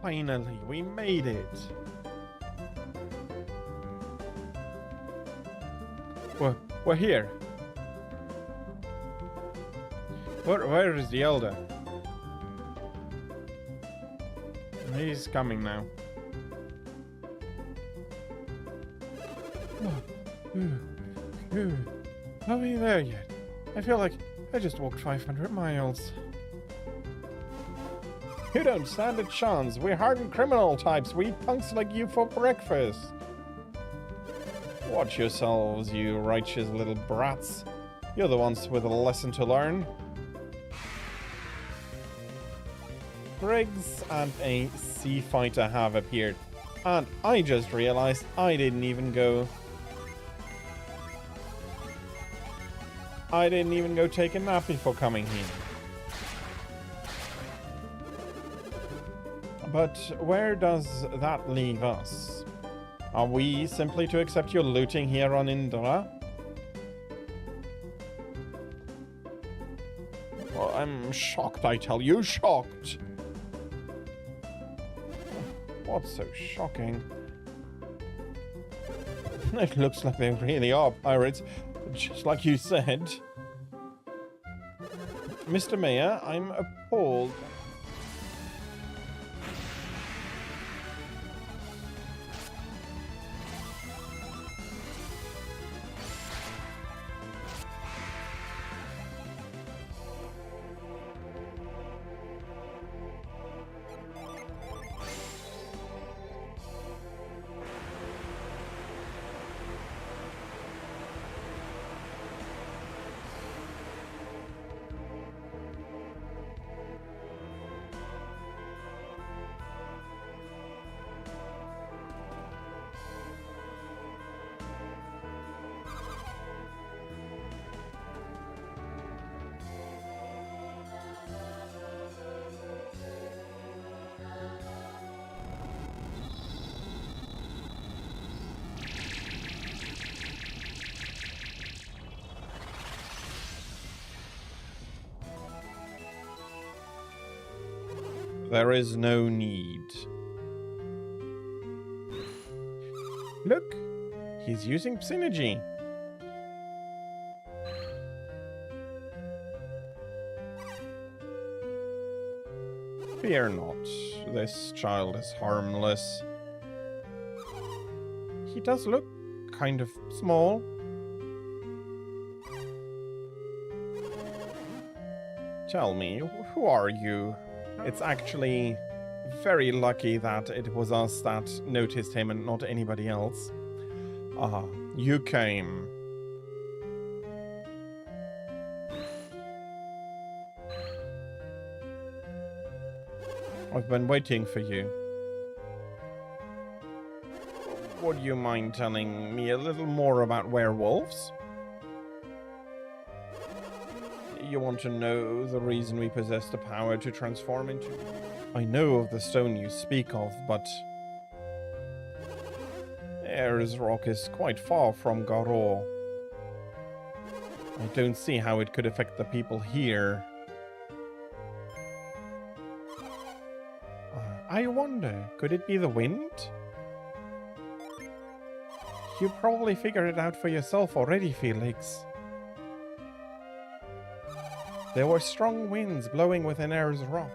Finally, we made it. We're here. Where is the Elder? He's coming now. Are we there yet? I feel like I just walked 500 miles. You don't stand a chance. We're hardened criminal types. We eat punks like you for breakfast. Watch yourselves, you righteous little brats. You're the ones with a lesson to learn. Griggs and a sea fighter have appeared. And I just realized I didn't even go take a nap before coming here. But where does that leave us? Are we simply to accept your looting here on Indra? Well, I'm shocked, I tell you, shocked. What's so shocking? It looks like they really are pirates, just like you said. Mr. Mayor, I'm appalled. There is no need. Look, he's using synergy. Fear not, this child is harmless. He does look kind of small. Tell me, who are you? It's actually very lucky that it was us that noticed him and not anybody else. Ah, you came. I've been waiting for you. Would you mind telling me a little more about werewolves? You want to know the reason we possess the power to transform into... I know of the stone you speak of, but... Ayers Rock is quite far from Garor. I don't see how it could affect the people here. I wonder, could it be the wind? You probably figured it out for yourself already, Felix. There were strong winds blowing within Ayers Rock.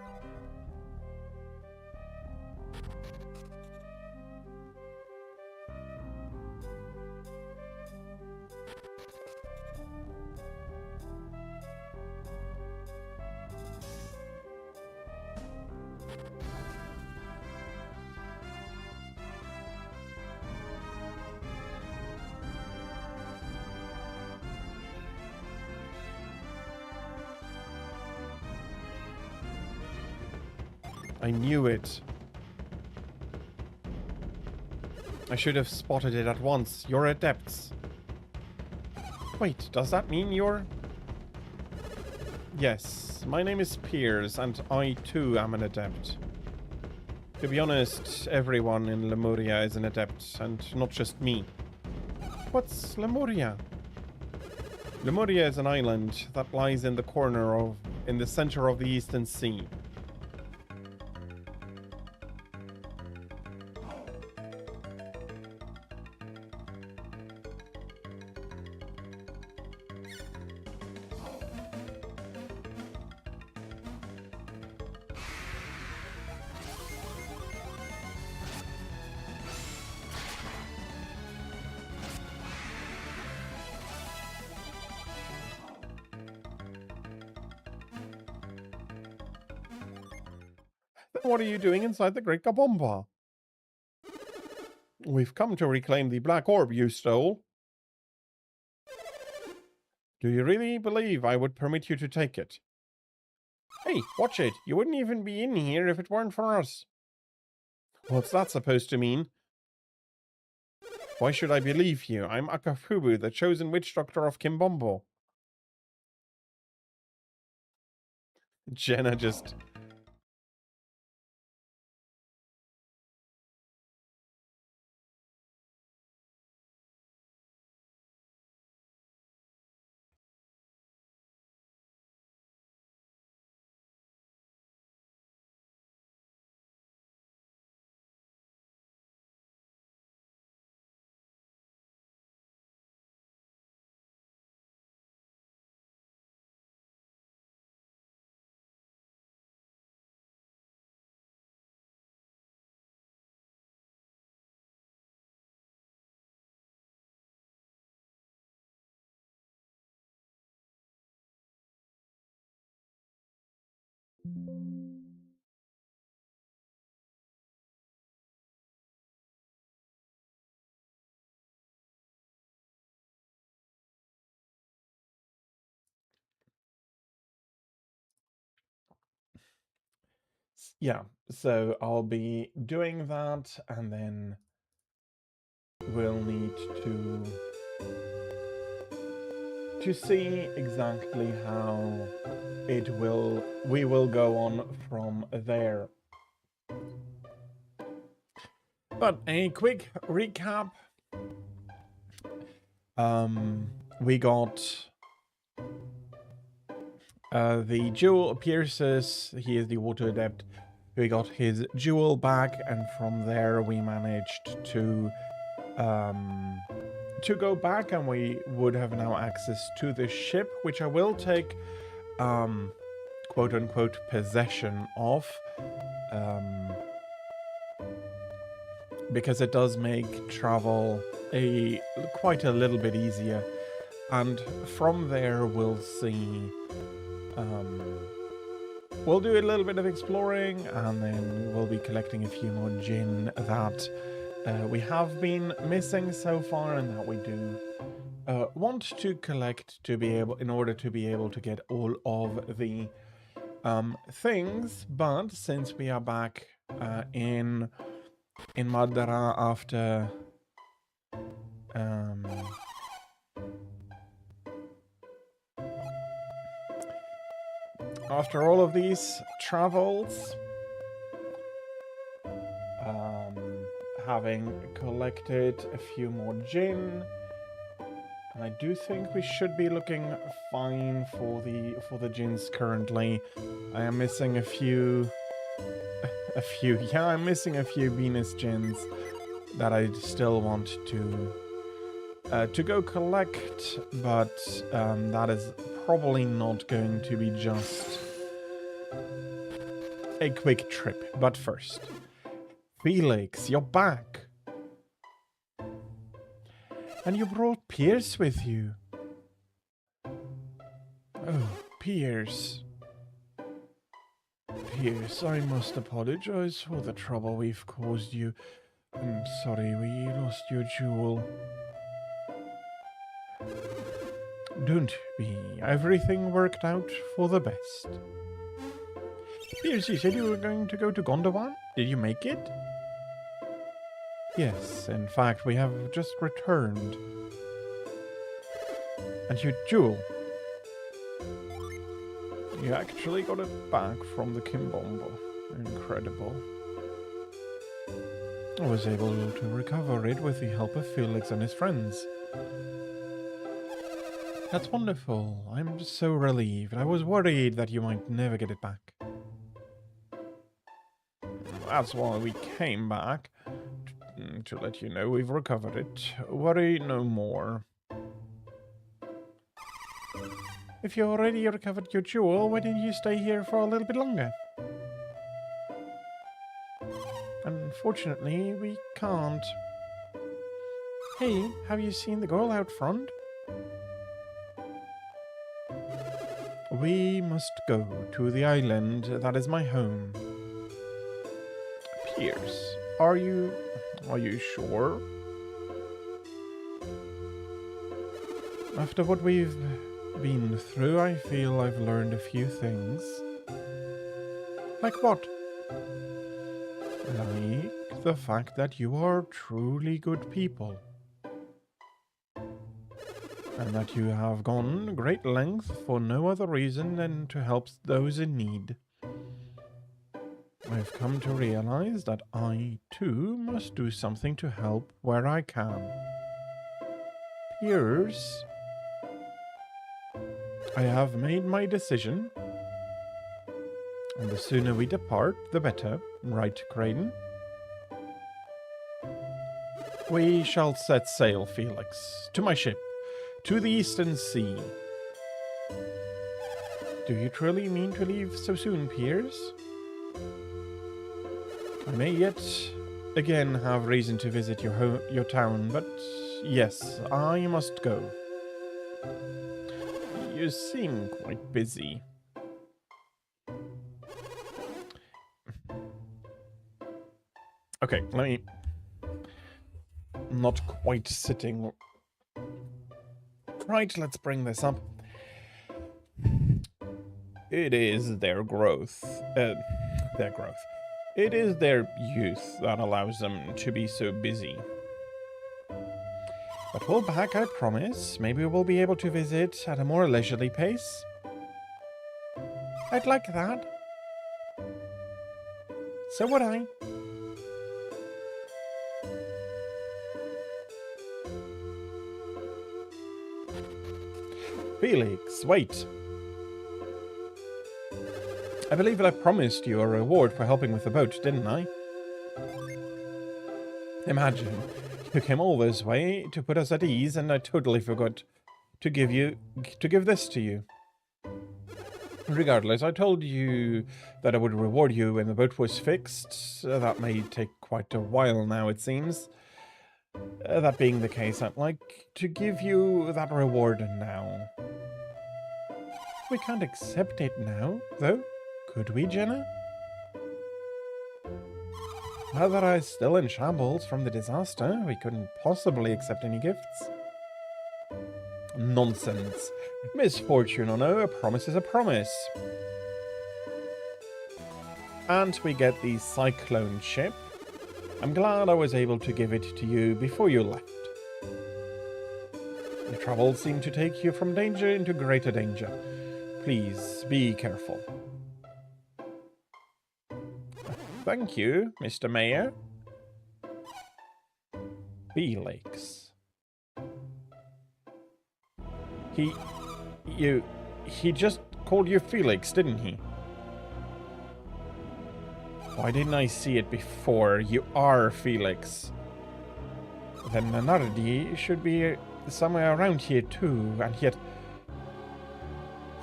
I knew it. I should have spotted it at once. You're adepts. Wait, does that mean you're... Yes, my name is Piers, and I too am an adept. To be honest, everyone in Lemuria is an adept, and not just me. What's Lemuria? Lemuria is an island that lies in the center of the Eastern Sea. What are you doing inside the Great Kabomba? We've come to reclaim the black orb you stole. Do you really believe I would permit you to take it? Hey, watch it. You wouldn't even be in here if it weren't for us. What's that supposed to mean? Why should I believe you? I'm Akafubu, the chosen witch doctor of Kimbombo. Jenna just... Yeah, so I'll be doing that, and then we'll need to see exactly how we will go on from there. But a quick recap. We got the jewel Pierces. He is the water adept. We got his jewel back, and from there we managed to go back, and we would have now access to the ship, which I will take quote-unquote possession of, because it does make travel quite a little bit easier. And from there we'll see, we'll do a little bit of exploring, and then we'll be collecting a few more gin that we have been missing so far, and that we do want to collect to be able, in order to be able to get all of the things. But since we are back in Madara after all of these travels, having collected a few more gin, and I do think we should be looking fine for the gins currently. I am missing a few. Yeah, I'm missing a few Venus gins that I still want to go collect, but that is probably not going to be just a quick trip. But first, Felix, you're back. And you brought Pierce with you. Oh, Pierce. Pierce, I must apologize for the trouble we've caused you. I'm sorry we lost your jewel. Don't be. Everything worked out for the best. Pierce, you said you were going to go to Gondowan? Did you make it? Yes, in fact, we have just returned. And your jewel? You actually got it back from the Kimbombo. Incredible. I was able to recover it with the help of Felix and his friends. That's wonderful. I'm so relieved. I was worried that you might never get it back. That's why we came back. To let you know we've recovered it. Worry no more. If you already recovered your jewel, why didn't you stay here for a little bit longer? Unfortunately, we can't. Hey, have you seen the girl out front? We must go to the island that is my home. Pierce, are you sure? After what we've been through, I feel I've learned a few things. Like what? Like the fact that you are truly good people. And that you have gone great lengths for no other reason than to help those in need. I've come to realize that I, too, must do something to help where I can. Pierce, I have made my decision, and the sooner we depart, the better, right, Creighton? We shall set sail, Felix, to my ship, to the Eastern Sea. Do you truly mean to leave so soon, Pierce? I may yet again have reason to visit your town, but yes, I must go. You seem quite busy. Okay, let me... Not quite sitting... Right, let's bring this up. It is their growth. It is their youth that allows them to be so busy. But we'll back, I promise. Maybe we'll be able to visit at a more leisurely pace. I'd like that. So would I. Felix, wait. I believe that I promised you a reward for helping with the boat, didn't I? Imagine, you came all this way to put us at ease, and I totally forgot to give this to you. Regardless, I told you that I would reward you when the boat was fixed. That may take quite a while now, it seems. That being the case, I'd like to give you that reward now. We can't accept it now, though. Could we, Jenna? Now that I'm still in shambles from the disaster, we couldn't possibly accept any gifts. Nonsense. Misfortune or no, a promise is a promise. And we get the Cyclone ship. I'm glad I was able to give it to you before you left. The travels seem to take you from danger into greater danger. Please, be careful. Thank you, Mr. Mayor. Felix. He just called you Felix, didn't he? Why didn't I see it before? You are Felix. Then Nanardi should be somewhere around here too, and yet...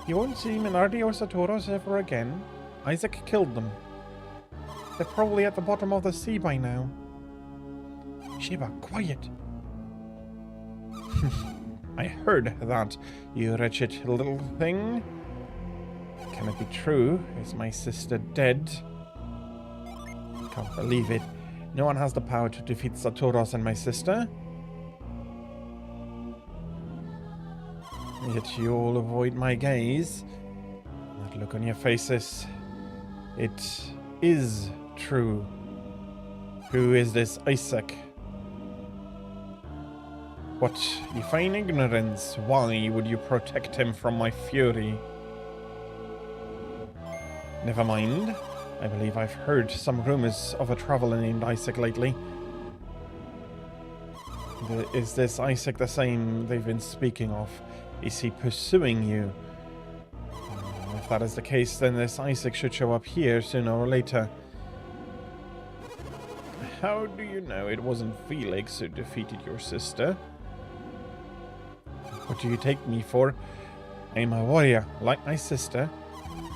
You won't see Minardi or Satoros ever again. Isaac killed them. They're probably at the bottom of the sea by now. Sheba, quiet. I heard that, you wretched little thing. Can it be true? Is my sister dead? Can't believe it. No one has the power to defeat Satoros and my sister. Yet you all avoid my gaze. That look on your faces. It is true. Who is this Isaac? What, you feign ignorance? Why would you protect him from my fury? Never mind. I believe I've heard some rumors of a traveler named Isaac lately. Is this Isaac the same they've been speaking of? Is he pursuing you? If that is the case, then this Isaac should show up here sooner or later. How do you know it wasn't Felix who defeated your sister? What do you take me for? I'm a warrior, like my sister.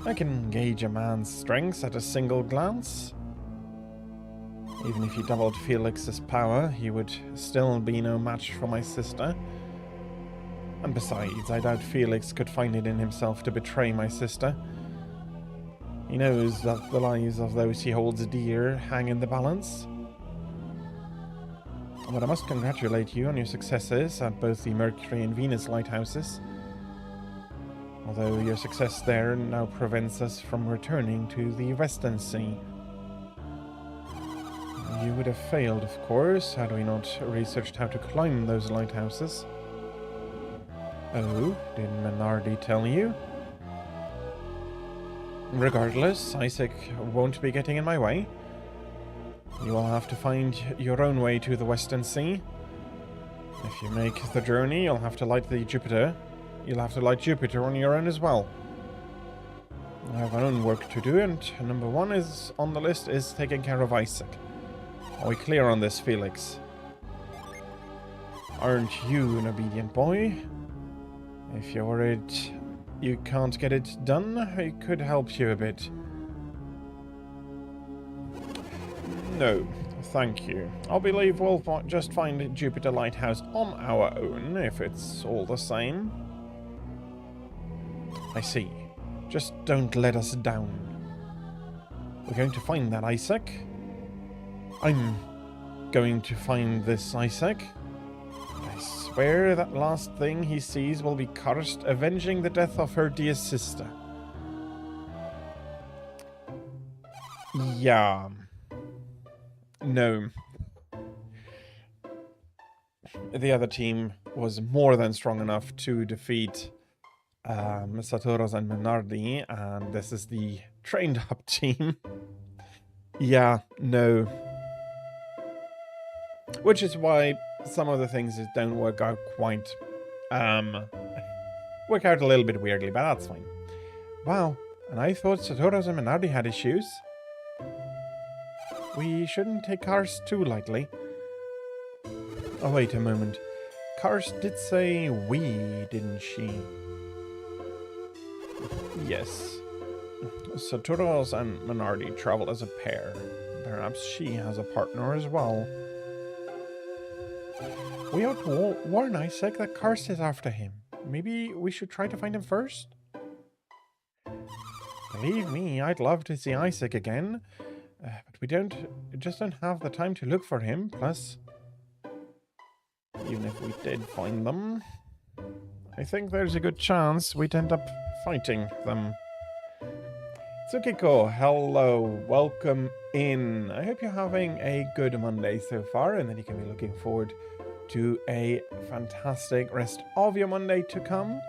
I can gauge a man's strengths at a single glance. Even if you doubled Felix's power, he would still be no match for my sister. And besides, I doubt Felix could find it in himself to betray my sister. He knows that the lives of those he holds dear hang in the balance. But I must congratulate you on your successes at both the Mercury and Venus lighthouses. Although your success there now prevents us from returning to the Western Sea. You would have failed, of course, had we not researched how to climb those lighthouses. Oh, did Menardi tell you? Regardless, Isaac won't be getting in my way. You will have to find your own way to the Western Sea. If you make the journey, you'll have to light the Jupiter. You'll have to light Jupiter on your own as well. I have my own work to do, and number one is on the list is taking care of Isaac. Are we clear on this, Felix? Aren't you an obedient boy? If you're worried you can't get it done, I could help you a bit. No, thank you. I believe we'll just find Jupiter Lighthouse on our own, if it's all the same. I see. Just don't let us down. We're going to find that Isaac. I'm going to find this Isaac. I swear that last thing he sees will be cursed, avenging the death of her dear sister. Yeah. No. The other team was more than strong enough to defeat Satoros and Menardi, and this is the trained up team. Yeah, no. Which is why some of the things just don't work out quite, work out a little bit weirdly, but that's fine. Wow, and I thought Satoros and Menardi had issues. We shouldn't take Kars too lightly. Oh, wait a moment. Kars did say we, didn't she? Yes. Satoros and Menardi travel as a pair. Perhaps she has a partner as well. We ought to warn Isaac that Kars is after him. Maybe we should try to find him first? Believe me, I'd love to see Isaac again. But we just don't have the time to look for him. Plus, even if we did find them, I think there's a good chance we'd end up fighting them. Tsukiko, hello, welcome in. I hope you're having a good Monday so far, and that you can be looking forward to a fantastic rest of your Monday to come.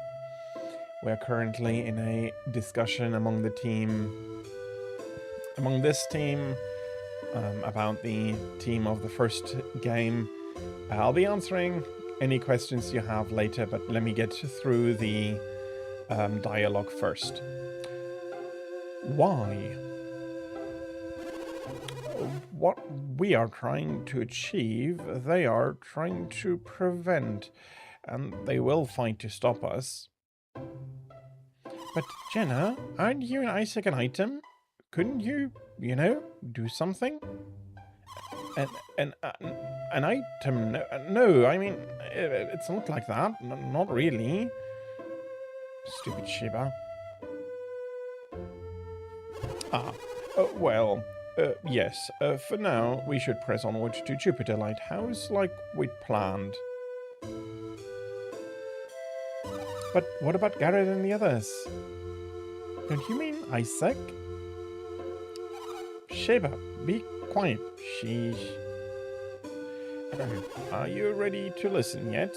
We're currently in a discussion among this team, about the team of the first game. I'll be answering any questions you have later, but let me get through the dialogue first. Why? What we are trying to achieve, they are trying to prevent, and they will fight to stop us. But Jenna, aren't you and Isaac an item? Couldn't you, do something? An item? No, I mean, it's not like that. Not really. Stupid Shiba. Yes. For now, we should press onward to Jupiter Lighthouse like we'd planned. But what about Garrett and the others? Don't you mean Isaac? Sheba, be quiet. Sheesh. Are you ready to listen yet?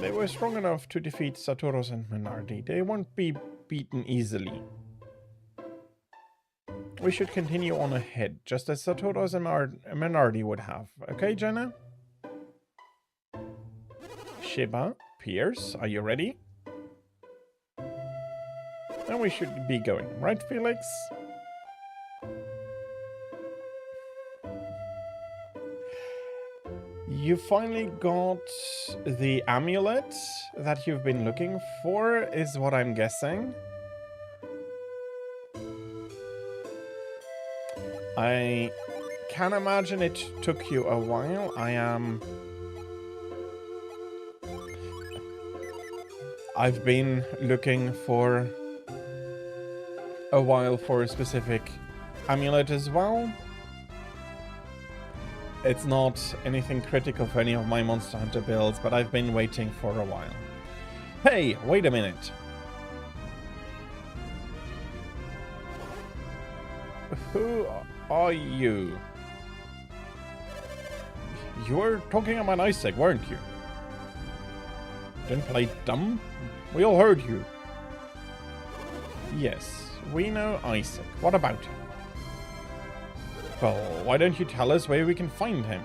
They were strong enough to defeat Satoros and Menardi. They won't be beaten easily. We should continue on ahead, just as Satoros and Menardi would have. Okay, Jenna? Sheba, Pierce, are you ready? Now we should be going, right, Felix? You finally got the amulet that you've been looking for, is what I'm guessing. I can imagine it took you a while. I've been looking for a while for a specific amulet as well. It's not anything critical for any of my Monster Hunter builds, but I've been waiting for a while. Hey, wait a minute. Who are you? You were talking about Isaac, weren't you? Didn't play dumb? We all heard you. Yes, we know Isaac. What about him? Well, why don't you tell us where we can find him?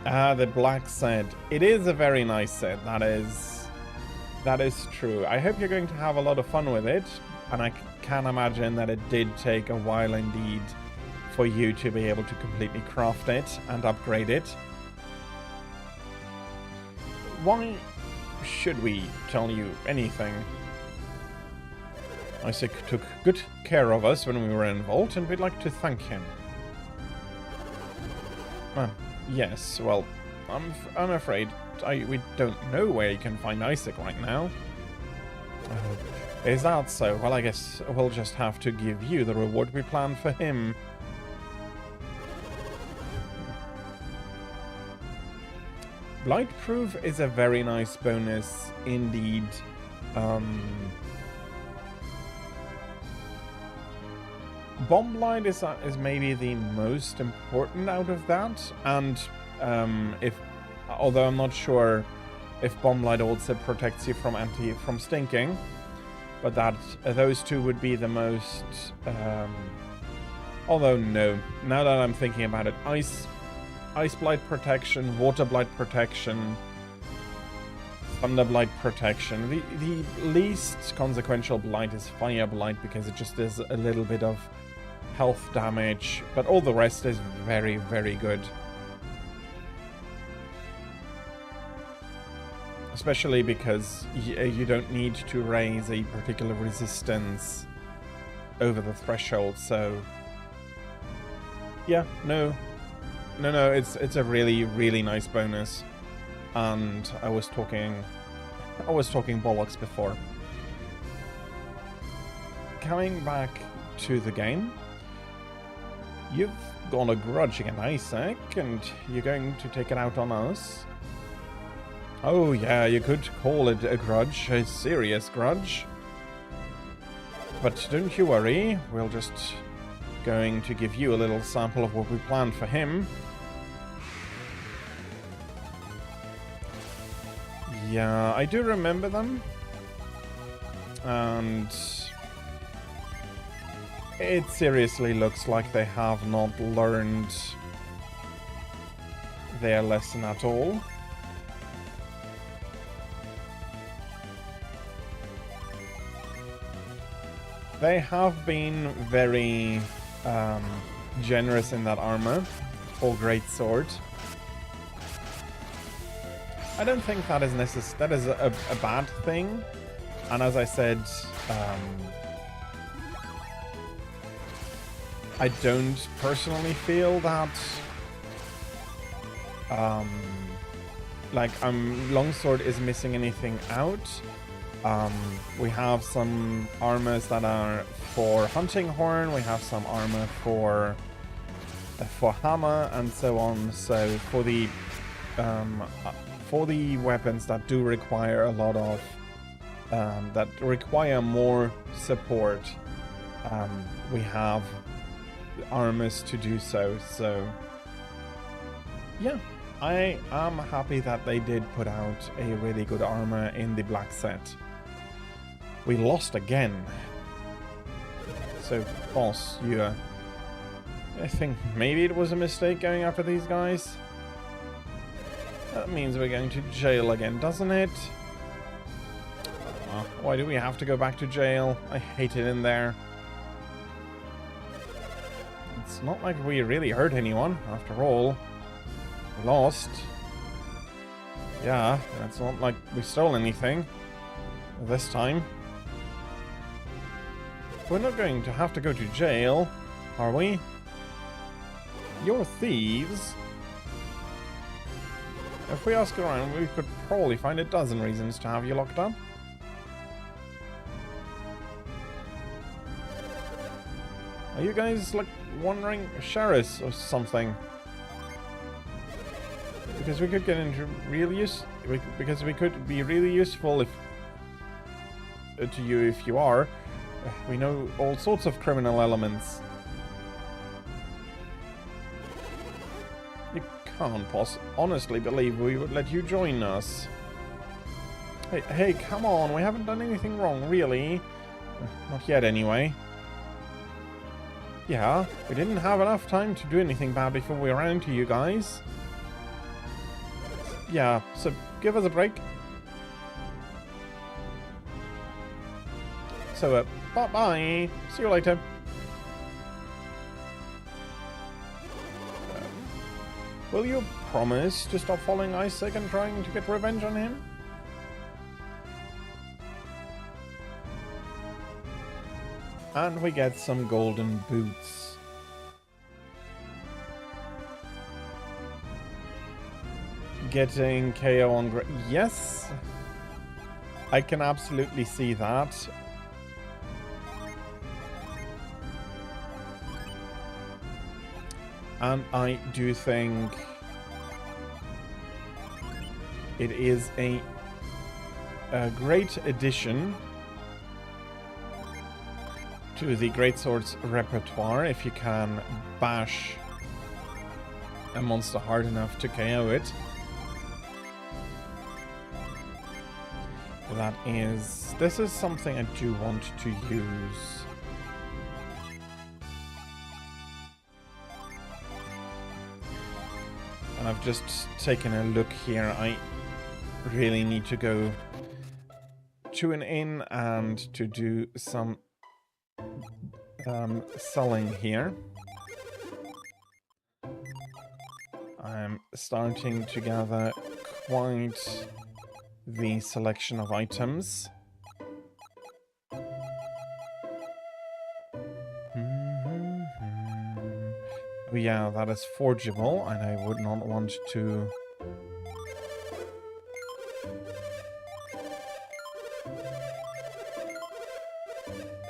Ah, the black set. It is a very nice set. That is true. I hope you're going to have a lot of fun with it. And I can imagine that it did take a while indeed for you to be able to completely craft it and upgrade it. Why should we tell you anything? Isaac took good care of us when we were in Vault, and we'd like to thank him. Yes, well, I'm afraid we don't know where you can find Isaac right now. Is that so? Well, I guess we'll just have to give you the reward we planned for him. Blightproof is a very nice bonus indeed. Bomb Blight is maybe the most important out of that, and although I'm not sure if Bomb Blight also protects you from stinking, but those two would be the most. Although no, now that I'm thinking about it, Ice Blight protection, Water Blight protection, Thunder Blight protection. The least consequential blight is Fire Blight because it just does a little bit of health damage, but all the rest is very, very good. Especially because you don't need to raise a particular resistance over the threshold, so yeah, no, it's a really, really nice bonus. And I was talking bollocks before. Coming back to the game, you've got a grudge against Isaac, and you're going to take it out on us. Oh yeah, you could call it a grudge, a serious grudge. But don't you worry, we're just going to give you a little sample of what we planned for him. Yeah, I do remember them. And it seriously looks like they have not learned their lesson at all. They have been very generous in that armor for great sword. I don't think that is a bad thing, and as I said, I don't personally feel that longsword is missing anything out. We have some armors that are for hunting horn, we have some armor for hammer, and so on. So for the weapons that do require a lot of that require more support, we have armors to do so. So yeah, I am happy that they did put out a really good armor in the black set. We lost again. So, boss, I think maybe it was a mistake going after these guys. That means we're going to jail again, doesn't it? Why do we have to go back to jail? I hate it in there. It's not like we really hurt anyone, after all. We lost. Yeah, it's not like we stole anything. This time. We're not going to have to go to jail, are we? You're thieves. If we ask around, we could probably find a dozen reasons to have you locked up. Are you guys, like, wandering sheriffs or something? Because we could get into real use... Because we could be really useful if... to you if you are. We know all sorts of criminal elements. You can't honestly believe we would let you join us. Hey, come on, we haven't done anything wrong, really. Not yet, anyway. Yeah, we didn't have enough time to do anything bad before we ran into you guys. Yeah, so give us a break. So, bye-bye. See you later. Will you promise to stop following Isaac and trying to get revenge on him? And we get some golden boots. Getting KO on... Yes! I can absolutely see that. And I do think it is a great addition to the greatswords repertoire if you can bash a monster hard enough to KO it. This is something I do want to use. And I've just taken a look here. I really need to go to an inn and to do some selling here. I'm starting to gather quite the selection of items. Yeah, that is forgeable, and I would not want to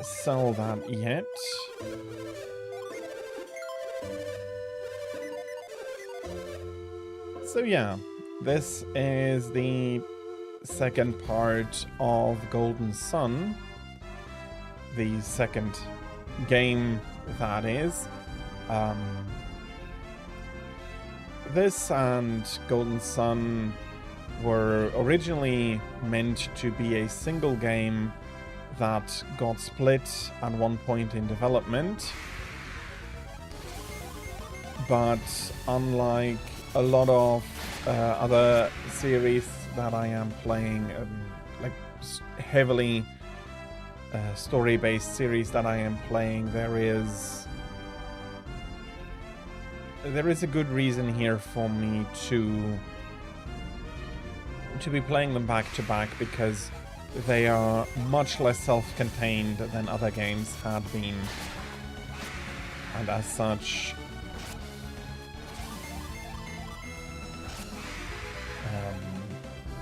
sell that yet. So yeah, this is the second part of Golden Sun. The second game, that is. This and Golden Sun were originally meant to be a single game that got split at one point in development. But unlike a lot of other series that I am playing, like heavily story-based series that I am playing, there is a good reason here for me to be playing them back to back, because they are much less self-contained than other games had been, and as such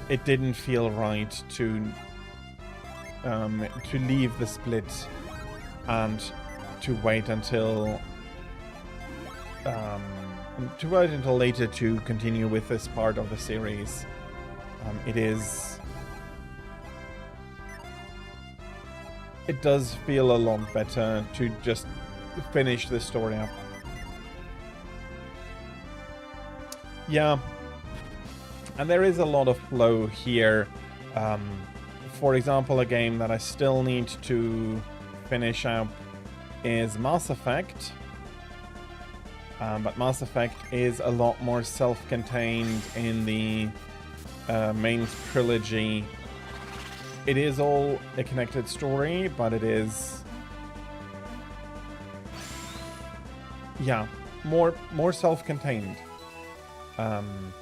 it didn't feel right to leave the split and to wait until later to continue with this part of the series. It does feel a lot better to just finish the story up. Yeah, and there is a lot of flow here. For example, a game that I still need to finish up is Mass Effect. But Mass Effect is a lot more self-contained in the main trilogy. It is all a connected story, but it is... yeah, more self-contained. And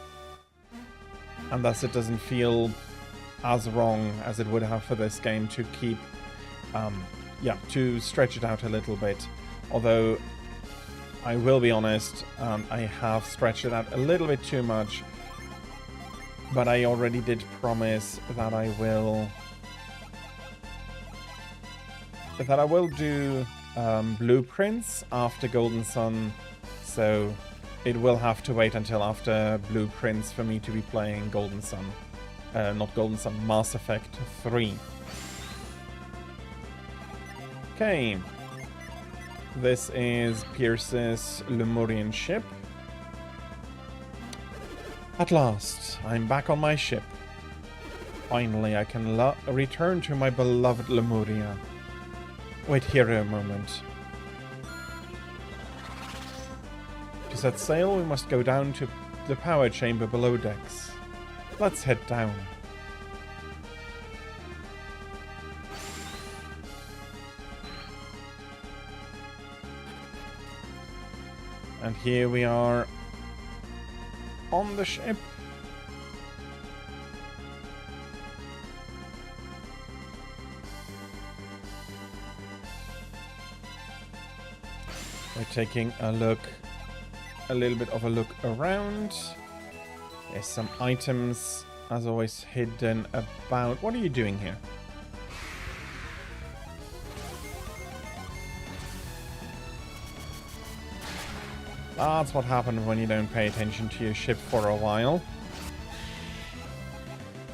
thus it doesn't feel as wrong as it would have for this game to keep... to stretch it out a little bit. Although, I will be honest, I have stretched it out a little bit too much. But I already did promise that I will do blueprints after Golden Sun, so it will have to wait until after blueprints for me to be playing Golden Sun. Not Golden Sun, Mass Effect 3. Okay. This is Pierce's Lemurian ship. At last, I'm back on my ship. Finally, I can return to my beloved Lemuria. Wait here a moment. To set sail, we must go down to the power chamber below decks. Let's head down. And here we are on the ship. We're taking a little bit of a look around. There's some items, as always, hidden about. What are you doing here? That's what happens when you don't pay attention to your ship for a while.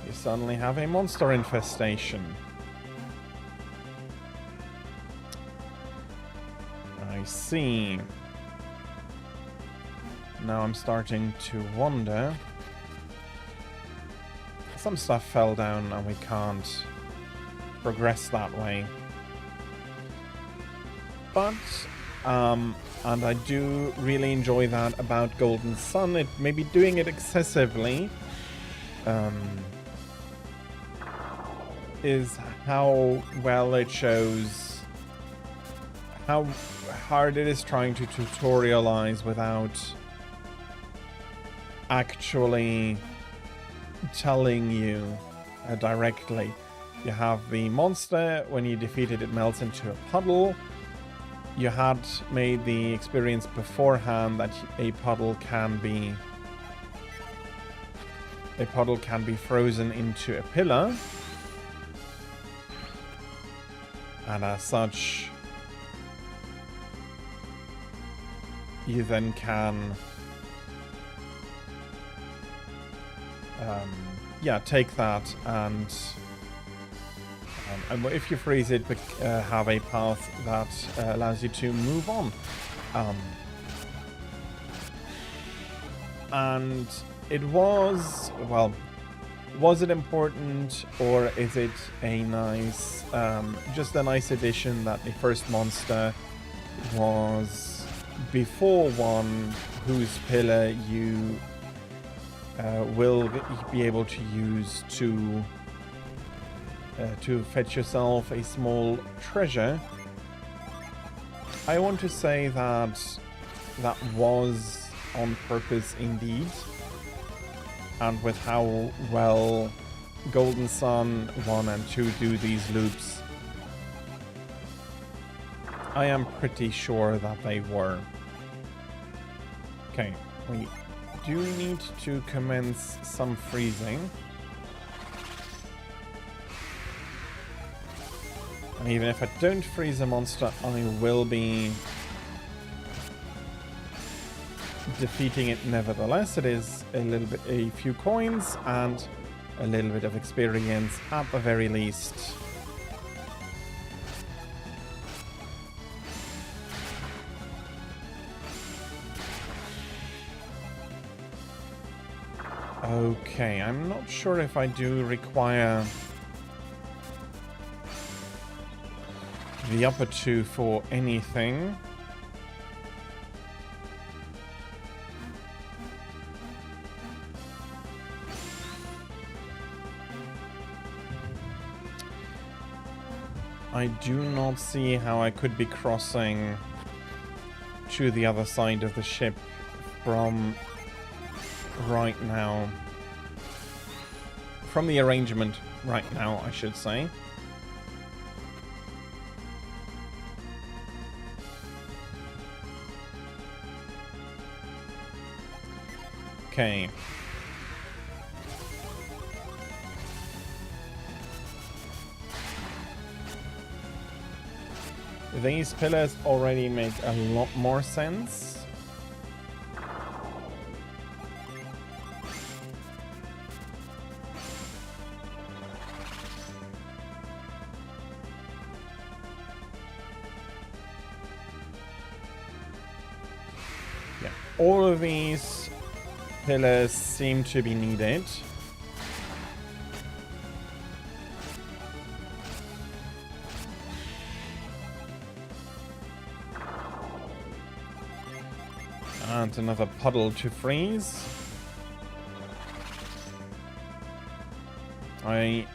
You suddenly have a monster infestation. I see. Now I'm starting to wonder. Some stuff fell down and we can't progress that way. But, and I do really enjoy that about Golden Sun. It may be doing it excessively. Is how well it shows how hard it is trying to tutorialize without actually telling you directly. You have the monster. When you defeat it, it melts into a puddle. You had made the experience beforehand that a puddle can be frozen into a pillar, and as such you then can take that and if you freeze it, have a path that allows you to move on. And it was, well, was it important, or is it a nice, just a nice addition that the first monster was before one whose pillar you will be able to use to fetch yourself a small treasure. I want to say that that was on purpose indeed, and with how well Golden Sun 1 and 2 do these loops, I am pretty sure that they were. Okay, we do need to commence some freezing. And even if I don't freeze a monster, I will be defeating it nevertheless. It is a few coins and a little bit of experience at the very least. Okay, I'm not sure if I do require the upper two for anything. I do not see how I could be crossing to the other side of the ship from right now. From the arrangement right now, I should say. Okay. These pillars already make a lot more sense. Yeah, all of these pillars seem to be needed. And another puddle to freeze. Okay,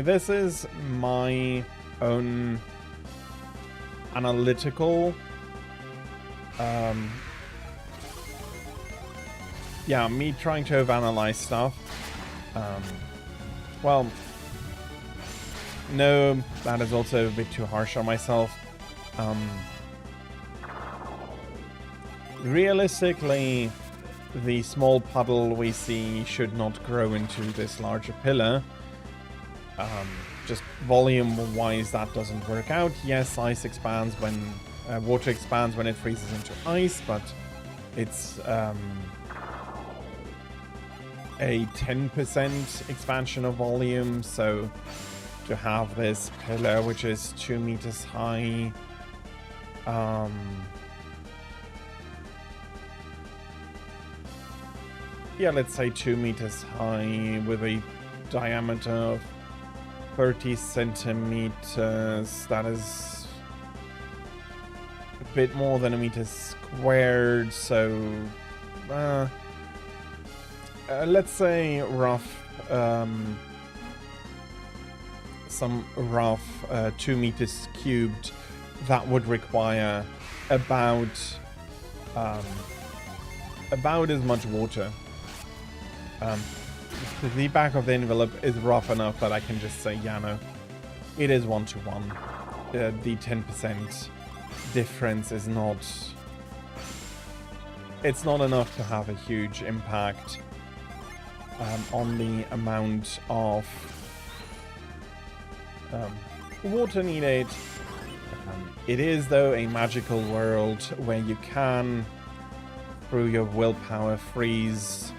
this is my own analytical yeah, me trying to overanalyze stuff. Well, no, that is also a bit too harsh on myself. Realistically, the small puddle we see should not grow into this larger pillar. Just volume-wise, that doesn't work out. Yes, ice expands when... water expands when it freezes into ice, but it's a 10% expansion of volume, so to have this pillar, which is 2 meters high, yeah, let's say 2 meters high with a diameter of 30 centimeters. That is a bit more than a meter squared, so let's say rough, some rough 2 meters cubed. That would require about as much water. The back of the envelope is rough enough that I can just say, yeah, no, it is 1-to-1. The 10% difference is not... It's not enough to have a huge impact on the amount of water needed. It is, though, a magical world where you can, through your willpower, freeze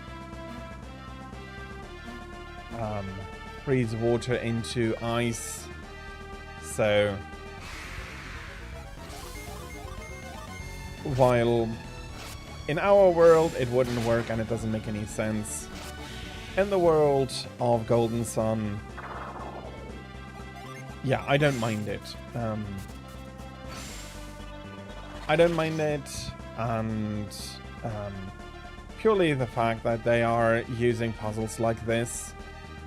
water into ice. So while in our world it wouldn't work and it doesn't make any sense, in the world of Golden Sun, yeah, I don't mind it. I don't mind it, and purely the fact that they are using puzzles like this,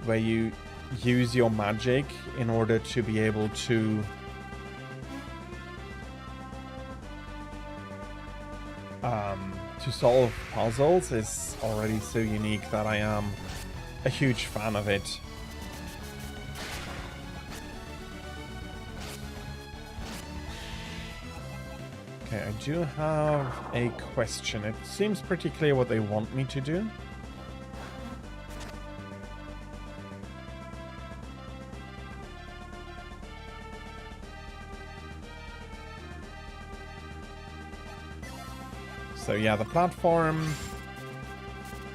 where you use your magic in order to be able to solve puzzles, is already so unique that I am a huge fan of it. Okay, I do have a question. It seems pretty clear what they want me to do. So yeah, the platform,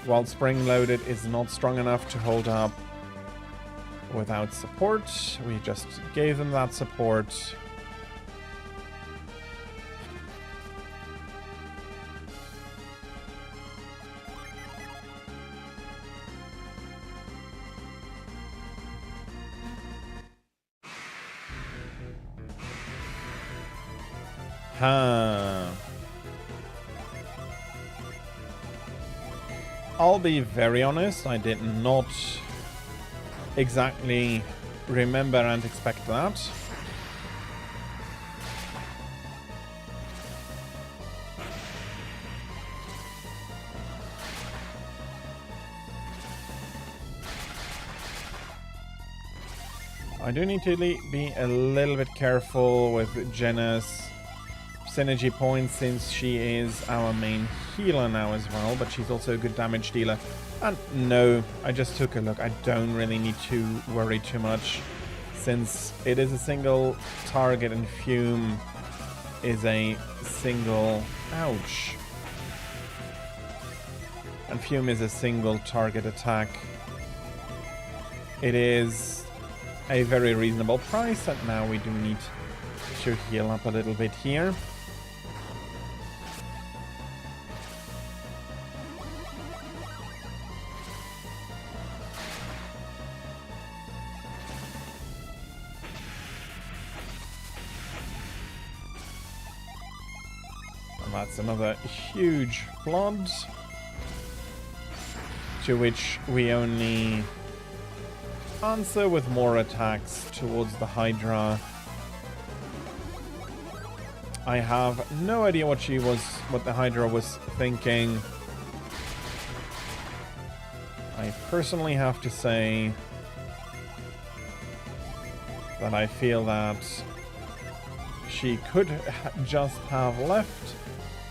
while spring-loaded, is not strong enough to hold up without support. We just gave them that support. I'll be very honest, I did not exactly remember and expect that. I do need to be a little bit careful with Jenna's synergy points, since she is our main healer now as well, but she's also a good damage dealer. And no, I just took a look. I don't really need to worry too much, since it is a single target and Fume is a single... Ouch. And Fume is a single target attack. It is a very reasonable price, and now we do need to heal up a little bit here. And that's another huge flood, to which we only answer with more attacks towards the Hydra. I have no idea what the Hydra was thinking. I personally have to say that I feel that she could just have left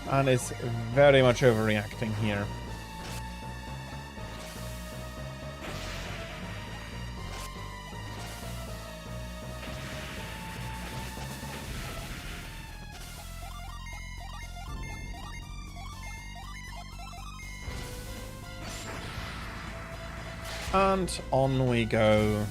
and is very much overreacting here. And on we go.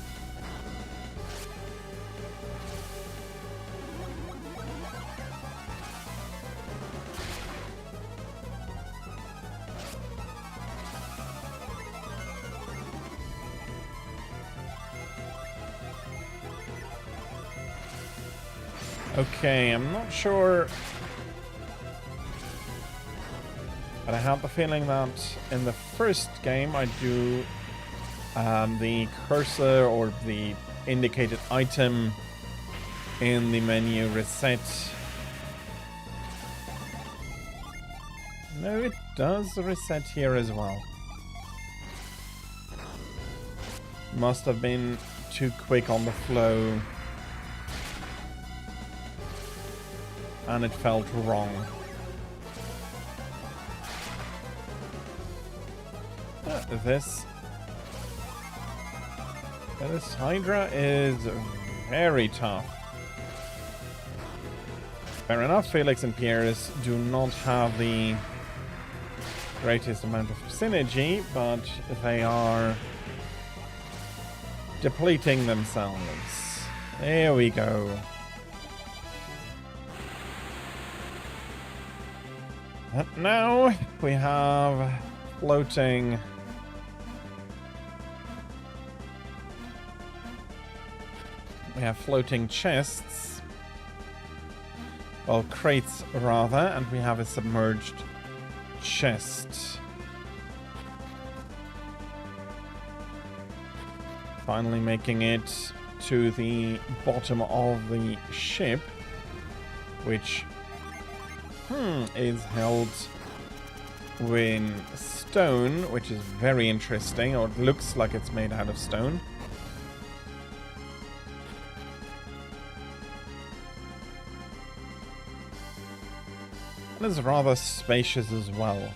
Okay, I'm not sure, but I have the feeling that in the first game I do the cursor or the indicated item in the menu reset. No, it does reset here as well. Must have been too quick on the flow. And it felt wrong. This Hydra is very tough. Fair enough, Felix and Pieris do not have the greatest amount of synergy, but they are depleting themselves. There we go. And now we have floating. We have floating chests. Well, crates rather, and we have a submerged chest. Finally making it to the bottom of the ship, which is held with stone, which is very interesting, or it looks like it's made out of stone. And it's rather spacious as well.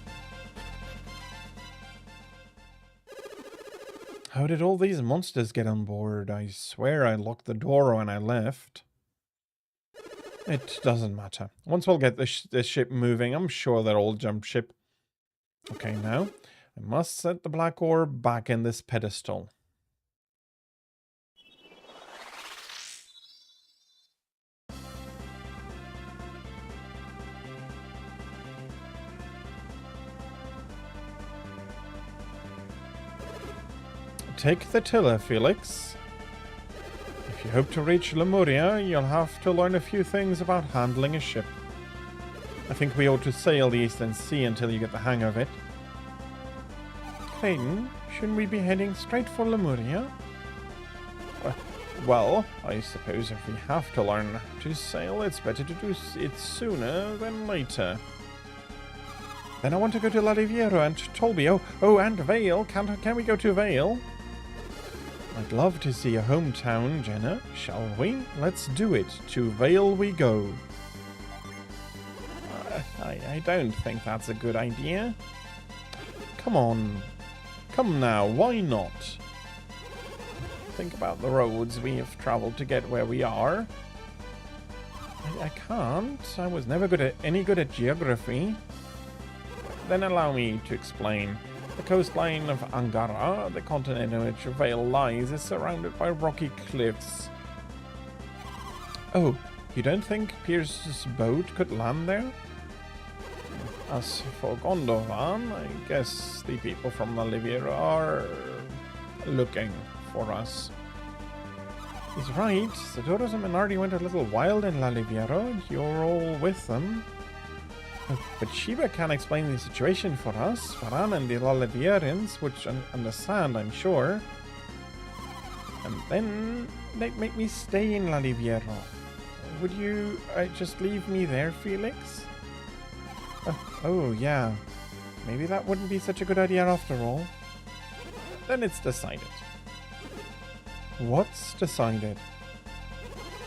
How did all these monsters get on board? I swear I locked the door when I left. It doesn't matter. Once we'll get this ship moving, I'm sure they'll all jump ship. Okay, now I must set the black orb back in this pedestal. Take the tiller, Felix. If you hope to reach Lemuria, you'll have to learn a few things about handling a ship. I think we ought to sail the Eastern Sea until you get the hang of it. Clayton, shouldn't we be heading straight for Lemuria? Well, I suppose if we have to learn to sail, it's better to do it sooner than later. Then I want to go to La Riviera and Tolby. Oh, and Vale. Can we go to Vale? I'd love to see your hometown, Jenna. Shall we? Let's do it. To Vale we go. I don't think that's a good idea. Come on. Come now, why not? think about the roads we have traveled to get where we are. I can't. I was never any good at geography. Then allow me to explain. The coastline of Angara, the continent in which Vale lies, is surrounded by rocky cliffs. Oh, you don't think Pierce's boat could land there? As for Gondovan, I guess the people from Olivier are looking for us. He's right. Sadoros and Menardi went a little wild in La Liviero, and you're all with them. But Shiva can explain the situation for us. Faran and the Lalivierians, which understand, I'm sure. And then they'd make me stay in La Liviero. Would you just leave me there, Felix? Oh, yeah. Maybe that wouldn't be such a good idea after all. Then it's decided. What's decided?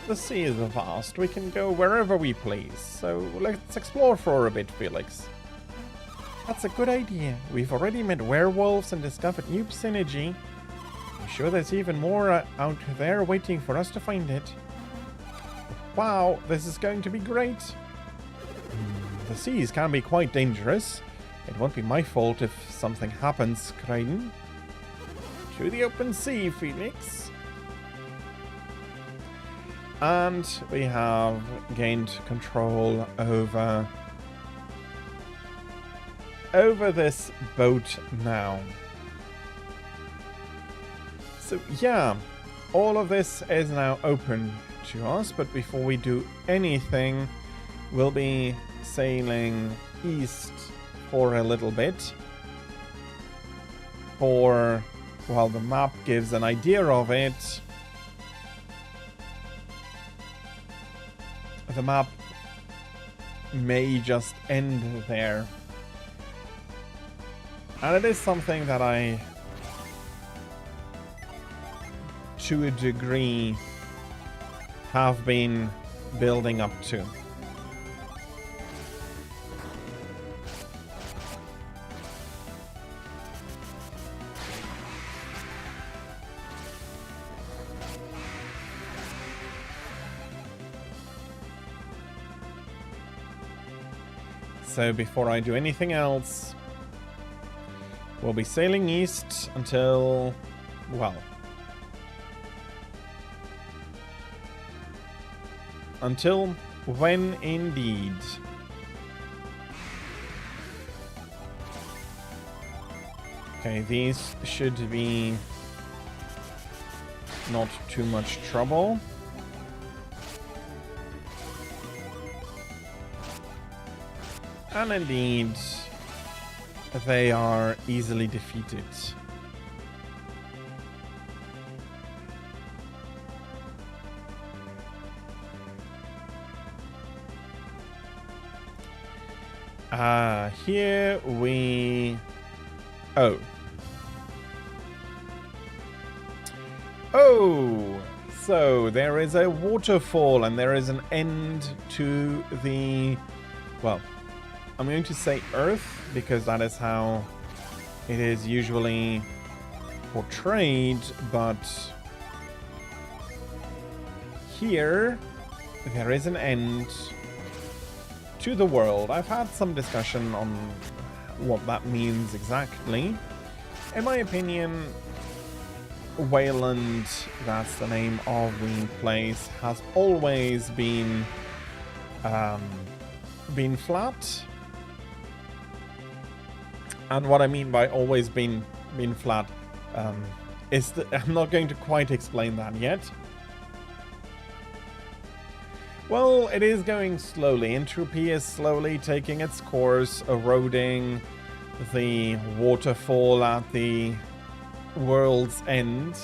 The sea is vast. We can go wherever we please. So let's explore for a bit, Felix. That's a good idea. We've already met werewolves and discovered new synergy. I'm sure there's even more out there waiting for us to find it. Wow, this is going to be great. The seas can be quite dangerous. It won't be my fault if something happens, Kraden. To the open sea, Felix. And we have gained control over this boat now. So yeah, all of this is now open to us, but before we do anything, we'll be sailing east for a little bit. While the map gives an idea of it, the map may just end there. And it is something that I, to a degree, have been building up to. So before I do anything else, we'll be sailing east until, well, until when indeed? Okay, these should be not too much trouble. And indeed, they are easily defeated. Here we... Oh, so there is a waterfall and there is an end to the... Well, I'm going to say Earth, because that is how it is usually portrayed, but here there is an end to the world. I've had some discussion on what that means exactly. In my opinion, Weyland, that's the name of the place, has always been flat. And what I mean by always been flat is that I'm not going to quite explain that yet. Well, it is going slowly. Entropy is slowly taking its course, eroding the waterfall at the world's end.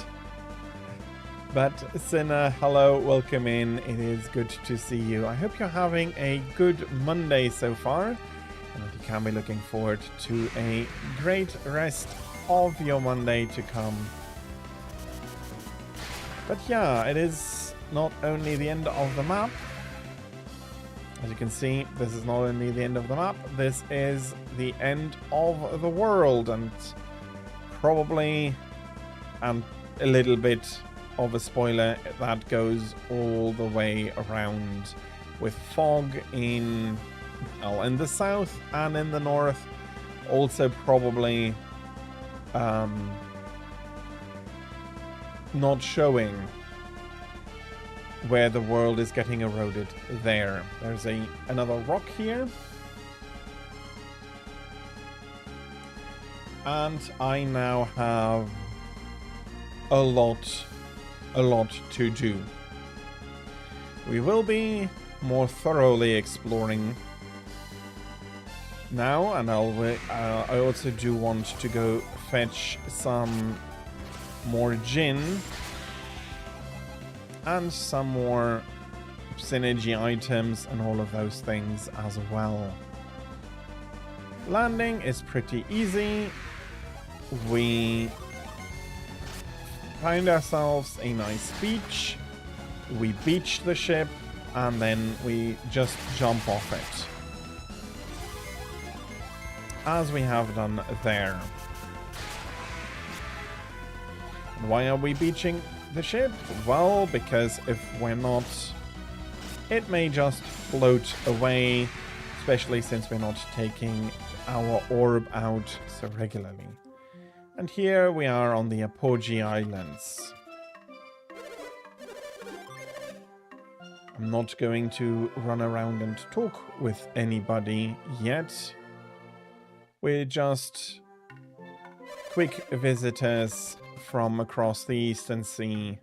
But Sinner, hello, welcome in. It is good to see you. I hope you're having a good Monday so far, and that you can be looking forward to a great rest of your Monday to come. But yeah, it is not only the end of the map. As you can see, this is not only the end of the map, this is the end of the world, and probably a little bit of a spoiler that goes all the way around, with fog in, well, in the south and in the north. Also probably not showing where the world is getting eroded there. There's another rock here. And I now have a lot to do. We will be more thoroughly exploring now, and I also do want to go fetch some more gin and some more synergy items and all of those things as well. Landing is pretty easy. We find ourselves a nice beach. We beach the ship and then we just jump off it, as we have done there. And why are we beaching the ship? Well, because if we're not, it may just float away, especially since we're not taking our orb out so regularly. And here we are on the Apogee Islands. I'm not going to run around and talk with anybody yet. We're just quick visitors from across the Eastern Sea.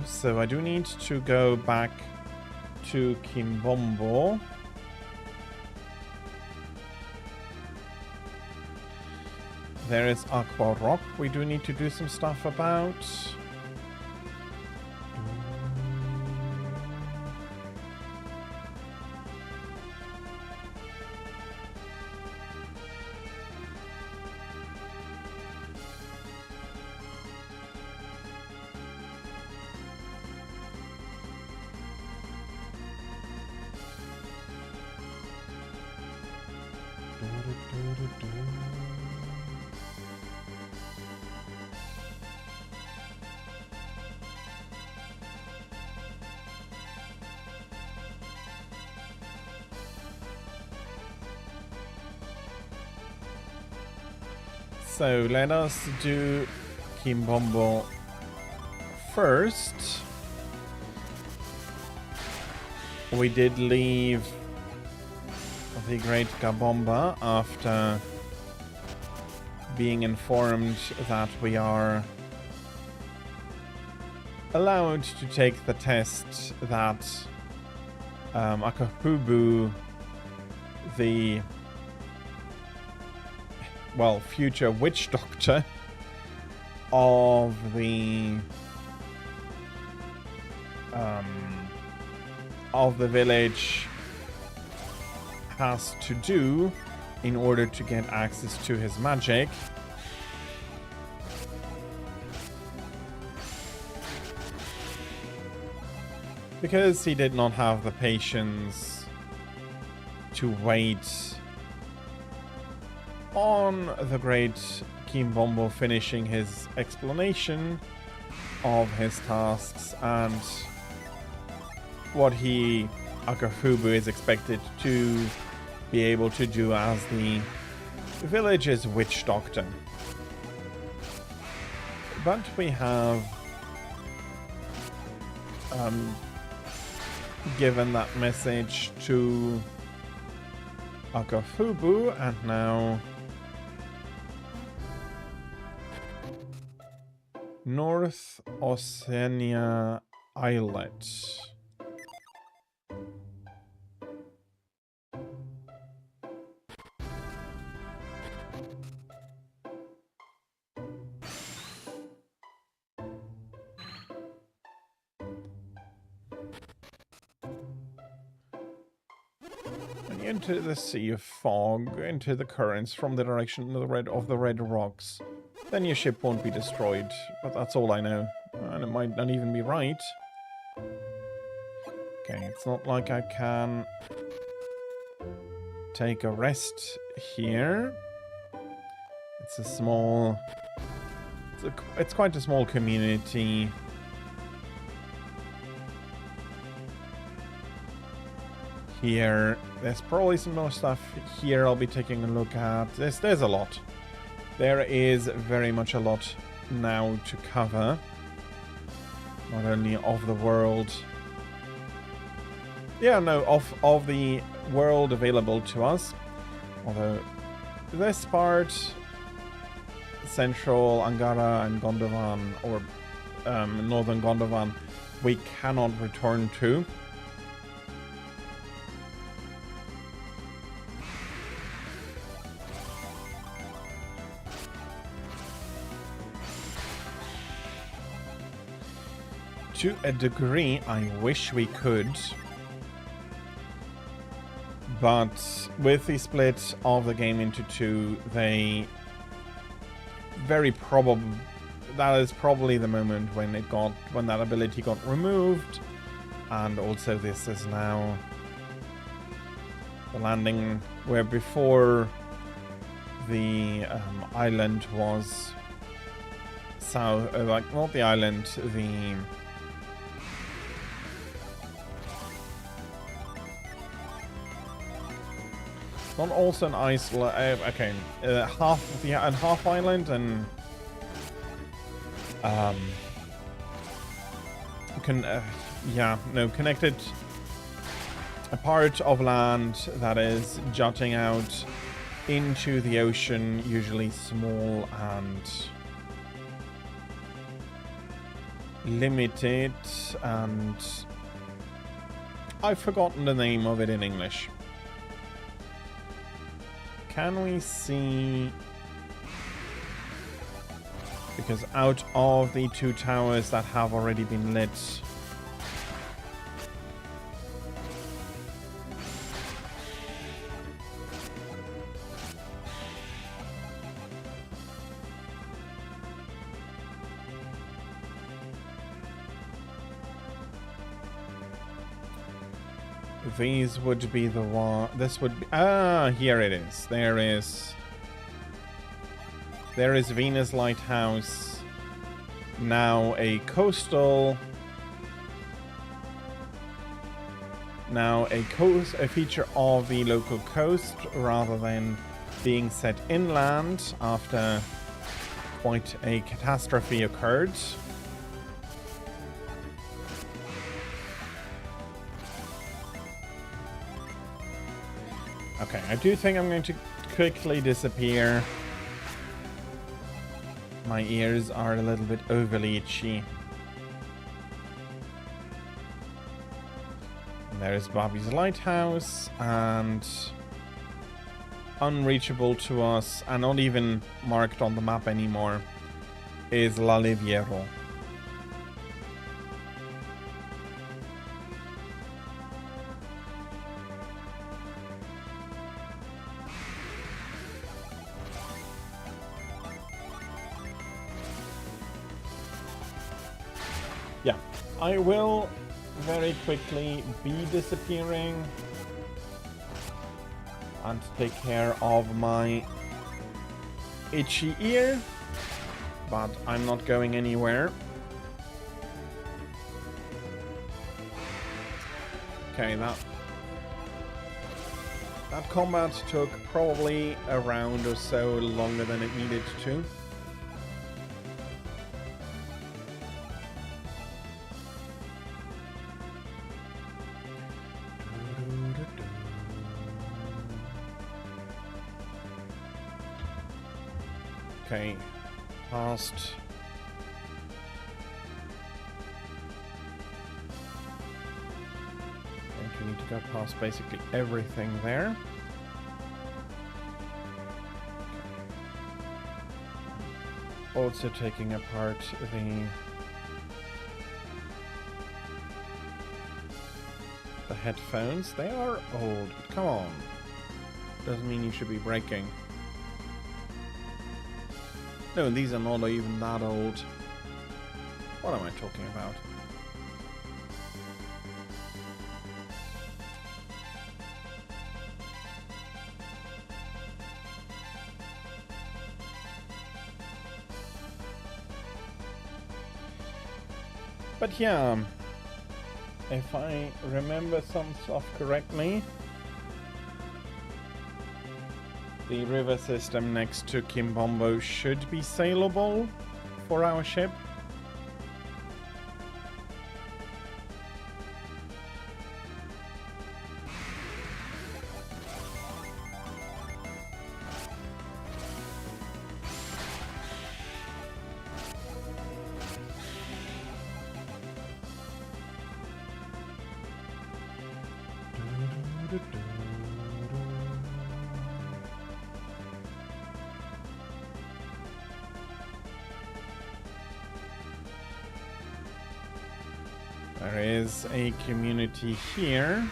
So I do need to go back to Kimbombo. There is Aqua Rock we do need to do some stuff about. So let us do Kimbombo first. We did leave the Great Kabomba after being informed that we are allowed to take the test that Akahubu, the future witch doctor of the village has to do in order to get access to his magic. Because he did not have the patience to wait on the great Kimbombo finishing his explanation of his tasks and what he, Akafubu, is expected to be able to do as the village's witch doctor. But we have given that message to Akafubu, and now North Oceania Islet. Into the sea of fog, into the currents from the direction of the red rocks. Then your ship won't be destroyed, but that's all I know. And it might not even be right. Okay, it's not like I can take a rest here. It's a small... It's quite a small community. Here, there's probably some more stuff here I'll be taking a look at. There's a lot. There is very much a lot now to cover. Not only of the world... Yeah, no, of the world available to us. Although, this part, Central Angara and Gondovan, or Northern Gondovan, we cannot return to. To a degree, I wish we could. But with the split of the game into two, they very probably... That is probably the moment when that ability got removed. And also this is now the landing where before the island was south, like not the island, the... Not also an island. Okay, half island and connected. A part of land that is jutting out into the ocean, usually small and limited, and I've forgotten the name of it in English. Can we see... Because out of the two towers that have already been lit... These would be the one... This would be... Ah, here it is. There is Venus Lighthouse. Now a coastal... Now a feature of the local coast rather than being set inland after quite a catastrophe occurred. Okay, I do think I'm going to quickly disappear. My ears are a little bit overly itchy. And there's Bobby's Lighthouse, and unreachable to us, and not even marked on the map anymore, is La Liviero. Yeah, I will very quickly be disappearing and take care of my itchy ear, but I'm not going anywhere. Okay, that combat took probably a round or so longer than it needed to. Okay, past. Going to need to go past basically everything there. Also taking apart the headphones. They are old, but come on. Doesn't mean you should be breaking. No, these are not even that old. What am I talking about? But yeah, if I remember some stuff correctly, the river system next to Kimbombo should be sailable for our ship. There is a community here.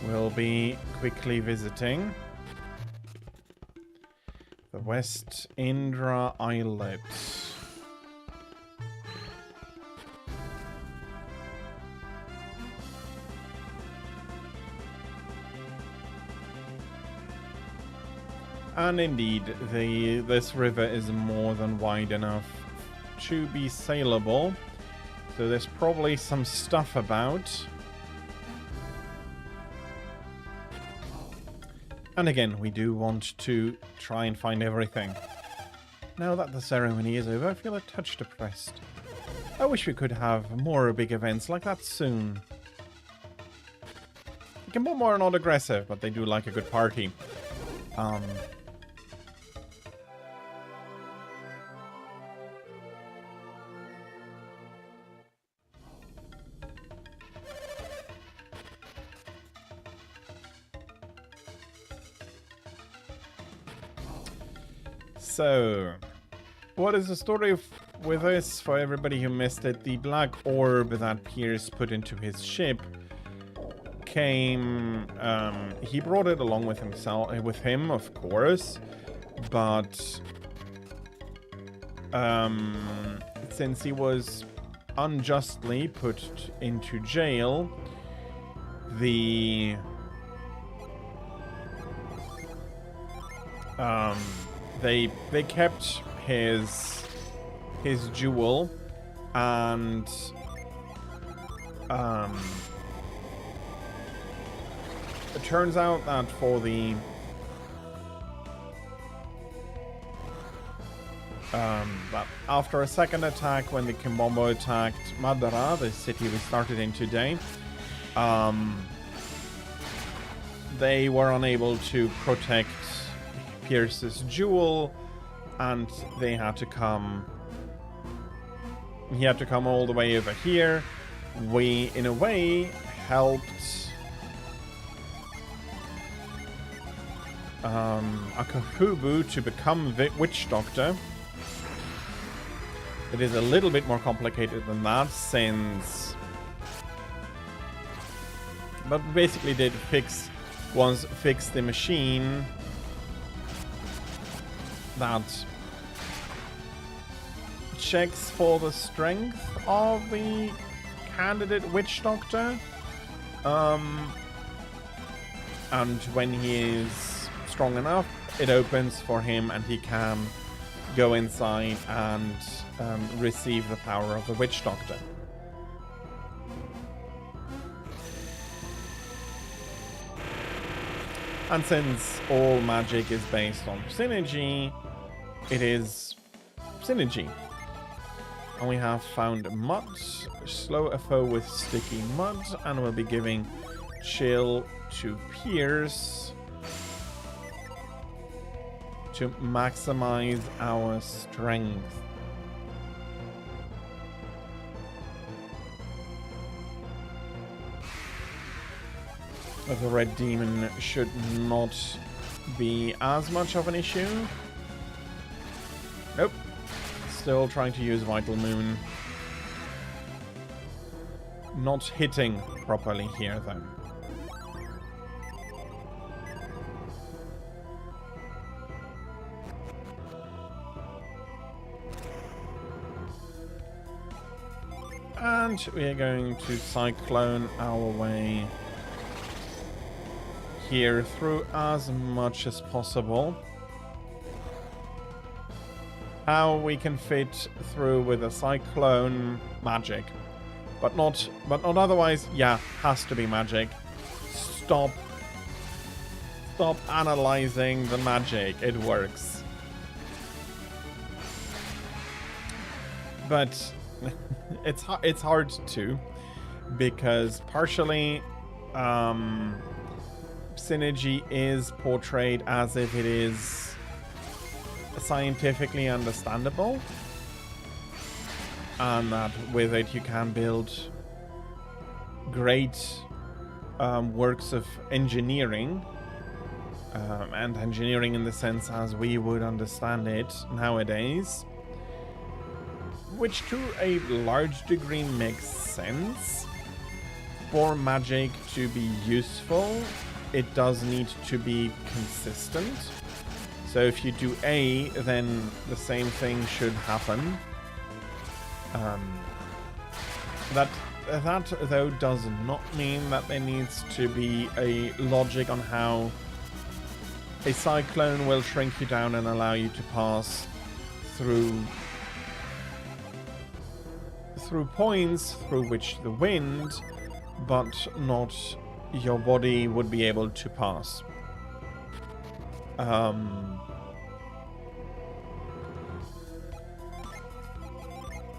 We'll be quickly visiting the West Indra Islet. And indeed, this river is more than wide enough to be sailable. So there's probably some stuff about. And again, we do want to try and find everything. Now that the ceremony is over, I feel a touch depressed. I wish we could have more big events like that soon. Kimbombo are not aggressive, but they do like a good party. So, what is the story with this? For everybody who missed it, the black orb that Pierce put into his ship came. He brought it along with him, of course, but since he was unjustly put into jail, they kept his jewel, and it turns out that for the that after a second attack, when the Kimbombo attacked Madara, the city we started in today, they were unable to protect Pierce's jewel, and he had to come all the way over here. We, in a way, helped Akafubu to become Witch Doctor. It is a little bit more complicated than that, but basically did fix the machine that checks for the strength of the candidate Witch Doctor, and when he is strong enough, it opens for him and he can go inside and receive the power of the Witch Doctor. And since all magic is based on synergy, it is synergy. And we have found mud, slow a foe with sticky mud, and we'll be giving chill to Pierce to maximize our strength. The red demon should not be as much of an issue. Nope. Still trying to use Vital Moon. Not hitting properly here, though. And we are going to cyclone our way here through as much as possible. how we can fit through with a cyclone magic. But not otherwise. Yeah, has to be magic. Stop analyzing the magic. It works. But it's hard to, because partially synergy is portrayed as if it is scientifically understandable, and that with it you can build great works of engineering, and engineering in the sense as we would understand it nowadays, which to a large degree makes sense. For magic to be useful, it does need to be consistent. So if you do A, then the same thing should happen. That though does not mean that there needs to be a logic on how a cyclone will shrink you down and allow you to pass through points through which the wind, but not your body, would be able to pass.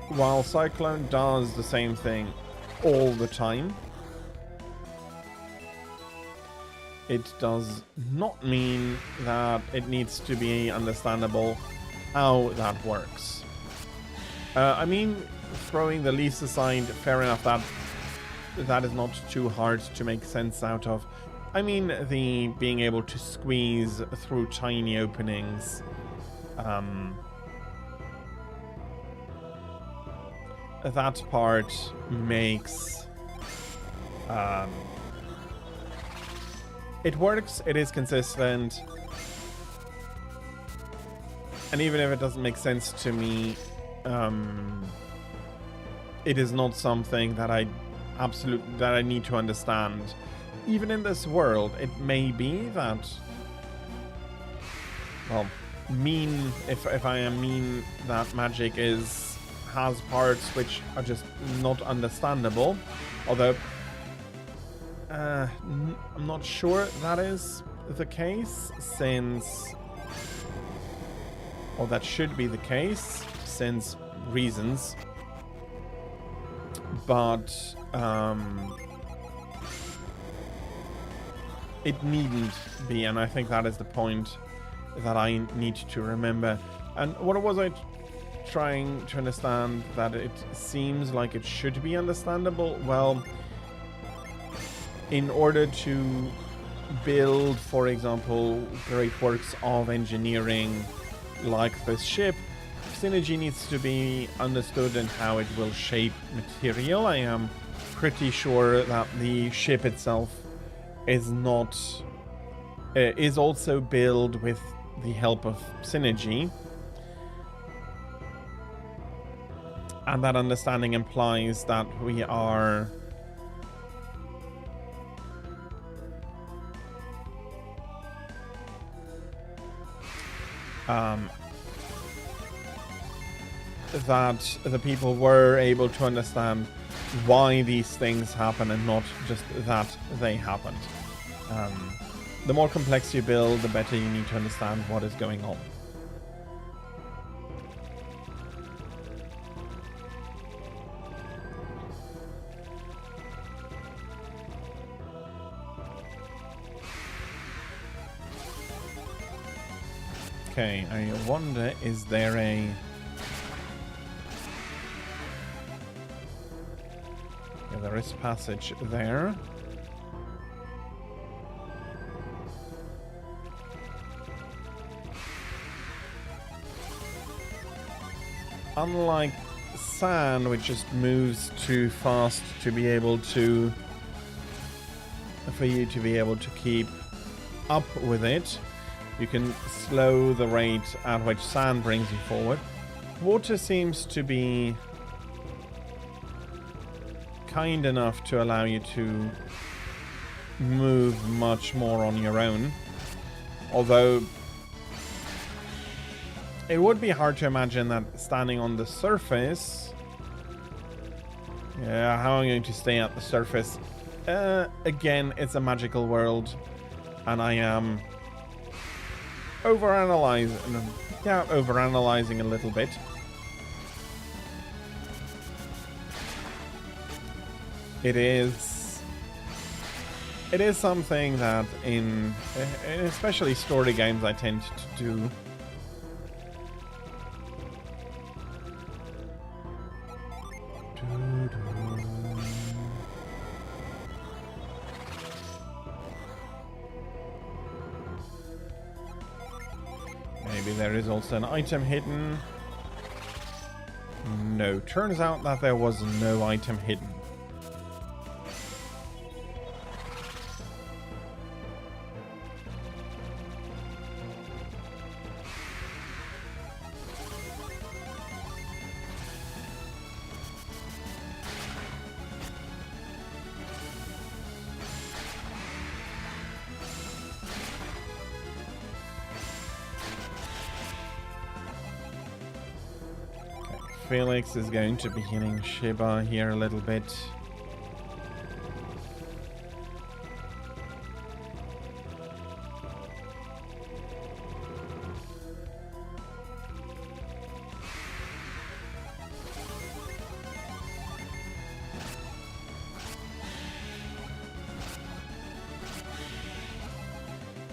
While cyclone does the same thing all the time, it does not mean that it needs to be understandable how that works. I mean, throwing the leaves aside, fair enough, that is not too hard to make sense out of. I mean, the being able to squeeze through tiny openings, that part makes it works, it is consistent, and even if it doesn't make sense to me, it is not something that I need to understand. Even in this world, it may be that, well, if I am mean, that magic has parts which are just not understandable, although I'm not sure that is the case, or that should be the case, since reasons, but it needn't be, and I think that is the point that I need to remember. And what was I trying to understand? That it seems like it should be understandable. Well, in order to build, for example, great works of engineering like this ship, synergy needs to be understood and how it will shape material. I am pretty sure that the ship itself is also built with the help of synergy, and that understanding implies that we are that the people were able to understand why these things happen and not just that they happened. The more complex you build, the better you need to understand what is going on. Okay, I wonder, is there a... Yeah, there is passage there. Unlike sand, which just moves too fast to be able to... for you to be able to keep up with it, you can slow the rate at which sand brings you forward. Water seems to be kind enough to allow you to move much more on your own. Although It would be hard to imagine that standing on the surface. Yeah, how am I going to stay at the surface? Again, it's a magical world, and I am overanalyzing. Yeah, overanalyzing a little bit. It is something that in especially story games I tend to do. Maybe there is also an item hidden. No, turns out that there was no item hidden. Felix is going to be hitting Shiba here a little bit.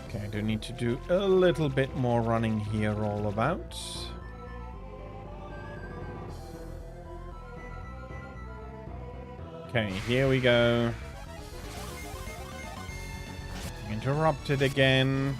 Okay, I do need to do a little bit more running here all about. Okay, here we go. Interrupted again.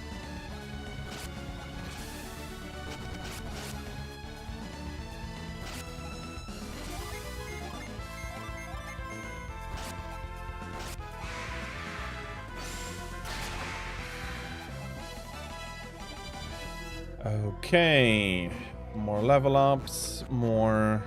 Okay, more level ups, more.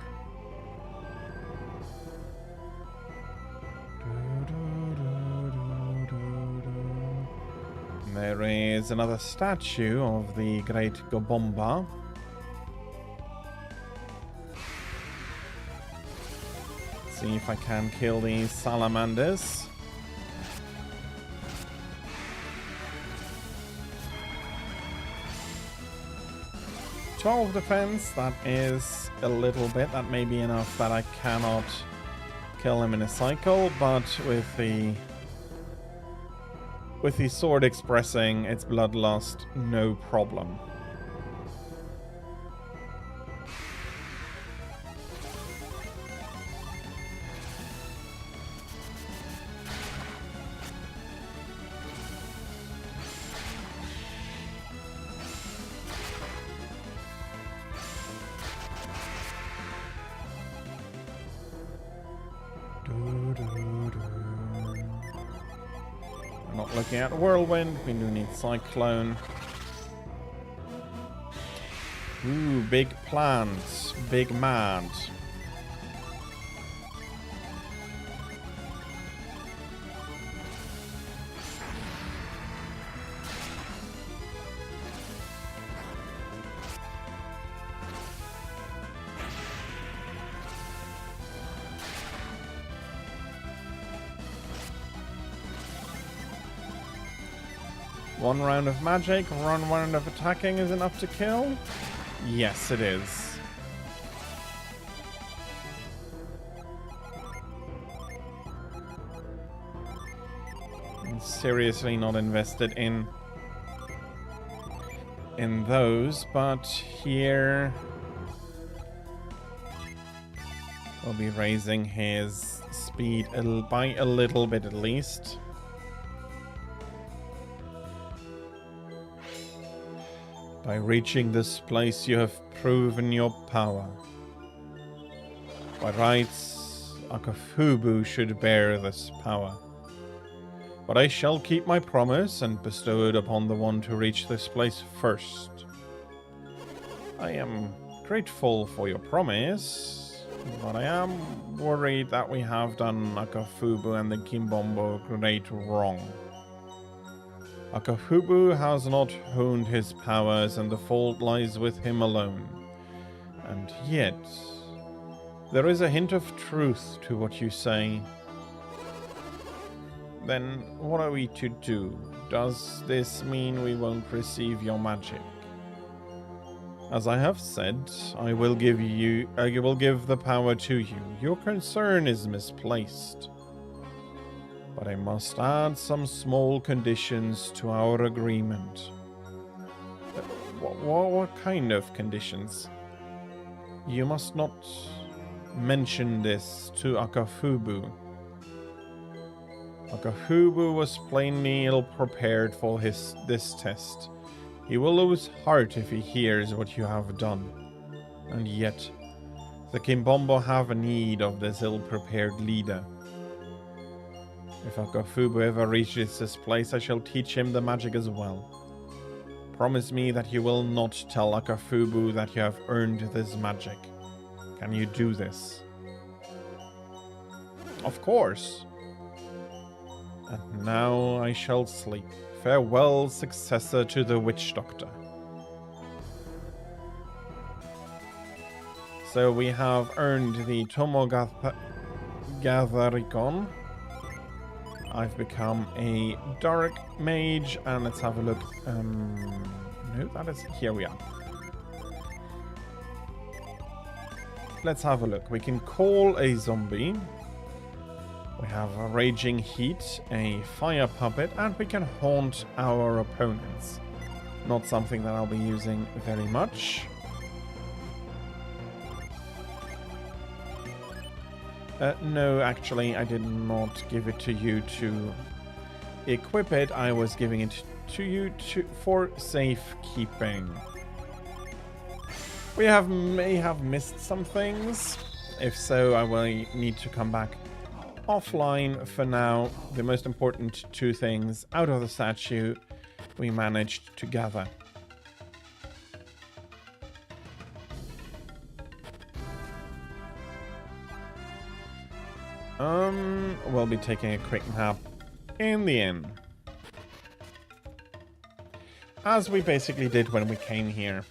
There is another statue of the Great Gobomba. See if I can kill these salamanders. "12 defense, that is a little bit. That may be enough that I cannot kill him in a cycle, but with the sword expressing its bloodlust, no problem. Not looking at Whirlwind, we do need Cyclone. Ooh, big plants, big mad. One round of magic, one round of attacking is enough to kill? Yes, it is. I'm seriously not invested in those, but here we'll be raising his speed by a little bit at least. By reaching this place, you have proven your power. By rights, Akafubu should bear this power. But I shall keep my promise and bestow it upon the one to reach this place first. I am grateful for your promise, but I am worried that we have done Akafubu and the Kimbombo great wrong. Akafubu has not honed his powers and the fault lies with him alone. And yet, there is a hint of truth to what you say. Then what are we to do? Does this mean we won't receive your magic? As I have said, I will give the power to you. Your concern is misplaced. But I must add some small conditions to our agreement. What kind of conditions? You must not mention this to Akafubu. Akafubu was plainly ill-prepared for this test. He will lose heart if he hears what you have done. And yet, the Kimbombo have a need of this ill-prepared leader. If Akafubu ever reaches this place, I shall teach him the magic as well. Promise me that you will not tell Akafubu that you have earned this magic. Can you do this? Of course. And now I shall sleep. Farewell, successor to the witch doctor. So we have earned the Tomogatharikon. I've become a dark mage, and let's have a look. No, that is, here we are. Let's have a look. We can call a zombie. We have a raging heat, a fire puppet, and we can haunt our opponents. Not something that I'll be using very much. No, actually, I did not give it to you to equip it. I was giving it to you for safekeeping. We may have missed some things. If so, I will need to come back offline. For now, the most important two things out of the statue we managed to gather. We'll be taking a quick nap in the inn. As we basically did when we came here.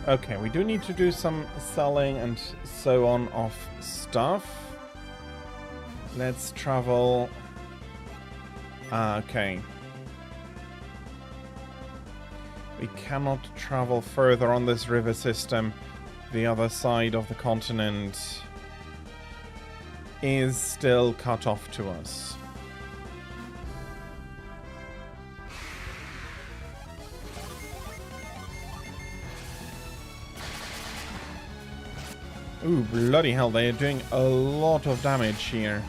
Okay, we do need to do some selling and so on of stuff. Let's travel. Okay. We cannot travel further on this river system. The other side of the continent is still cut off to us. Ooh, bloody hell, they are doing a lot of damage here.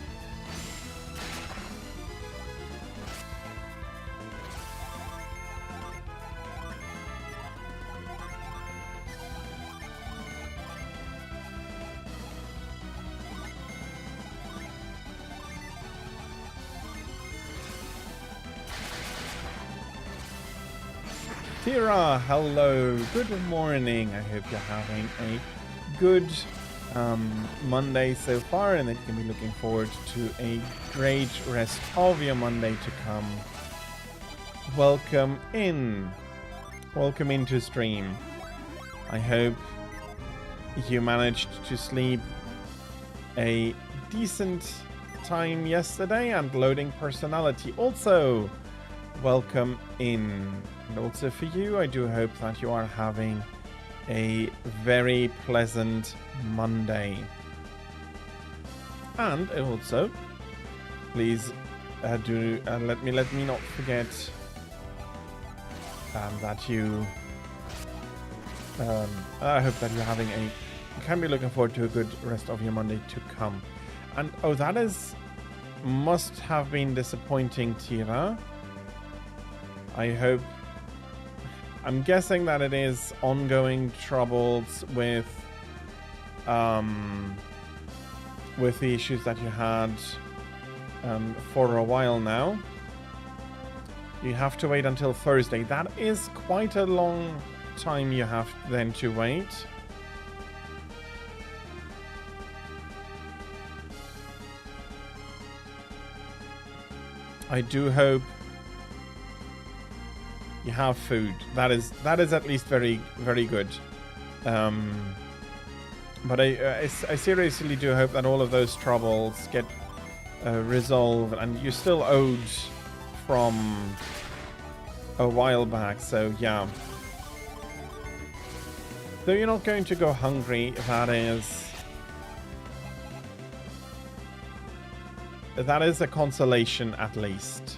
Tira, hello, good morning. I hope you're having a good Monday so far, and that you can be looking forward to a great rest of your Monday to come. Welcome in. Welcome into stream. I hope you managed to sleep a decent time yesterday, and loading personality also. Welcome in. And also for you, I do hope that you are having a very pleasant Monday. And also, please let me not forget that you. I hope that you're having you can be looking forward to a good rest of your Monday to come. And oh, that is must have been disappointing, Tira. I hope... I'm guessing that it is ongoing troubles with the issues that you had for a while now. You have to wait until Thursday. That is quite a long time you have then to wait. I do hope you have food. That is at least very, very good. But I seriously do hope that all of those troubles get resolved, and you're still owed from a while back, so yeah. Though you're not going to go hungry, that is a consolation at least.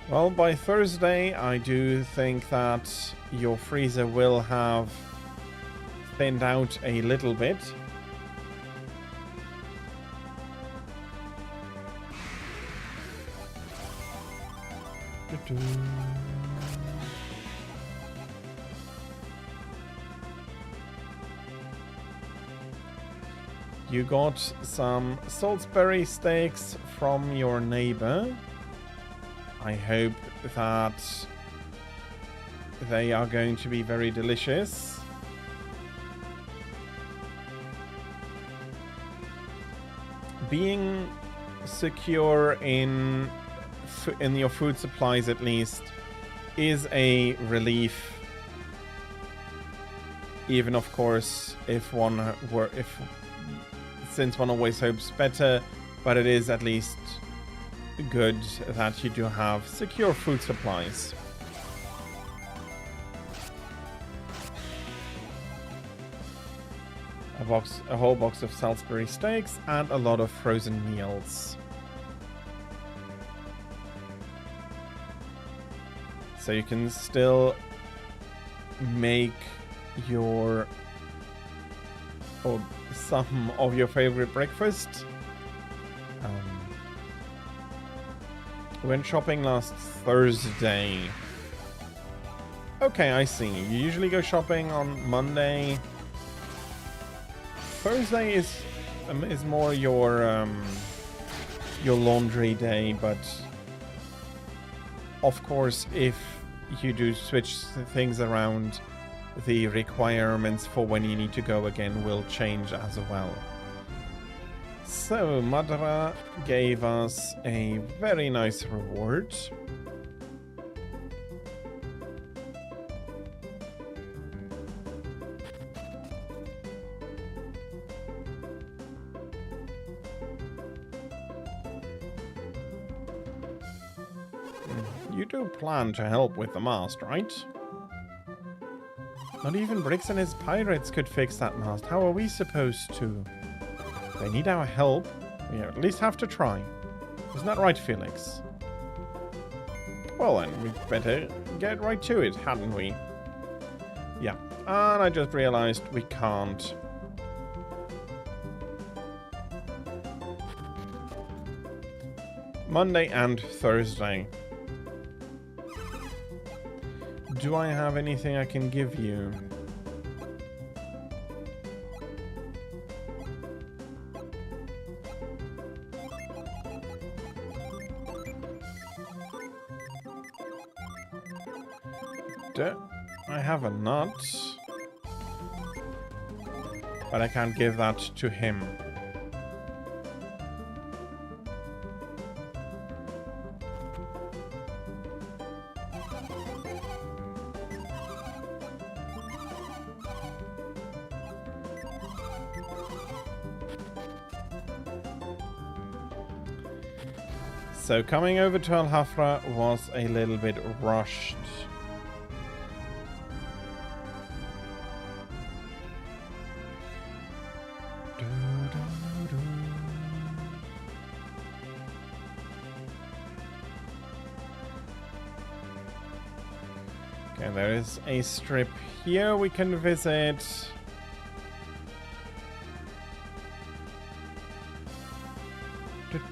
Well, by Thursday, I do think that your freezer will have thinned out a little bit. You got some Salisbury steaks from your neighbor. I hope that they are going to be very delicious. Being secure in your food supplies, at least, is a relief. Even, of course, since one always hopes better, but it is at least good that you do have secure food supplies. A whole box of Salisbury steaks and a lot of frozen meals. So you can still make your or some of your favorite breakfast. We went shopping last Thursday. Okay, I see. You usually go shopping on Monday. Thursday is more your laundry day, but of course, if you do switch things around, the requirements for when you need to go again will change as well. So, Madara gave us a very nice reward. You do plan to help with the mast, right? Not even Briggs and his pirates could fix that mast. How are we supposed to? They need our help. We at least have to try. Isn't that right, Felix? Well then, we'd better get right to it, hadn't we? Yeah. And I just realized we can't. Monday and Thursday. Do I have anything I can give you? I have a nut, but I can't give that to him. So coming over to Al Hafra was a little bit rushed. Okay, there is a strip here we can visit.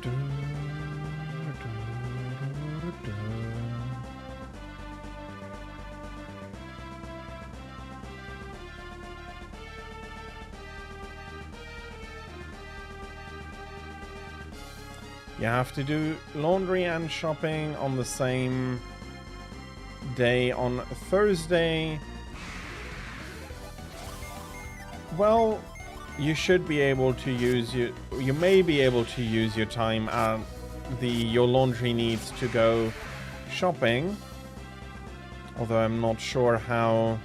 You have to do laundry and shopping on the same day on Thursday. Well, you should be able to use you may be able to use your time at your laundry needs to go shopping. Although I'm not sure how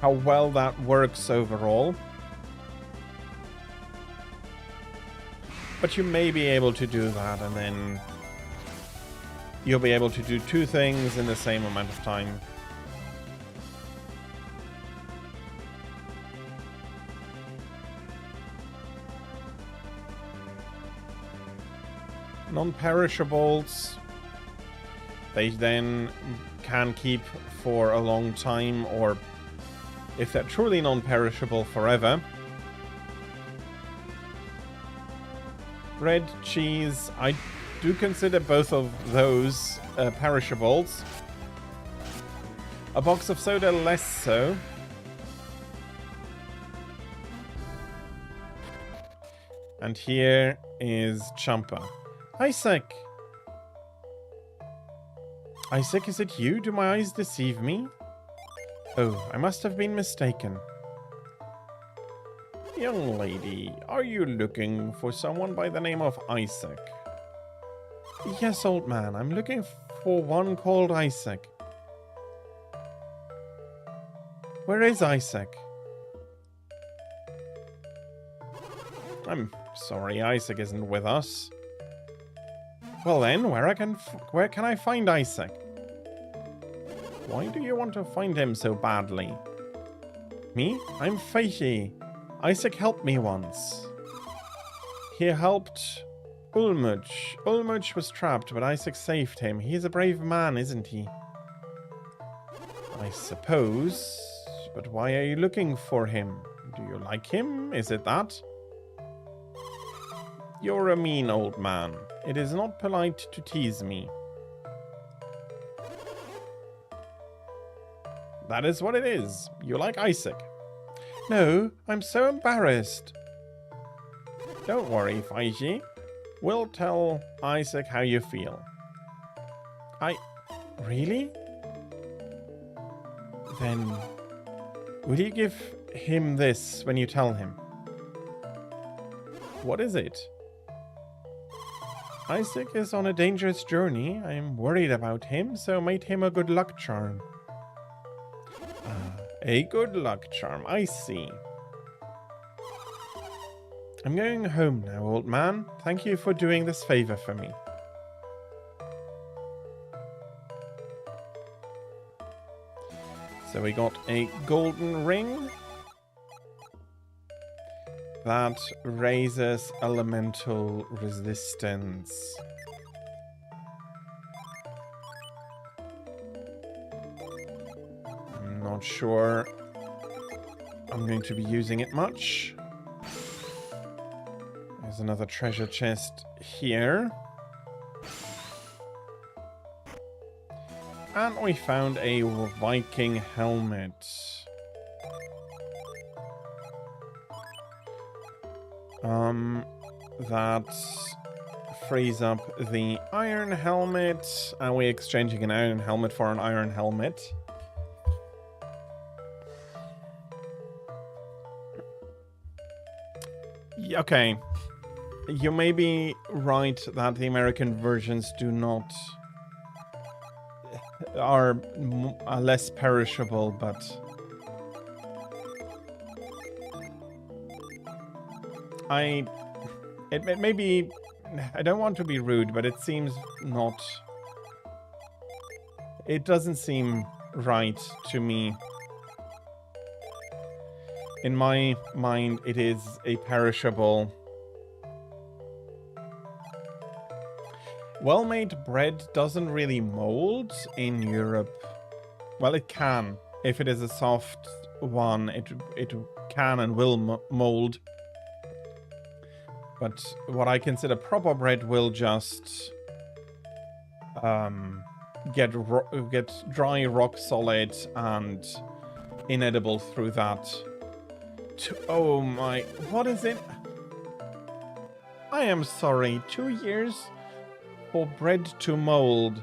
well that works overall. But you may be able to do that, and then you'll be able to do two things in the same amount of time. Non-perishables, they then can keep for a long time, or if they're truly non-perishable, forever. Bread, cheese, I do consider both of those perishables. A box of soda, less so. And here is Champa. Isaac! Isaac, is it you? Do my eyes deceive me? Oh, I must have been mistaken. Young lady, are you looking for someone by the name of Isaac? Yes, old man, I'm looking for one called Isaac. Where is Isaac? I'm sorry, Isaac isn't with us. Well then, where can I find Isaac? Why do you want to find him so badly? Me? I'm Feihi. Isaac helped me once. He helped Ulmuch. Ulmuch was trapped, but Isaac saved him. He's a brave man, isn't he? I suppose. But why are you looking for him? Do you like him? Is it that? You're a mean old man. It is not polite to tease me. That is what it is. You like Isaac. No, I'm so embarrassed. Don't worry, Feihi. We'll tell Isaac how you feel. Really? Then, will you give him this when you tell him? What is it? Isaac is on a dangerous journey. I'm worried about him, so made him a good luck charm. A good luck charm, I see. I'm going home now, old man. Thank you for doing this favor for me. So we got a golden ring. That raises elemental resistance. I'm not sure I'm going to be using it much. There's another treasure chest here. And we found a Viking helmet. That frees up the iron helmet. Are we exchanging an iron helmet for an iron helmet? Okay. You may be right that the American versions are less perishable, but it may be, I don't want to be rude, but it seems not, it doesn't seem right to me. In my mind, it is a perishable. Well-made bread doesn't really mold in Europe. Well, it can. If it is a soft one, it can and will mold. But what I consider proper bread will just get dry, rock solid, and inedible through that. Oh my, what is it? I am sorry, 2 years for bread to mold.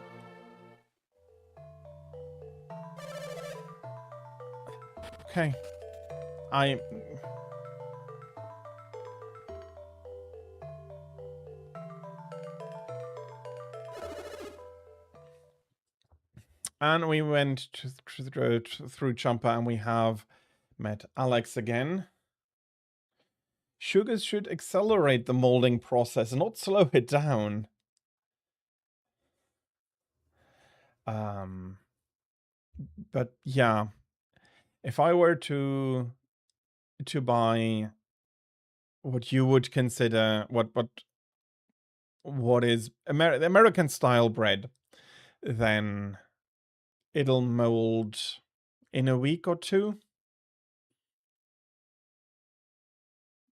Okay. And we went through Champa and we have met Alex again. Sugars should accelerate the molding process, not slow it down. But yeah, if I were to buy what you would consider what is American style bread, then it'll mold in a week or two.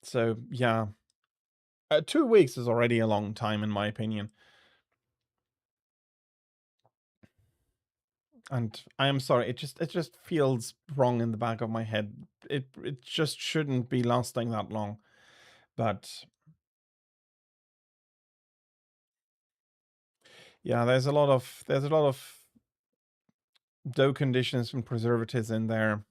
So yeah, 2 weeks is already a long time in my opinion. And I am sorry, it just feels wrong in the back of my head. It just shouldn't be lasting that long. But yeah, there's a lot of dough conditions and preservatives in there.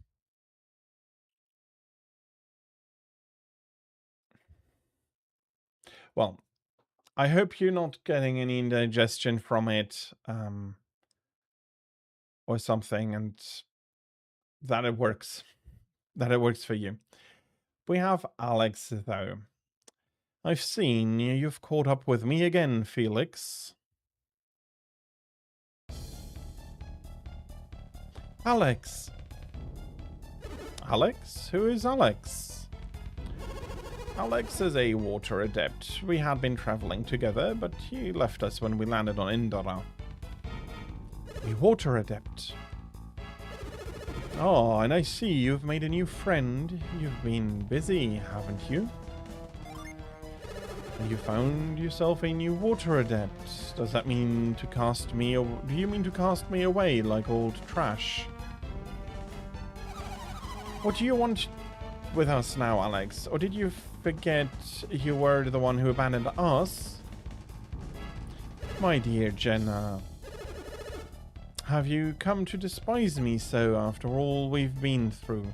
Well, I hope you're not getting any indigestion from it, or something, and that it works. That it works for you. We have Alex, though. I've seen you've caught up with me again, Felix. Alex. Alex? Who is Alex? Alex is a water adept. We had been traveling together, but he left us when we landed on Indara. A water adept. Oh, and I see you've made a new friend. You've been busy, haven't you? And you found yourself a new water adept. Does that mean to cast me, or do you mean to cast me away like old trash? What do you want with us now, Alex? Or did you forget you were the one who abandoned us? My dear Jenna, have you come to despise me so after all we've been through?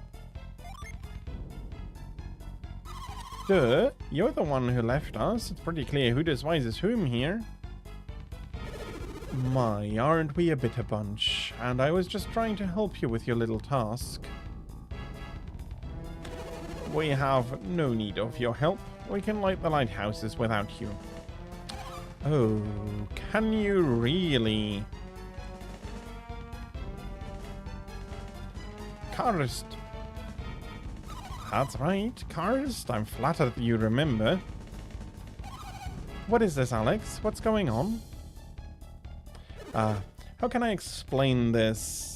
Duh, you're the one who left us. It's pretty clear who despises whom here. My, aren't we a bitter bunch? And I was just trying to help you with your little task. We have no need of your help. We can light the lighthouses without you. Oh, can you really? Karst. That's right, Karst. I'm flattered that you remember. What is this, Alex? What's going on? How can I explain this?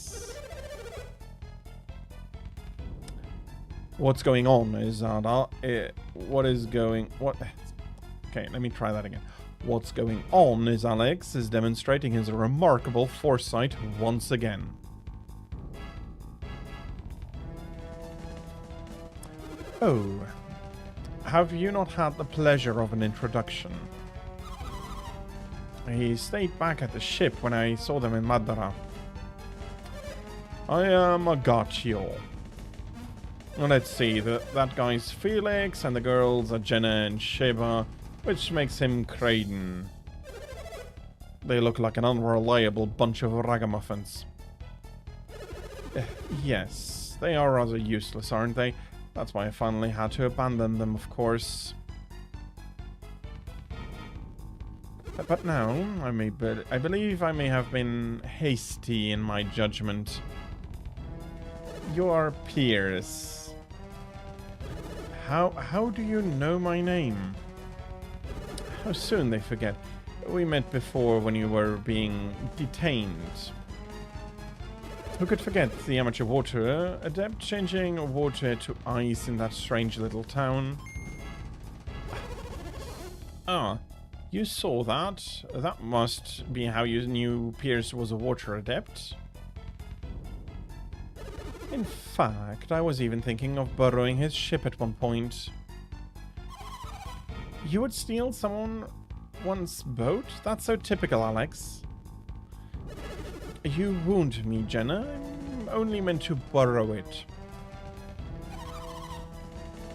What's going on is Okay, let me try that again. What's going on is Alex is demonstrating his remarkable foresight once again. Oh, have you not had the pleasure of an introduction? He stayed back at the ship when I saw them in Madara. I am Agachio. Let's see, that guy's Felix, and the girls are Jenna and Sheba, which makes him Kraden. They look like an unreliable bunch of ragamuffins. Yes, they are rather useless, aren't they? That's why I finally had to abandon them, of course. But now, I believe I may have been hasty in my judgment. Your peers. How do you know my name? How soon they forget. We met before when you were being detained. Who could forget the amateur water adept changing water to ice in that strange little town? Ah, you saw that. That must be how you knew Pierce was a water adept. In fact, I was even thinking of borrowing his ship at one point. You would steal someone's boat? That's so typical, Alex. You wound me, Jenna. I'm only meant to borrow it.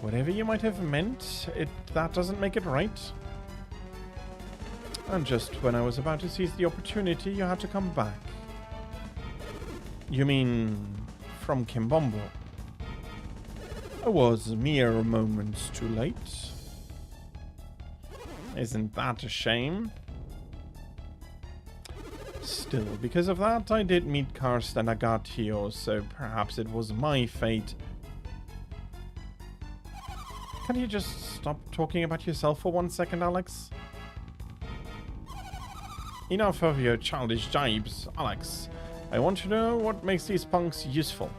Whatever you might have meant, that doesn't make it right. And just when I was about to seize the opportunity, you had to come back. You mean from Kimbombo? I was mere moments too late. Isn't that a shame? Still, because of that, I did meet Karsten Agatio, so perhaps it was my fate. Can you just stop talking about yourself for 1 second, Alex? Enough of your childish jibes, Alex. I want to know what makes these punks useful.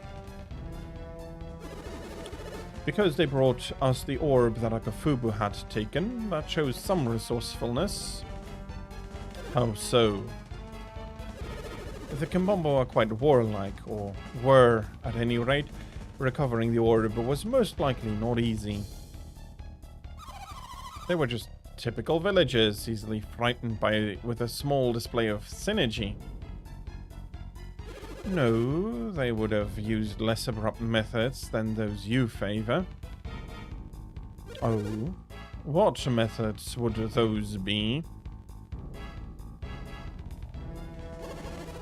Because they brought us the orb that Akafubu had taken, that shows some resourcefulness. How so? The Kimbombo are quite warlike, or were at any rate. Recovering the orb was most likely not easy. They were just typical villagers, easily frightened with a small display of synergy. No, they would have used less abrupt methods than those you favor. Oh, what methods would those be?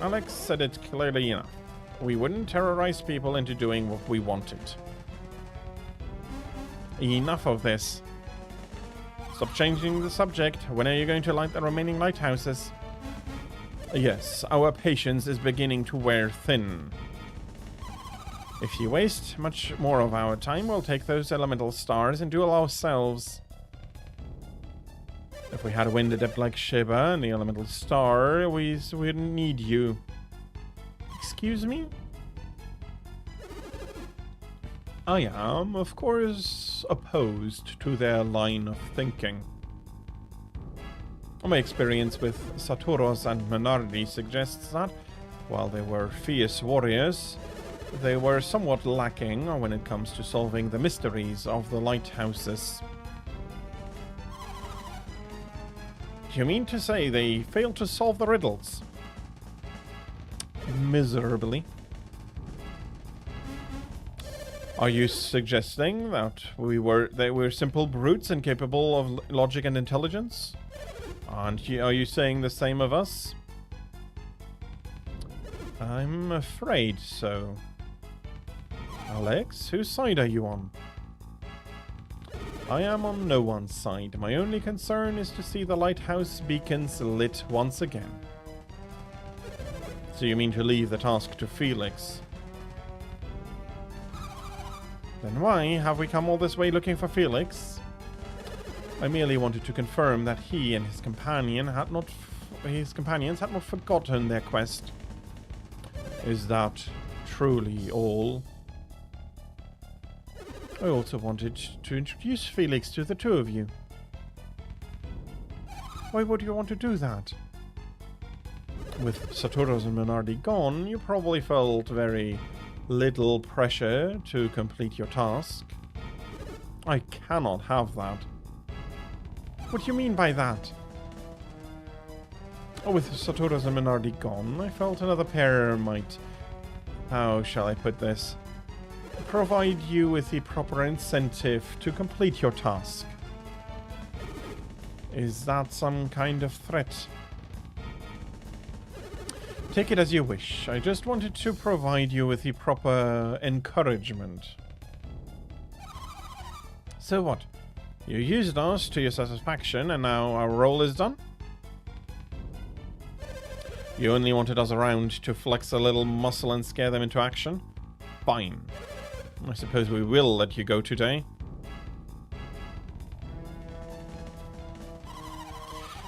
Alex said it clearly enough. We wouldn't terrorize people into doing what we wanted. Enough of this. Stop changing the subject. When are you going to light the remaining lighthouses? Yes, our patience is beginning to wear thin. If you waste much more of our time, we'll take those elemental stars and do it ourselves. If we had a wind adept like Shiba and the elemental star, we wouldn't need you. Excuse me? I am, of course, opposed to their line of thinking. My experience with Saturos and Menardi suggests that, while they were fierce warriors, they were somewhat lacking when it comes to solving the mysteries of the lighthouses. Do you mean to say they failed to solve the riddles? Miserably. Are you suggesting that they were simple brutes incapable of logic and intelligence? Are you saying the same of us? I'm afraid so. Alex, whose side are you on? I am on no one's side. My only concern is to see the lighthouse beacons lit once again. So you mean to leave the task to Felix? Then why have we come all this way looking for Felix? I merely wanted to confirm that he and his companions had not forgotten their quest. Is that truly all? I also wanted to introduce Felix to the two of you. Why would you want to do that? With Saturos and Menardi gone, you probably felt very little pressure to complete your task. I cannot have that. What do you mean by that? Oh, with Saturos and Menardi gone, I felt another pair might, how shall I put this, provide you with the proper incentive to complete your task. Is that some kind of threat? Take it as you wish. I just wanted to provide you with the proper encouragement. So what? You used us to your satisfaction and now our role is done? You only wanted us around to flex a little muscle and scare them into action? Fine. I suppose we will let you go today.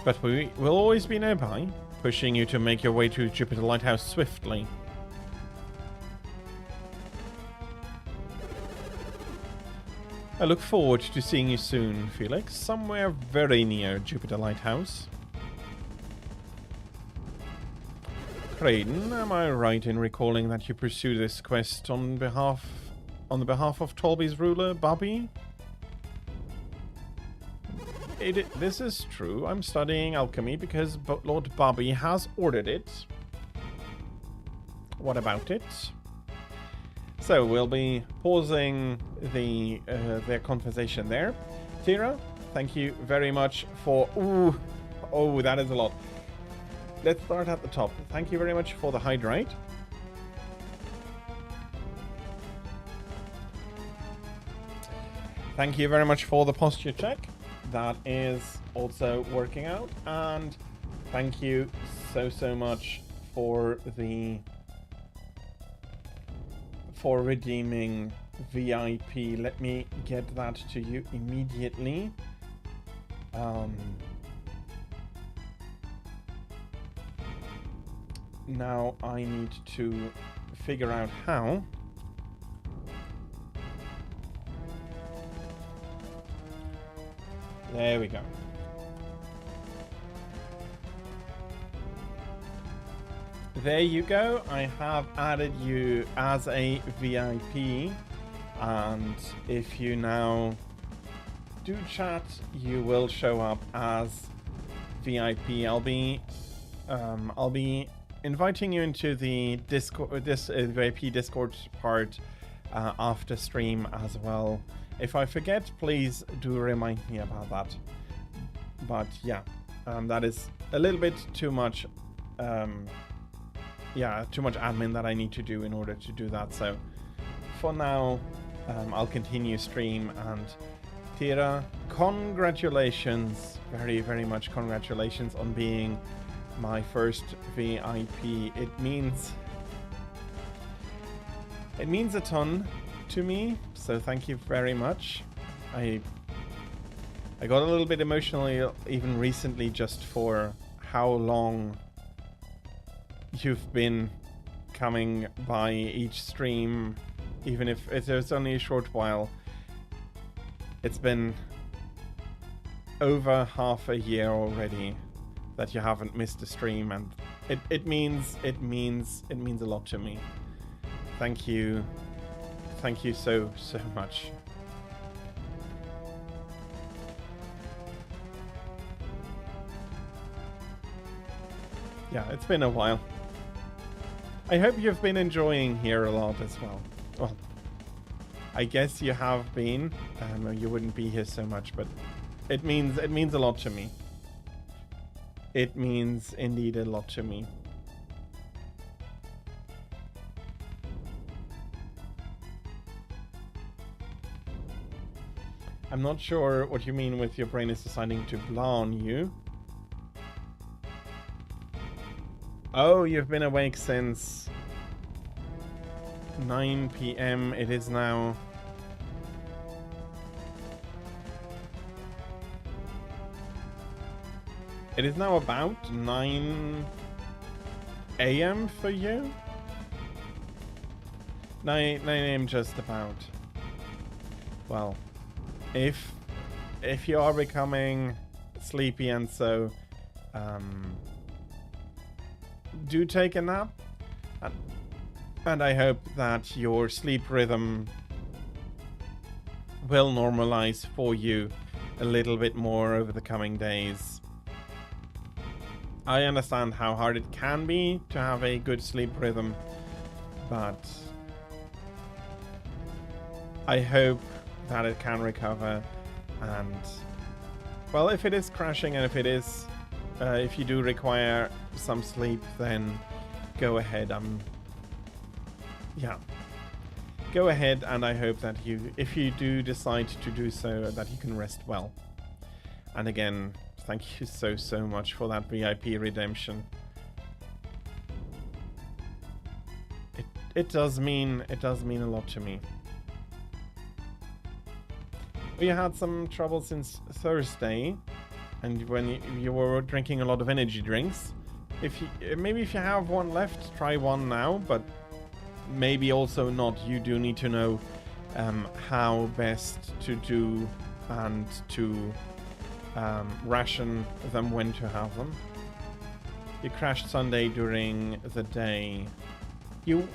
But we will always be nearby, pushing you to make your way to Jupiter Lighthouse swiftly. I look forward to seeing you soon, Felix, somewhere very near Jupiter Lighthouse. Creighton, am I right in recalling that you pursue this quest on the behalf of Tolby's ruler, Bobby? This is true. I'm studying alchemy because Lord Bobby has ordered it. What about it? So we'll be pausing their conversation there. Tira, thank you very much for... Oh, that is a lot. Let's start at the top. Thank you very much for the hydrate. Thank you very much for the posture check. That is also working out. And thank you so much for redeeming VIP. Let me get that to you immediately. Now I need to figure out how. There we go. There you go. I have added you as a VIP, and if you now do chat, you will show up as VIP. I'll be inviting you into the Discord, VIP Discord part after stream as well. If I forget, please do remind me about that. But yeah, that is a little bit too much. Too much admin that I need to do in order to do that. So for now, I'll continue stream. And Tira, congratulations, very much congratulations on being my first VIP. It means a ton to me, so thank you very much. I got a little bit emotional even recently just for how long you've been coming by each stream, even if it was only a short while. It's been over half a year already that you haven't missed a stream, and it means a lot to me. Thank you so much. Yeah, it's been a while. I hope you've been enjoying here a lot as well. Well, I guess you have been. You wouldn't be here so much, but it means a lot to me. It means indeed a lot to me. I'm not sure what you mean with your brain is deciding to blah on you. Oh, you've been awake since 9 p.m. It is now... It is now about 9 a.m. for you? 9 a.m. just about. Well, if you are becoming sleepy and so do take a nap, and I hope that your sleep rhythm will normalize for you a little bit more over the coming days. I understand how hard it can be to have a good sleep rhythm, but I hope that it can recover. And well, if it is crashing and if you do require some sleep, then go ahead. Go ahead, and I hope that if you do decide to do so, that you can rest well. And again, thank you so much for that VIP redemption. It does mean a lot to me. We had some trouble since Thursday, and when you were drinking a lot of energy drinks. Maybe if you have one left, try one now, but maybe also not. You do need to know how best to do and to ration them when to have them. You crashed Sunday during the day. You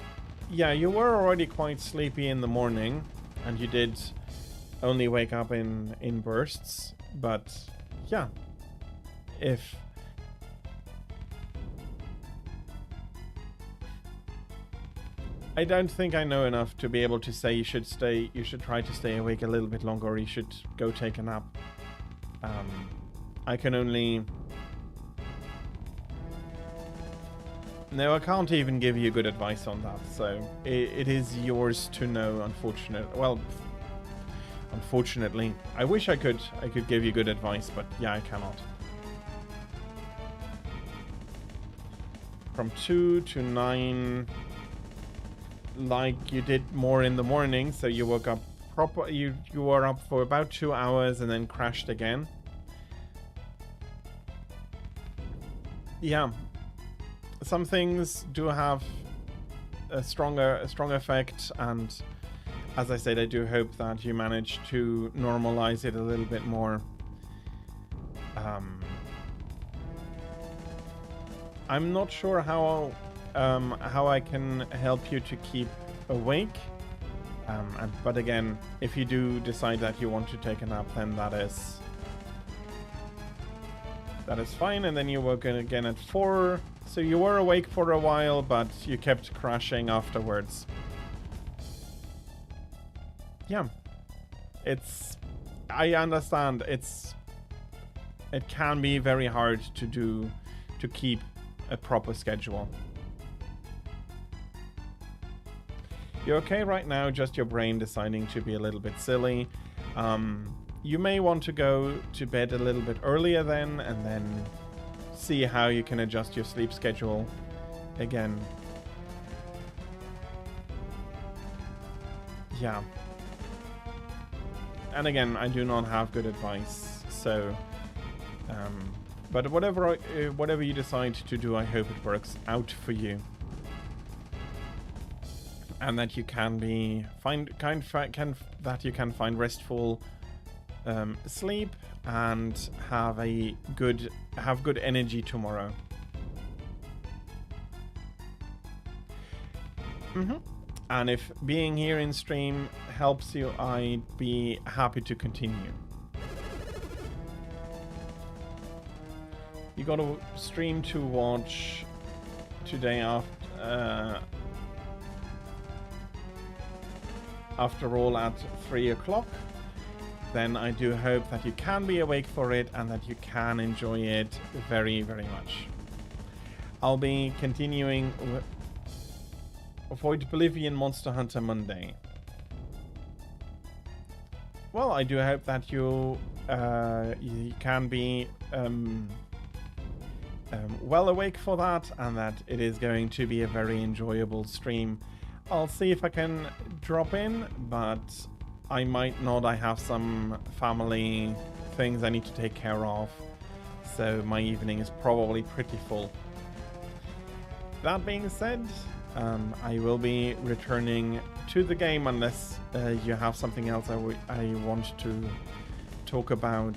were already quite sleepy in the morning, and you did only wake up in bursts, but yeah, if I don't think I know enough to be able to say you should try to stay awake a little bit longer, or you should go take a nap. I can only... No, I can't even give you good advice on that, so it is yours to know, unfortunately. I wish I could give you good advice, but yeah, I cannot. From 2 to 9... like you did more in the morning, so you woke up you were up for about 2 hours and then crashed again. Yeah, some things do have a strong effect, and as I said, I do hope that you manage to normalize it a little bit more. I'm not sure how I can help you to keep awake, but again, if you do decide that you want to take a nap, then that is fine. And then you woke in again at 4, so you were awake for a while, but you kept crashing afterwards. Yeah, I understand it can be very hard to keep a proper schedule. You're okay right now, just your brain deciding to be a little bit silly. You may want to go to bed a little bit earlier then, and then see how you can adjust your sleep schedule again. Yeah. And again, I do not have good advice, so... but whatever you decide to do, I hope it works out for you. And that you can find restful sleep and have good energy tomorrow. And if being here in stream helps you, I'd be happy to continue. You got a stream to watch today after all at 3 o'clock, then I do hope that you can be awake for it and that you can enjoy it very, very much. I'll be continuing Avoid Oblivion Monster Hunter Monday. Well, I do hope that you can be well awake for that, and that it is going to be a very enjoyable stream. I'll see if I can drop in, but I might not. I have some family things I need to take care of, so my evening is probably pretty full. That being said, I will be returning to the game unless you have something else I want to talk about.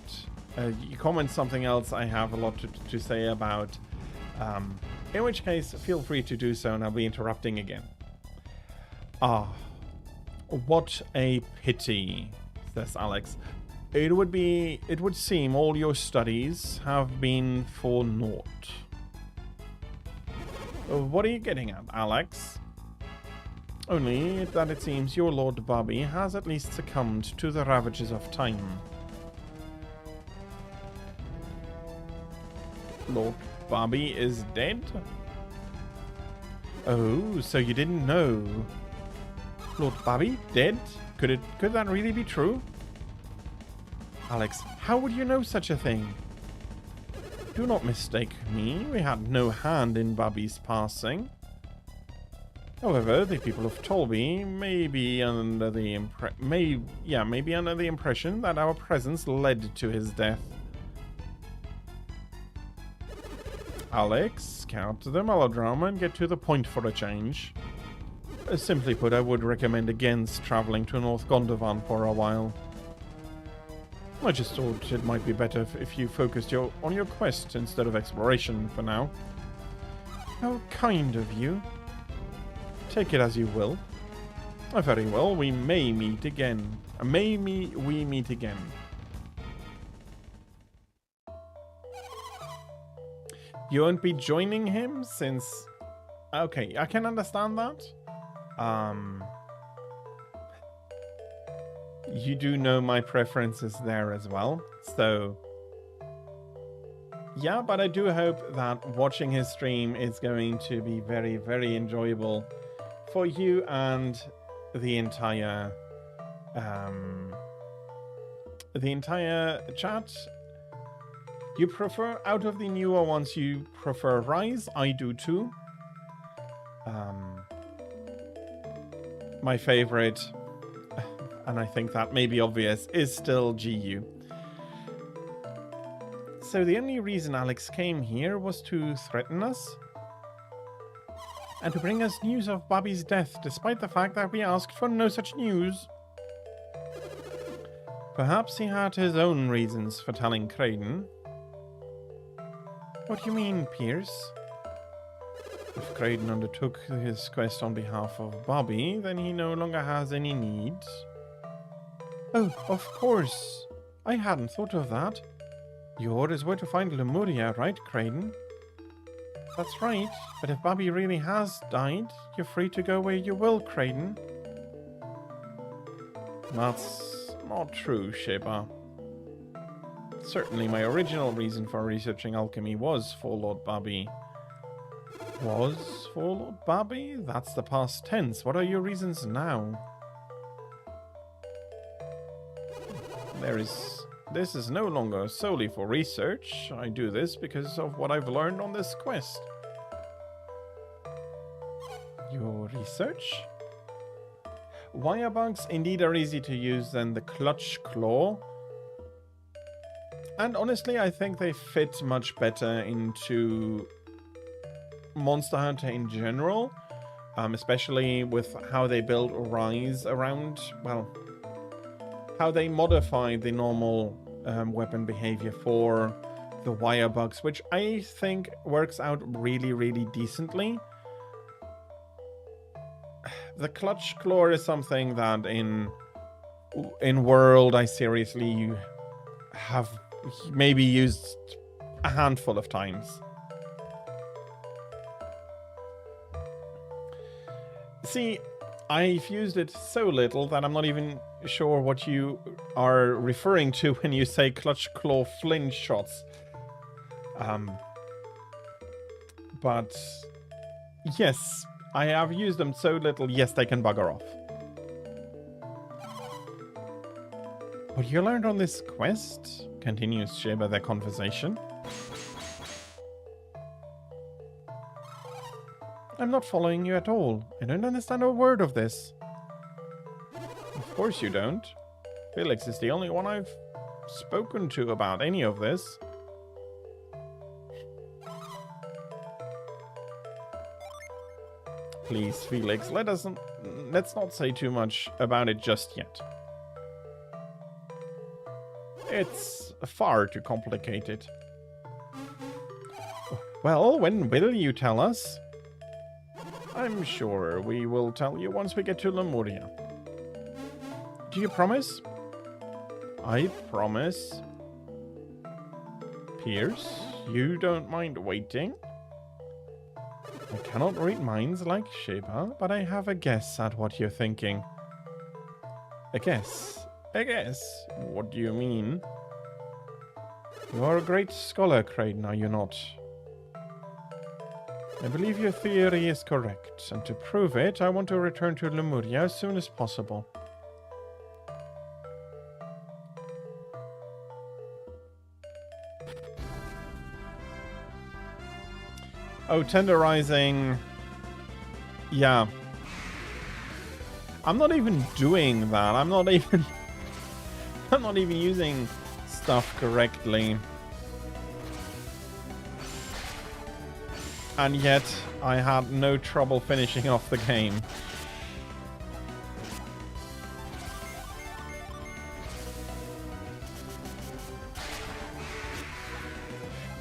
You comment something else I have a lot to say about, in which case feel free to do so, and I'll be interrupting again. Ah, what a pity, says Alex. It would seem all your studies have been for naught. What are you getting at, Alex? Only that it seems your Lord Bobby has at least succumbed to the ravages of time. Lord Bobby is dead? Oh, so you didn't know. Lord Bobby dead? Could that really be true? Alex, how would you know such a thing? Do not mistake me. We had no hand in Bobby's passing. However, the people of Tolby may be under the impression that our presence led to his death. Alex, count the melodrama and get to the point for a change. Simply put, I would recommend against traveling to North Gondovan for a while. I just thought it might be better if you focused on your quest instead of exploration for now. How kind of you. Take it as you will. Very well, we may meet again. We meet again. You won't be joining him since... Okay, I can understand that. You do know my preferences there as well, so... Yeah, but I do hope that watching his stream is going to be very, very enjoyable for you and the entire chat. You prefer, out of the newer ones, you prefer Rise? I do too. My favorite, and I think that may be obvious, is still GU. So the only reason Alex came here was to threaten us and to bring us news of Bobby's death, despite the fact that we asked for no such news. Perhaps he had his own reasons for telling Creighton. What do you mean, Pierce? If Creighton undertook his quest on behalf of Bobby, then he no longer has any needs. Oh, of course. I hadn't thought of that. Your orders were to find Lemuria, right, Creighton? That's right, but if Bobby really has died, you're free to go where you will, Creighton. That's not true, Sheba. Certainly my original reason for researching alchemy was for Lord Bobby. Was for Lord Bobby? That's the past tense. What are your reasons now? This is no longer solely for research. I do this because of what I've learned on this quest. Your research? Wire bugs indeed are easy to use than the clutch claw. And honestly, I think they fit much better into Monster Hunter in general. Especially with how they build Rise around, well, how they modify the normal weapon behavior for the wire bugs, which I think works out really, really decently. The clutch claw is something that in World I seriously have maybe used a handful of times. See, I've used it so little that I'm not even sure what you are referring to when you say clutch claw flinch shots. But yes, I have used them so little, yes, they can bugger off. What you learned on this quest? Continues Sheba their conversation. I'm not following you at all. I don't understand a word of this. Of course you don't. Felix is the only one I've spoken to about any of this. Please, Felix, let's not say too much about it just yet. It's far too complicated. Well, when will you tell us? I'm sure we will tell you once we get to Lemuria. Do you promise? I promise. Pierce, you don't mind waiting? I cannot read minds like Sheba, but I have a guess at what you're thinking. A guess? A guess? What do you mean? You are a great scholar, Creighton, are you not? I believe your theory is correct, and to prove it, I want to return to Lemuria as soon as possible. Oh, tenderizing. Yeah. I'm not even doing that. I'm not even using stuff correctly. And yet, I had no trouble finishing off the game.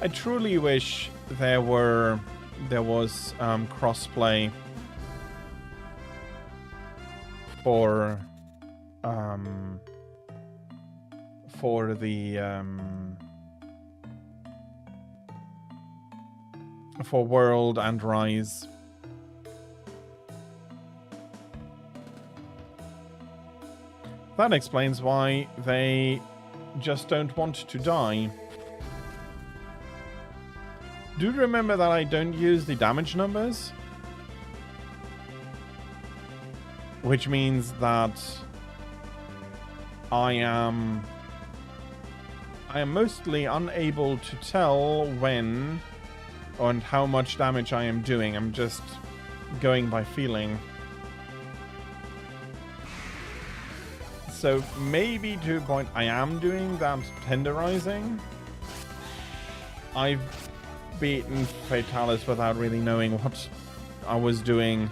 I truly wish there was crossplay for for World and Rise. That explains why they just don't want to die. Do remember that I don't use the damage numbers, which means that I am mostly unable to tell when and how much damage I am doing. I'm just going by feeling. So maybe to a point I am doing that tenderizing. I've beaten Fatalis without really knowing what I was doing.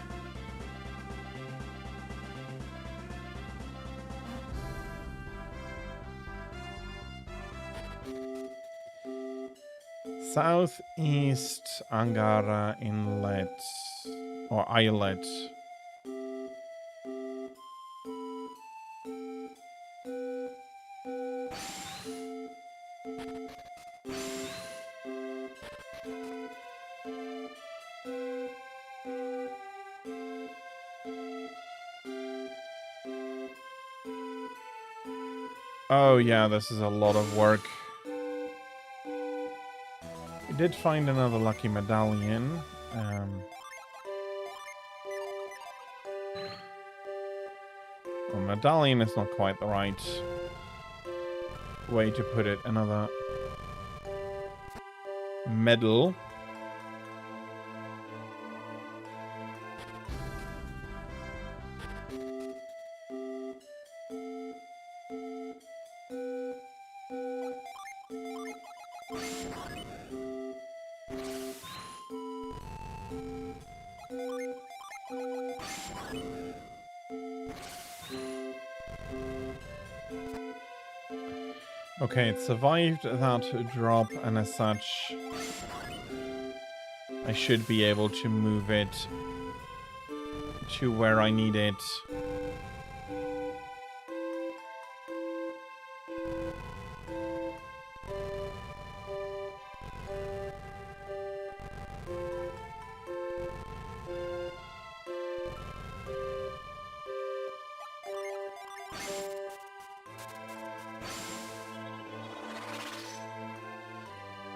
Southeast Angara Inlet or Islet. Oh yeah, this is a lot of work. We did find another lucky medallion. Well, medallion is not quite the right way to put it. Another medal. Okay, it survived that drop, and as such, I should be able to move it to where I need it.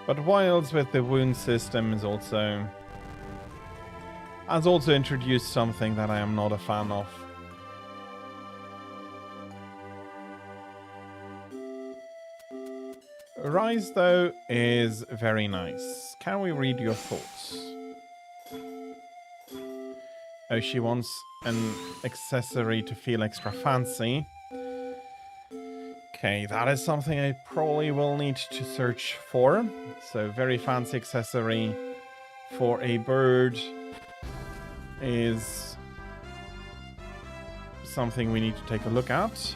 But Wilds with the wound system has also introduced something that I am not a fan of. Rise, though, is very nice. Can we read your thoughts? Oh, she wants an accessory to feel extra fancy. Okay, that is something I probably will need to search for. So, very fancy accessory for a bird is something we need to take a look at.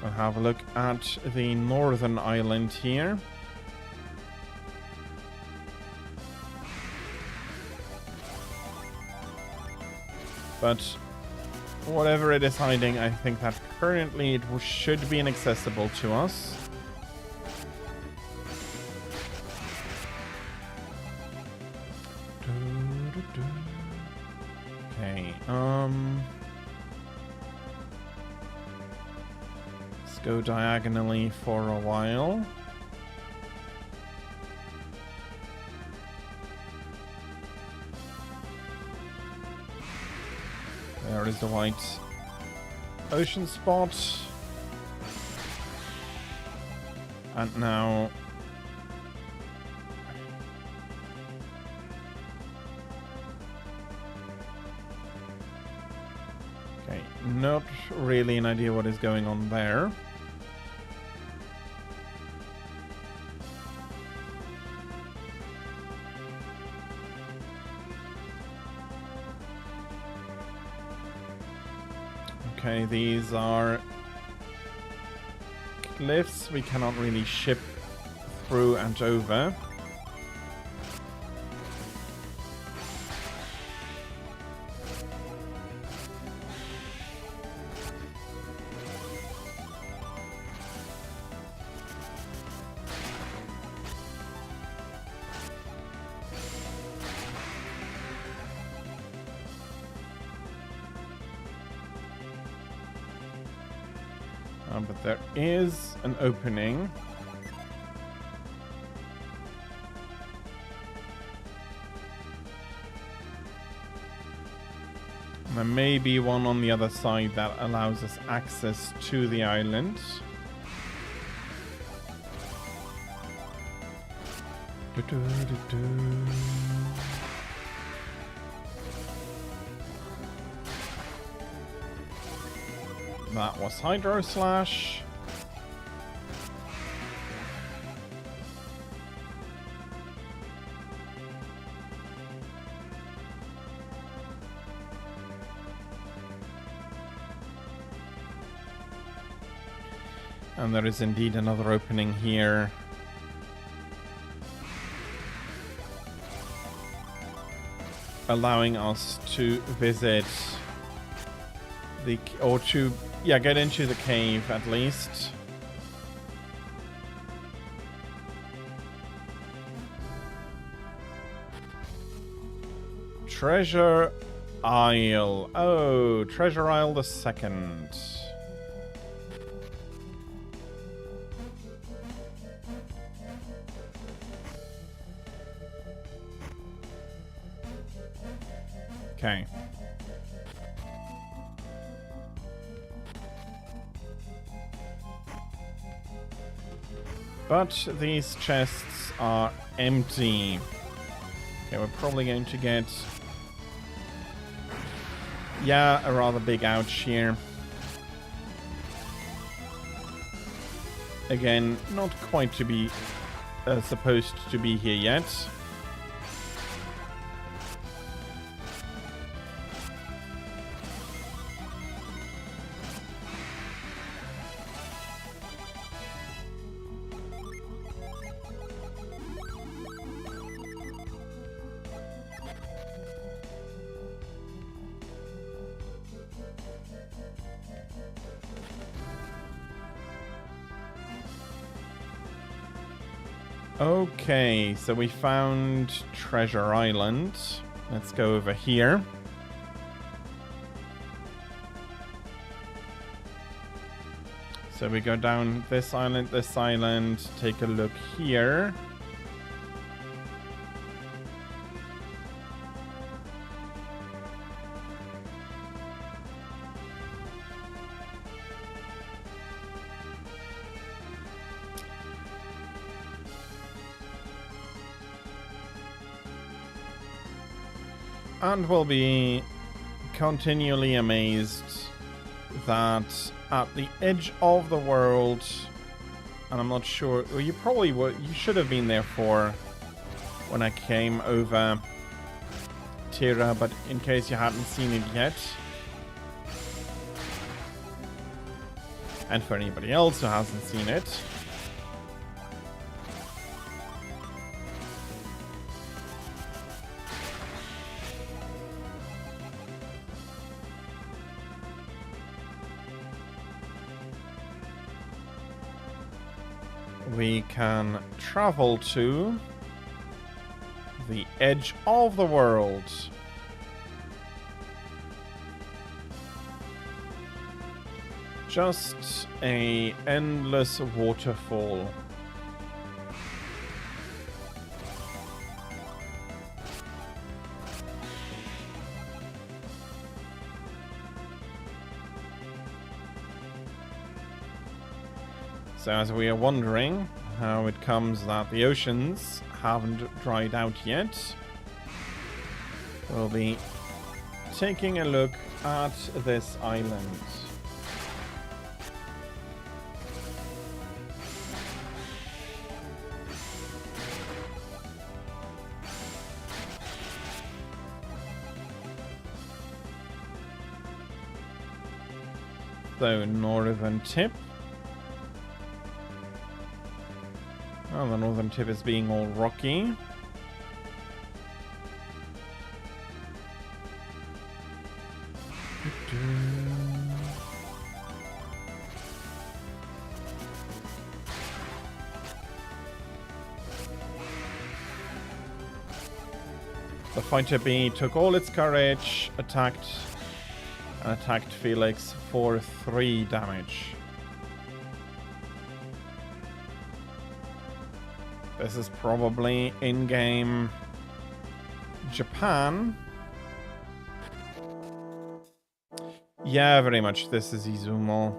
We'll have a look at the northern island here. But whatever it is hiding, I think that currently it should be inaccessible to us. Okay, let's go diagonally for a while. There is the white ocean spot. And now okay, not really an idea what is going on there. Okay, these are cliffs we cannot really ship through and over. But there is an opening. There may be one on the other side that allows us access to the island. That was Hydro Slash. And there is indeed another opening here. Allowing us to visit the, or to, yeah, get into the cave at least. Treasure Isle. Oh, Treasure Isle the second. Okay. But these chests are empty. Okay, we're probably going to get, yeah, a rather big ouch here. Again, not quite to be supposed to be here yet. Okay, so we found Treasure Island. Let's go over here. So we go down this island, take a look here. And we'll be continually amazed that at the edge of the world, and I'm not sure, well, you probably would, you should have been there for when I came over Tira, but in case you hadn't seen it yet, and for anybody else who hasn't seen it, we can travel to the edge of the world. Just an endless waterfall. So as we are wondering how it comes that the oceans haven't dried out yet, we'll be taking a look at this island. though. Northern tip. Oh, the northern tip is being all rocky. The fighter bee took all its courage, attacked Felix for 3 damage. This is probably in-game Japan. Yeah, very much. This is Izumo.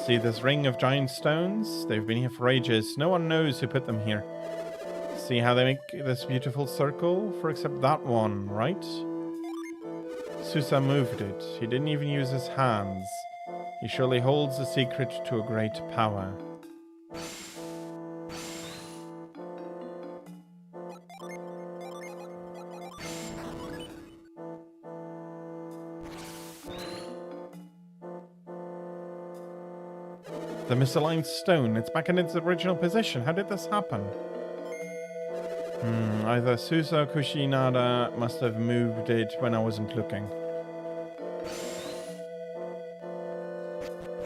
See this ring of giant stones? They've been here for ages. No one knows who put them here. See how they make this beautiful circle? For except that one, right? Susa moved it. He didn't even use his hands. He surely holds the secret to a great power. The misaligned stone. It's back in its original position. How did this happen? Either Susa or Kushinada must have moved it when I wasn't looking.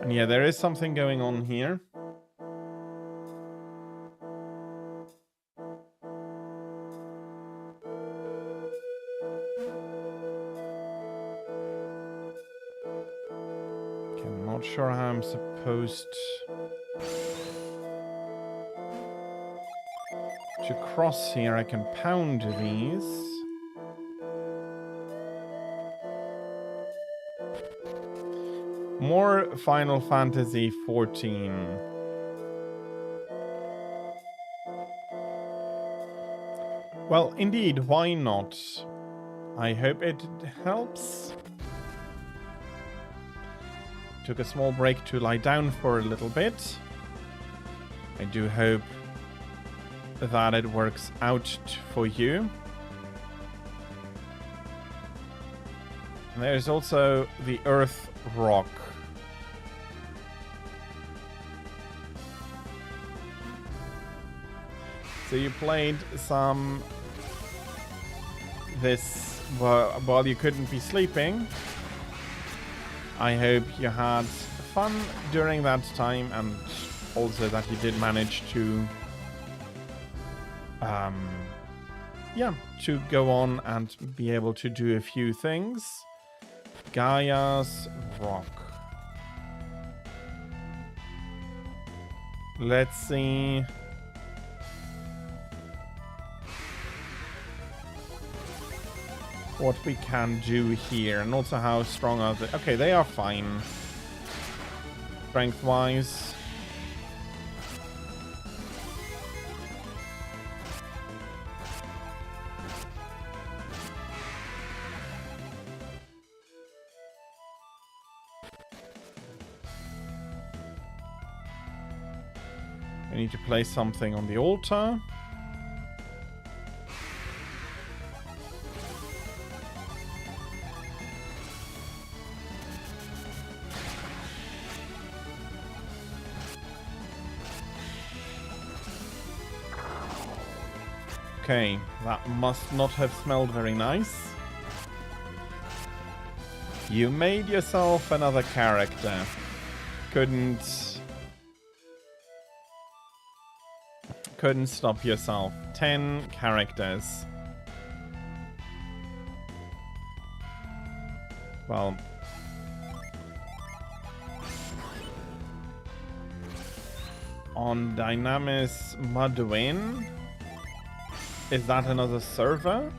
And yeah, there is something going on here. Okay, I'm not sure how I'm supposed to cross here. I can pound these. More Final Fantasy 14. Well, indeed, why not? I hope it helps. Took a small break to lie down for a little bit. I do hope that it works out for you. And there's also the Earth Rock. So you played some this while you couldn't be sleeping. I hope you had fun during that time, and also that you did manage to to go on and be able to do a few things. Gaia's Rock. Let's see. What we can do here, and also how strong are they? Okay, they are fine. Strength-wise. I need to place something on the altar. Okay, that must not have smelled very nice. You made yourself another character. Couldn't stop yourself. 10 characters. Well, on Dynamis Mudwin. Is that another server?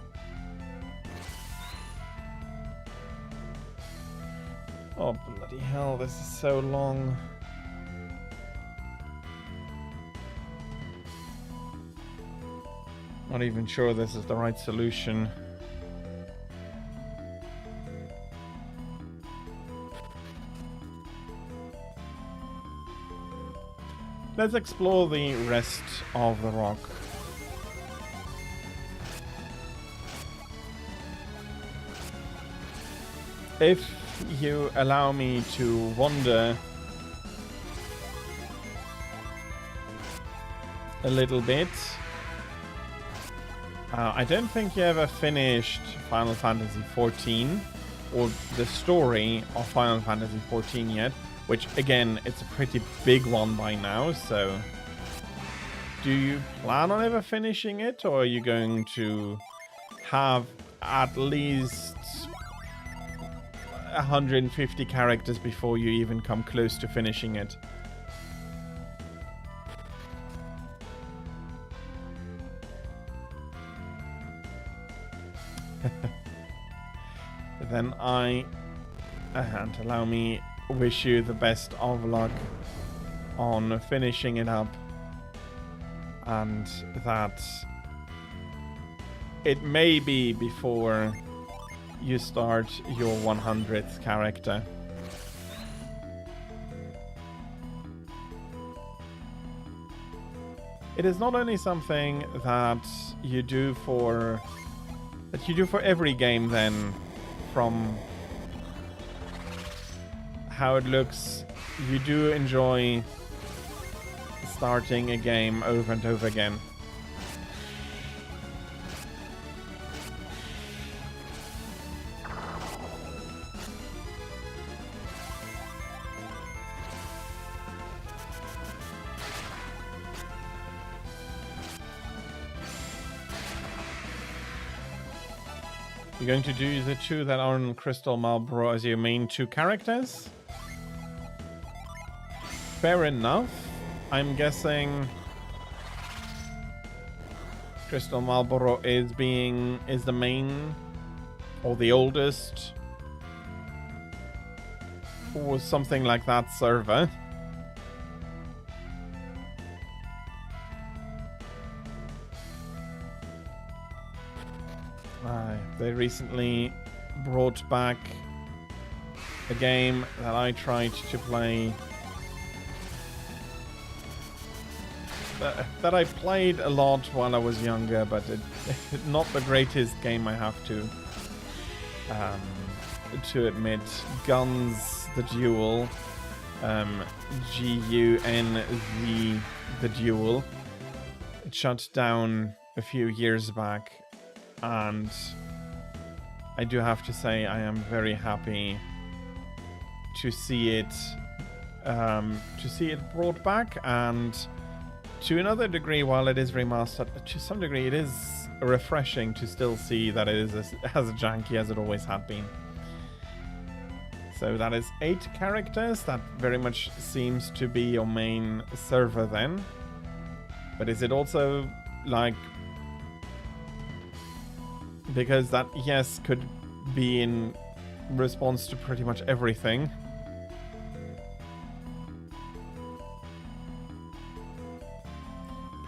Oh, bloody hell, this is so long. Not even sure this is the right solution. Let's explore the rest of the rock. If you allow me to wander a little bit, I don't think you ever finished Final Fantasy XIV or the story of Final Fantasy XIV yet, which again, it's a pretty big one by now, so do you plan on ever finishing it, or are you going to have at least 150 characters before you even come close to finishing it? Then and allow me wish you the best of luck on finishing it up, and that it may be before you start your 100th character. It is not only something that you do for every game then, from how it looks. You do enjoy starting a game over and over again. You're going to do the two that are on Crystal Marlboro as your main two characters? Fair enough. I'm guessing Crystal Marlboro is the main or the oldest or something like that server. They recently brought back a game that I tried to play, that I played a lot while I was younger, but not the greatest game, I have to admit. Guns the Duel, G-U-N-Z the Duel. It shut down a few years back, and I do have to say I am very happy to see it brought back, and to another degree, while it is remastered, to some degree it is refreshing to still see that it is as janky as it always had been. So that is 8 characters. That very much seems to be your main server then. But is it also like, because that, yes, could be in response to pretty much everything.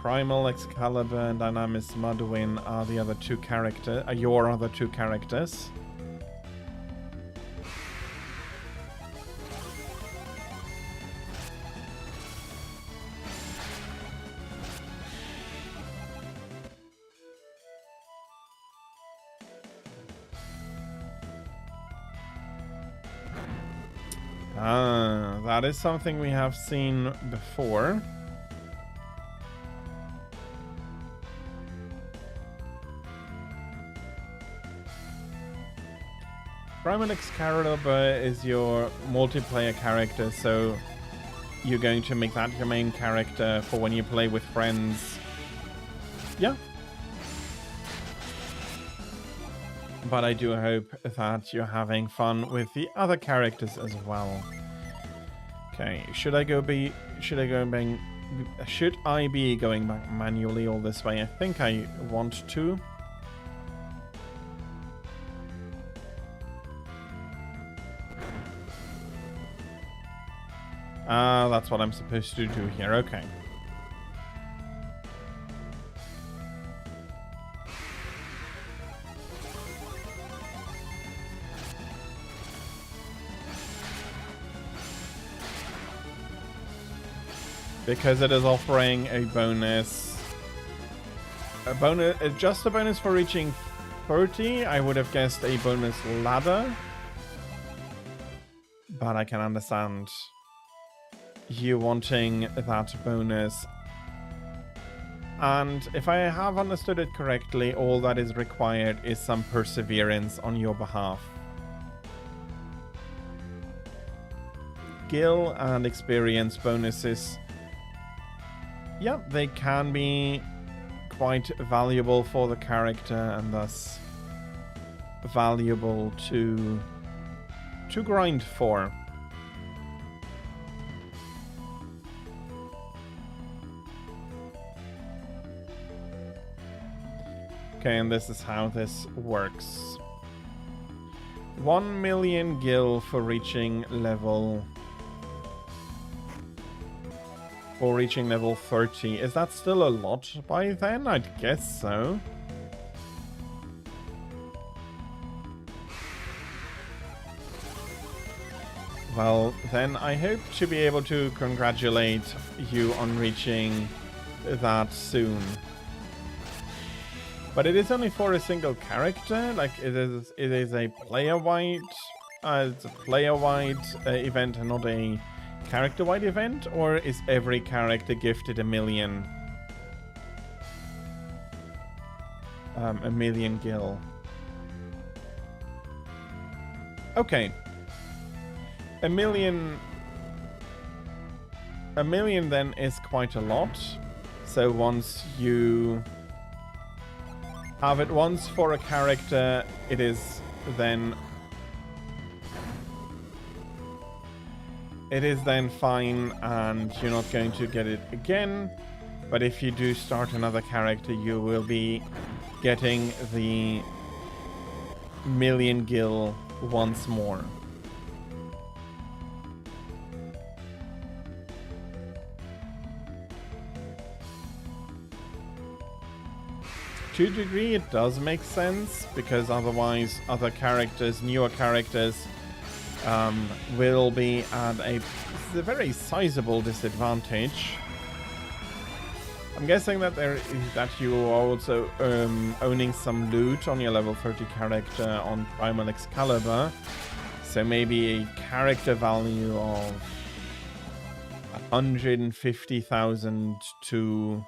Primal, Excalibur, and Dynamis Mudwin are the other two characters, your other two characters. That is something we have seen before. Primal Excalibur is your multiplayer character, so you're going to make that your main character for when you play with friends. Yeah. But I do hope that you're having fun with the other characters as well. Okay, should I be going back manually all this way? I think I want to. That's what I'm supposed to do here. Okay. because it is offering a bonus. Just a bonus for reaching 30. I would have guessed a bonus ladder. But I can understand you wanting that bonus. And if I have understood it correctly, all that is required is some perseverance on your behalf. Skill and experience bonuses. Yeah, they can be quite valuable for the character and thus valuable to grind for. Okay, and this is how this works. 1 million gil for reaching level 30. Is that still a lot by then? I'd guess so. Well, then I hope to be able to congratulate you on reaching that soon. But it is only for a single character. Like it is a player-wide, it's a player-wide event and not a character-wide event, or is every character gifted a million gil? Okay. A million then is quite a lot. So once you have it once for a character, it is then fine, and you're not going to get it again. But if you do start another character, you will be getting the million gil once more. To a degree, it does make sense, because otherwise other characters, newer characters, will be at a very sizable disadvantage. I'm guessing that you are also owning some loot on your level 30 character on Primal Excalibur, so maybe a character value of 150,000 to,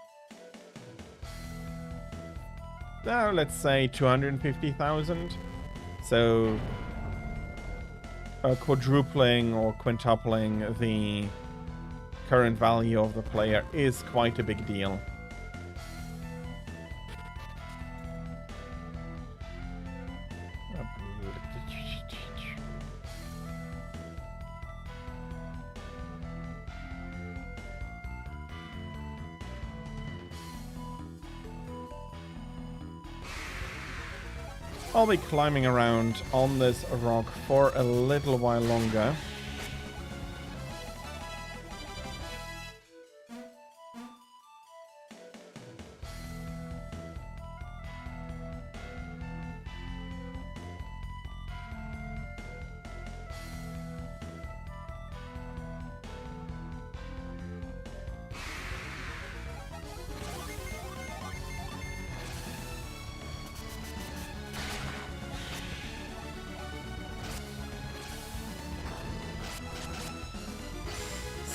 let's say 250,000. So quadrupling or quintupling the current value of the player is quite a big deal. I'll be climbing around on this rock for a little while longer.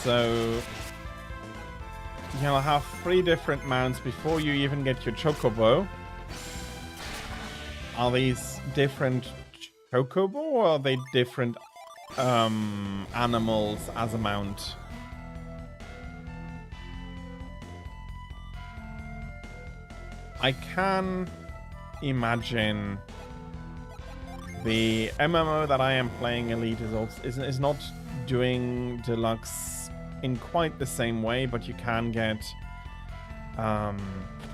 So you'll have 3 different mounts before you even get your chocobo. Are these different chocobo, or are they different animals as a mount? I can imagine the MMO that I am playing, Elite, is not doing deluxe in quite the same way, but you can get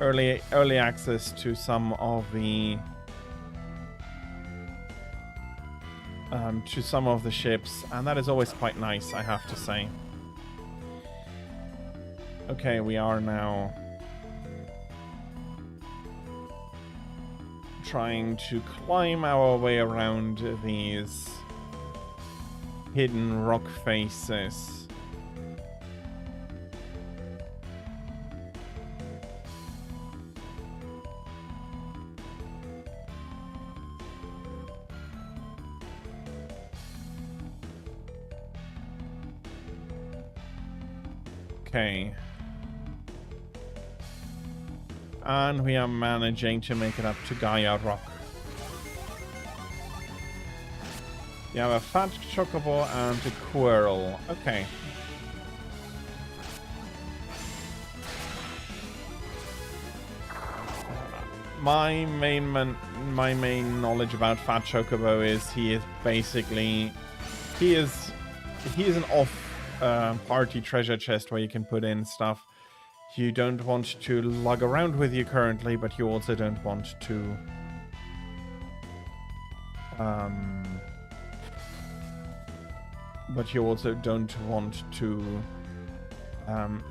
early access to some of the ships, and that is always quite nice, I have to say. Okay, we are now trying to climb our way around these hidden rock faces. Okay. And we are managing to make it up to Gaia Rock. You have a fat chocobo and a squirrel. Okay. My main knowledge about Fat Chocobo is he is basically he is an off party treasure chest where you can put in stuff you don't want to lug around with you currently, but you also don't want to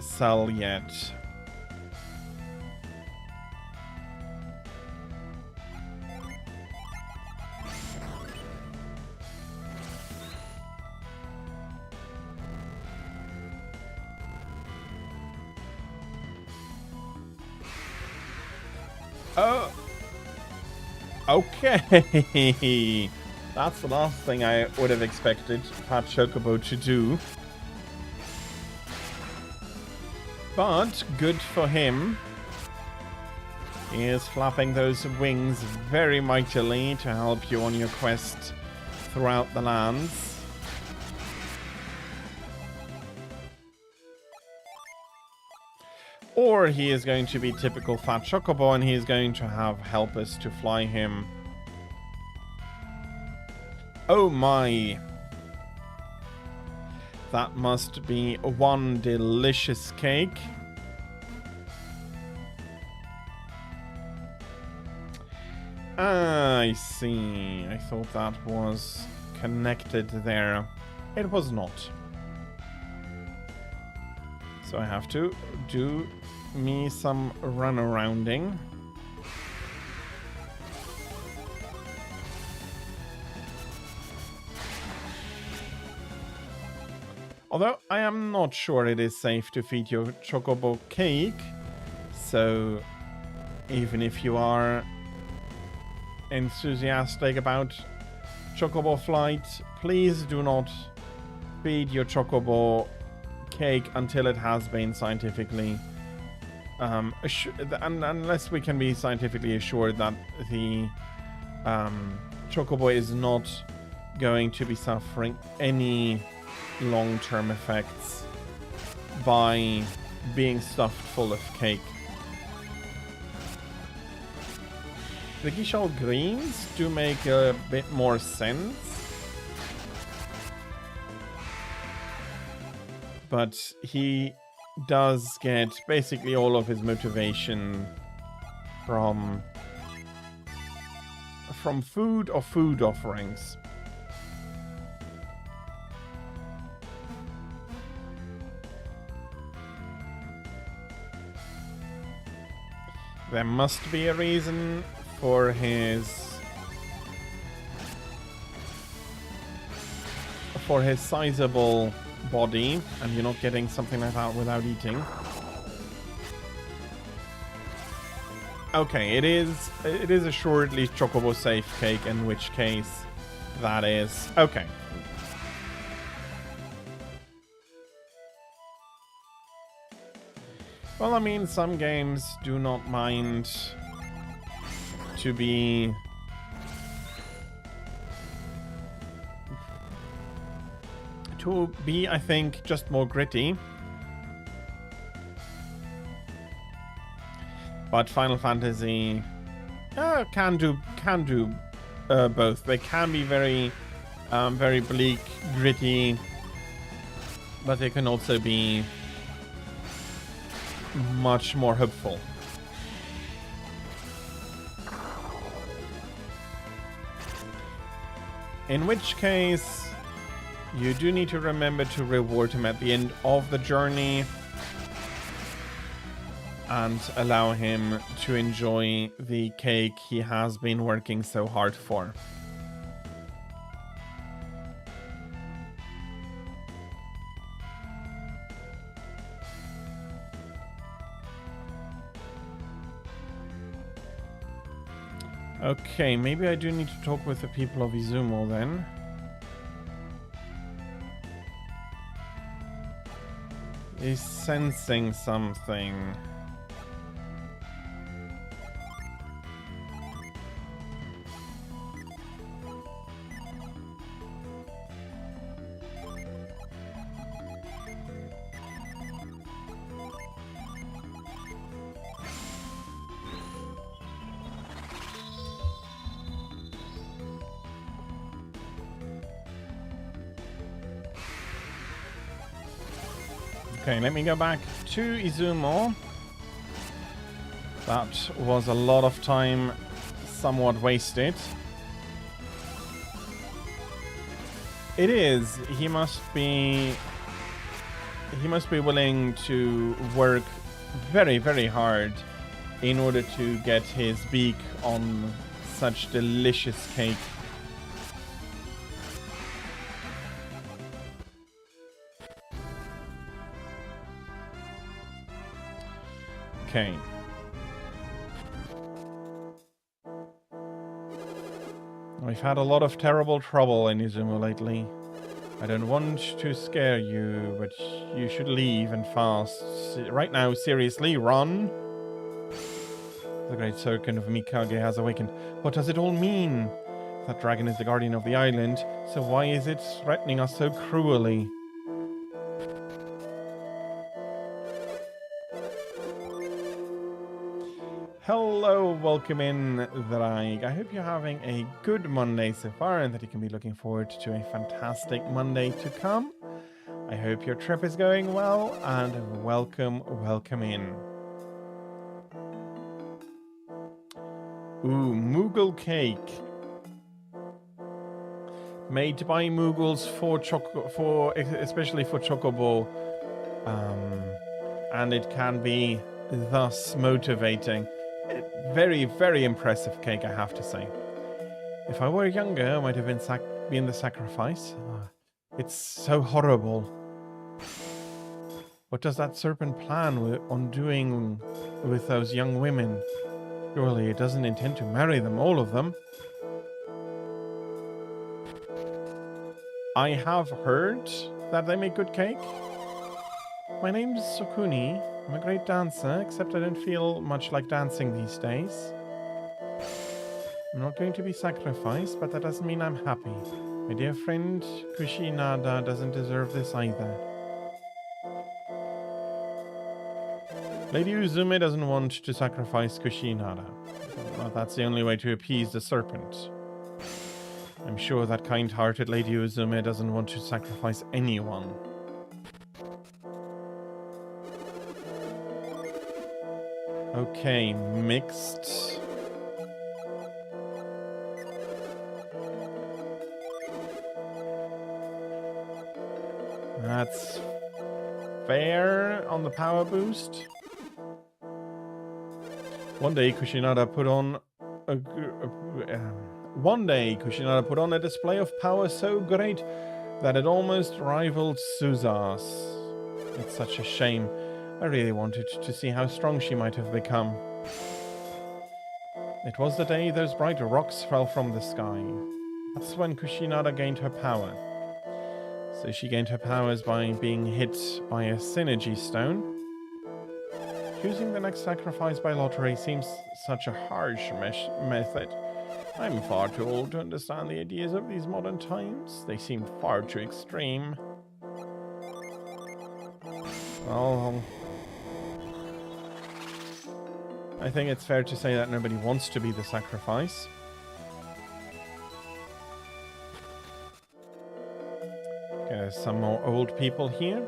sell yet. Oh, okay. That's the last thing I would have expected Fat Chocobo to do. But good for him. He is flapping those wings very mightily to help you on your quest throughout the lands. Or he is going to be typical Fat Chocobo and he is going to have helpers to fly him. Oh my. That must be one delicious cake. I see. I thought that was connected there. It was not. So I have to do me some runarounding. Although I am not sure it is safe to feed your chocobo cake. So even if you are enthusiastic about chocobo flight, please do not feed your chocobo cake until it has been scientifically unless we can be scientifically assured that the chocobo is not going to be suffering any long-term effects by being stuffed full of cake. The Gishal greens do make a bit more sense. But he does get basically all of his motivation from food or food offerings. There must be a reason for his sizable body, and you're not getting something like that without eating. Okay, it is assuredly chocobo safe cake, in which case that is okay. Well, I mean, some games do not mind to be I think, just more gritty. But Final Fantasy can do both. They can be very bleak, gritty, but they can also be much more hopeful. In which case, you do need to remember to reward him at the end of the journey and allow him to enjoy the cake he has been working so hard for. Okay, maybe I do need to talk with the people of Izumo then. He's sensing something. Okay, let me go back to Izumo. That was a lot of time somewhat wasted. It is. He must be willing to work very, very hard in order to get his beak on such delicious cake. Okay. We've had a lot of terrible trouble in Izumo lately. I don't want to scare you, but you should leave and fast. Right now, seriously, run! The great serpent of Mikage has awakened. What does it all mean? That dragon is the guardian of the island, so why is it threatening us so cruelly? Hello, welcome in, Drag. I hope you're having a good Monday so far and that you can be looking forward to a fantastic Monday to come. I hope your trip is going well and welcome in. Ooh, Moogle cake. Made by Moogles especially for Chocobo. And it can be thus motivating. Very, very impressive cake, I have to say. If I were younger, I might have been the sacrifice. It's so horrible. What does that serpent plan on doing with those young women? Surely it doesn't intend to marry them, all of them. I have heard that they make good cake. My name's Sukuni. I'm a great dancer, except I don't feel much like dancing these days. I'm not going to be sacrificed, but that doesn't mean I'm happy. My dear friend Kushinada doesn't deserve this either. Lady Uzume doesn't want to sacrifice Kushinada. Well, that's the only way to appease the serpent. I'm sure that kind-hearted Lady Uzume doesn't want to sacrifice anyone. Okay, mixed. That's fair on the power boost. One day Kushinada put on a display of power so great that it almost rivaled Suza's. It's such a shame. I really wanted to see how strong she might have become. It was the day those bright rocks fell from the sky. That's when Kushinada gained her power. So she gained her powers by being hit by a synergy stone. Choosing the next sacrifice by lottery seems such a harsh method. I'm far too old to understand the ideas of these modern times. They seem far too extreme. Well, I think it's fair to say that nobody wants to be the sacrifice. Okay, some more old people here.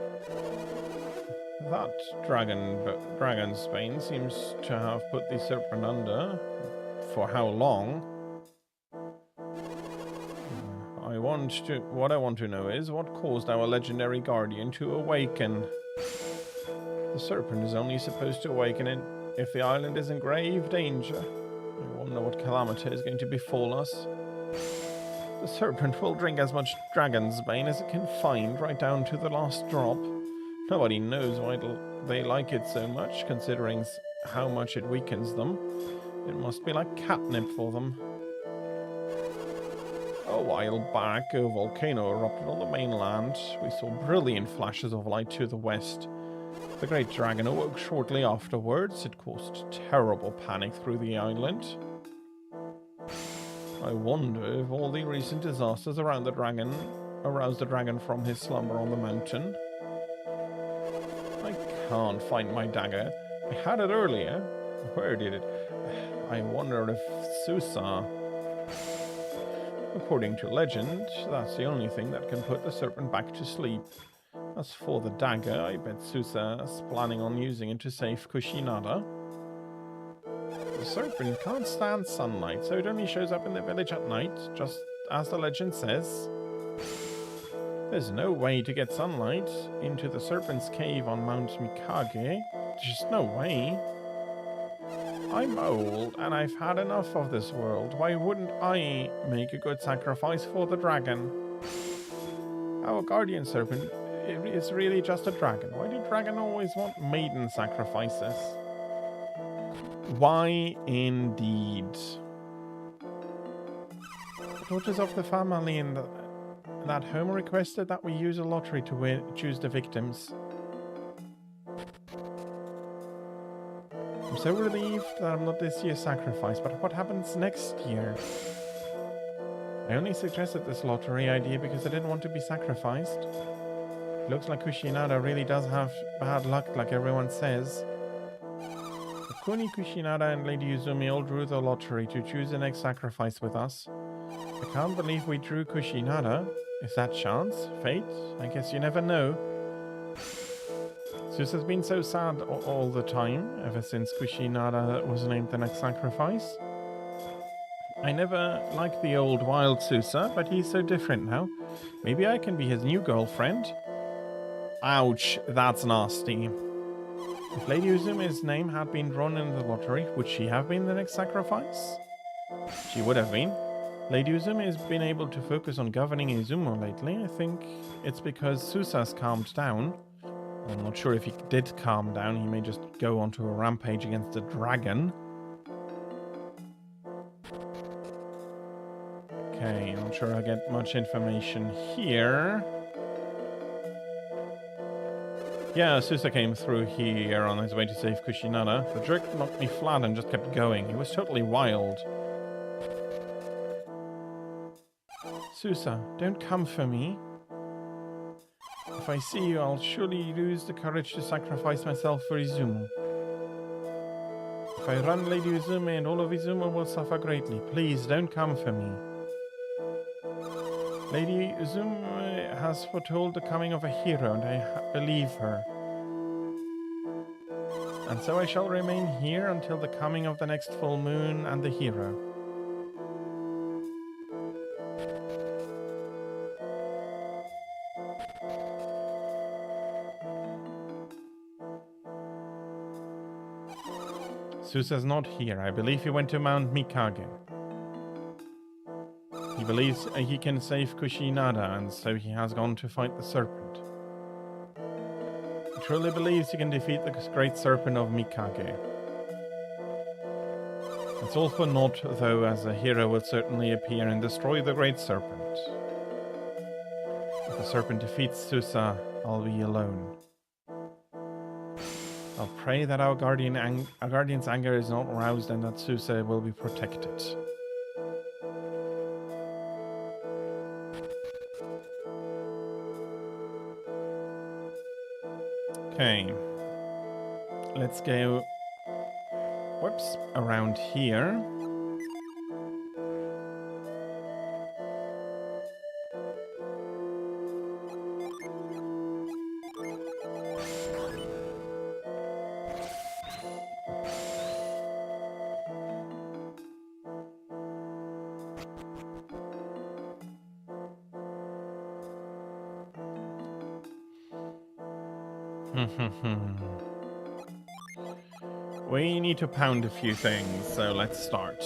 That dragon's bane seems to have put the serpent under. For how long? What I want to know is what caused our legendary guardian to awaken. The serpent is only supposed to awaken if the island is in grave danger. I wonder what calamity is going to befall us. The serpent will drink as much dragon's bane as it can find, right down to the last drop. Nobody knows why they like it so much, considering how much it weakens them. It must be like catnip for them. A while back, a volcano erupted on the mainland. We saw brilliant flashes of light to the west. The great dragon awoke shortly afterwards. It caused terrible panic through the island. I wonder if all the recent disasters around the dragon aroused the dragon from his slumber on the mountain. I can't find my dagger. I had it earlier. Where did it? I wonder if Susa... According to legend, that's the only thing that can put the serpent back to sleep. As for the dagger, I bet Susa's planning on using it to save Kushinada. The serpent can't stand sunlight, so it only shows up in the village at night, just as the legend says. There's no way to get sunlight into the serpent's cave on Mount Mikage. There's just no way. I'm old, and I've had enough of this world. Why wouldn't I make a good sacrifice for the dragon? Our guardian serpent is really just a dragon. Why do dragons always want maiden sacrifices? Why indeed? The daughters of the family in that home requested that we use a lottery to choose the victims. I'm so relieved that I'm not this year's sacrifice, but what happens next year? I only suggested this lottery idea because I didn't want to be sacrificed. It looks like Kushinada really does have bad luck, like everyone says. Kuni, Kushinada, and Lady Uzumi all drew the lottery to choose the next sacrifice with us. I can't believe we drew Kushinada. Is that chance? Fate? I guess you never know. Susa's been so sad all the time, ever since Kushinada was named the next sacrifice. I never liked the old wild Susa, but he's so different now. Maybe I can be his new girlfriend? Ouch, that's nasty. If Lady Uzumi's name had been drawn in the lottery, would she have been the next sacrifice? She would have been. Lady Uzumi has been able to focus on governing Izumo lately. I think it's because Susa's calmed down. I'm not sure if he did calm down. He may just go onto a rampage against the dragon. Okay, I'm not sure I get much information here. Yeah, Susa came through here on his way to save Kushinada. The jerk knocked me flat and just kept going. He was totally wild. Susa, don't come for me. If I see you, I'll surely lose the courage to sacrifice myself for Izumo. If I run Lady Uzumi and all of Izumo will suffer greatly. Please, don't come for me. Lady Uzumi has foretold the coming of a hero, and I believe her. And so I shall remain here until the coming of the next full moon and the hero. Susa's not here. I believe he went to Mount Mikage. He believes he can save Kushinada, and so he has gone to fight the serpent. He truly believes he can defeat the great serpent of Mikage. It's all for naught, though, as a hero will certainly appear and destroy the great serpent. If the serpent defeats Susa, I'll be alone. I'll pray that our guardian's anger is not roused and that Susa will be protected. Okay. Let's go... Whoops. Around here. We need to pound a few things, so let's start.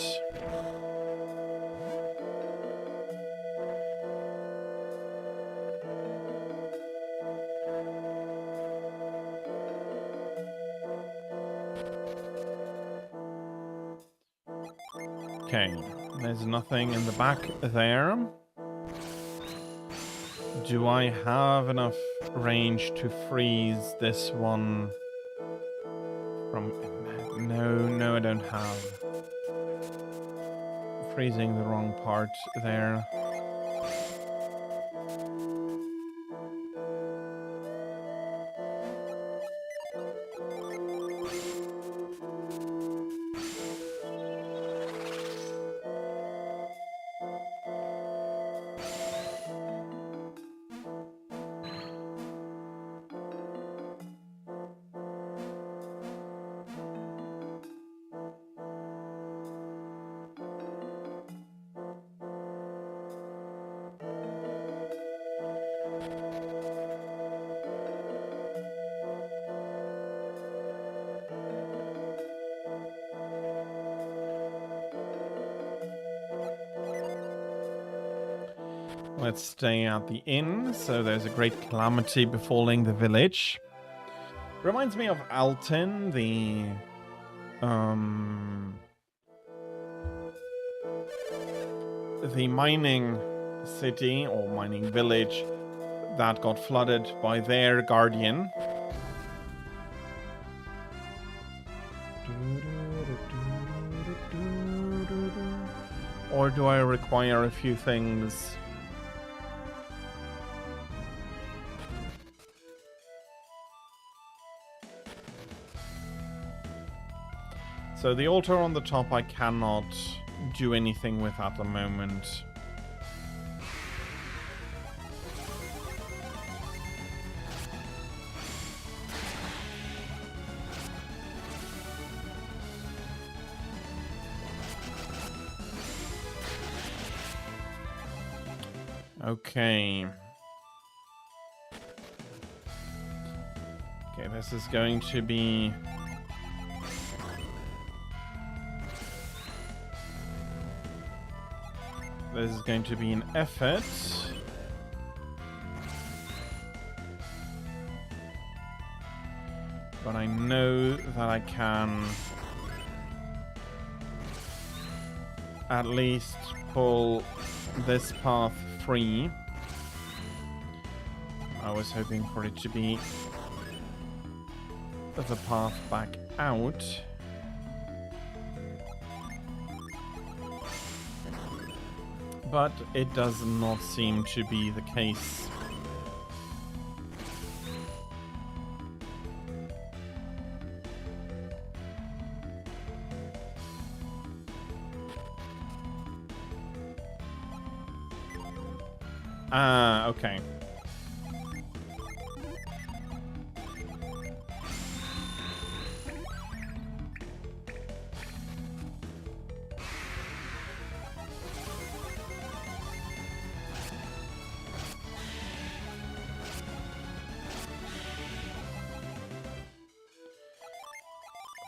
Okay, there's nothing in the back there. Do I have enough range to freeze this one No, I don't have. Freezing the wrong part there. Let's stay at the inn, so there's a great calamity befalling the village. Reminds me of Alton, the mining city or mining village that got flooded by their guardian. Or do I require a few things? So the altar on the top I cannot do anything with at the moment. Okay. Okay, this is going to be... This is going to be an effort. But I know that I can at least pull this path free. I was hoping for it to be the path back out. But it does not seem to be the case. Ah, okay.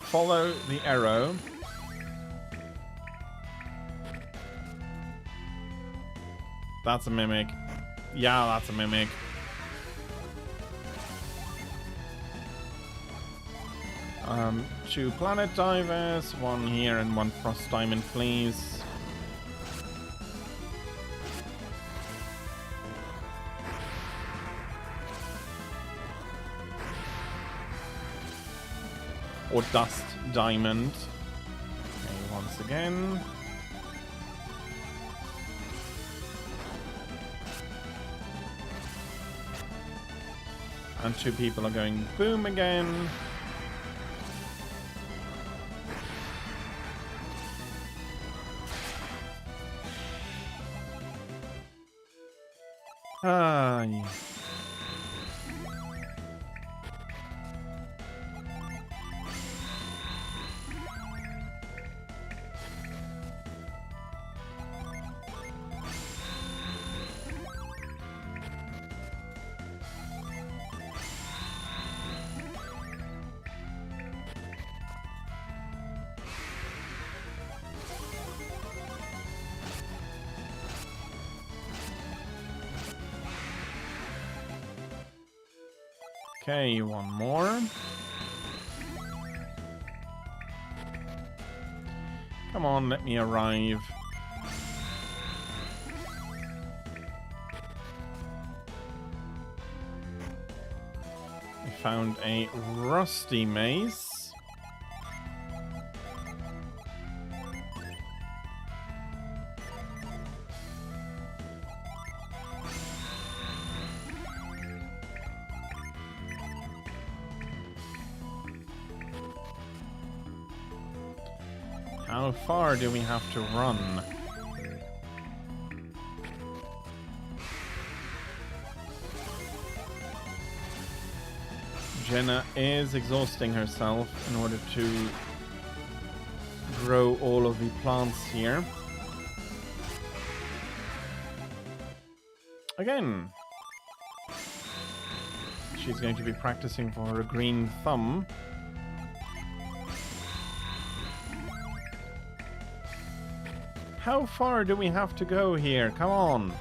Follow the arrow. That's a mimic. Yeah, that's a mimic. Two planet divers, one here and one frost diamond, please. Or dust diamond. Okay, once again. And two people are going boom again. Ah, yeah. Okay, one more. Come on, let me arrive. I found a rusty mace. How far do we have to run? Jenna is exhausting herself in order to grow all of the plants here. Again, she's going to be practicing for her green thumb. How far do we have to go here? Come on.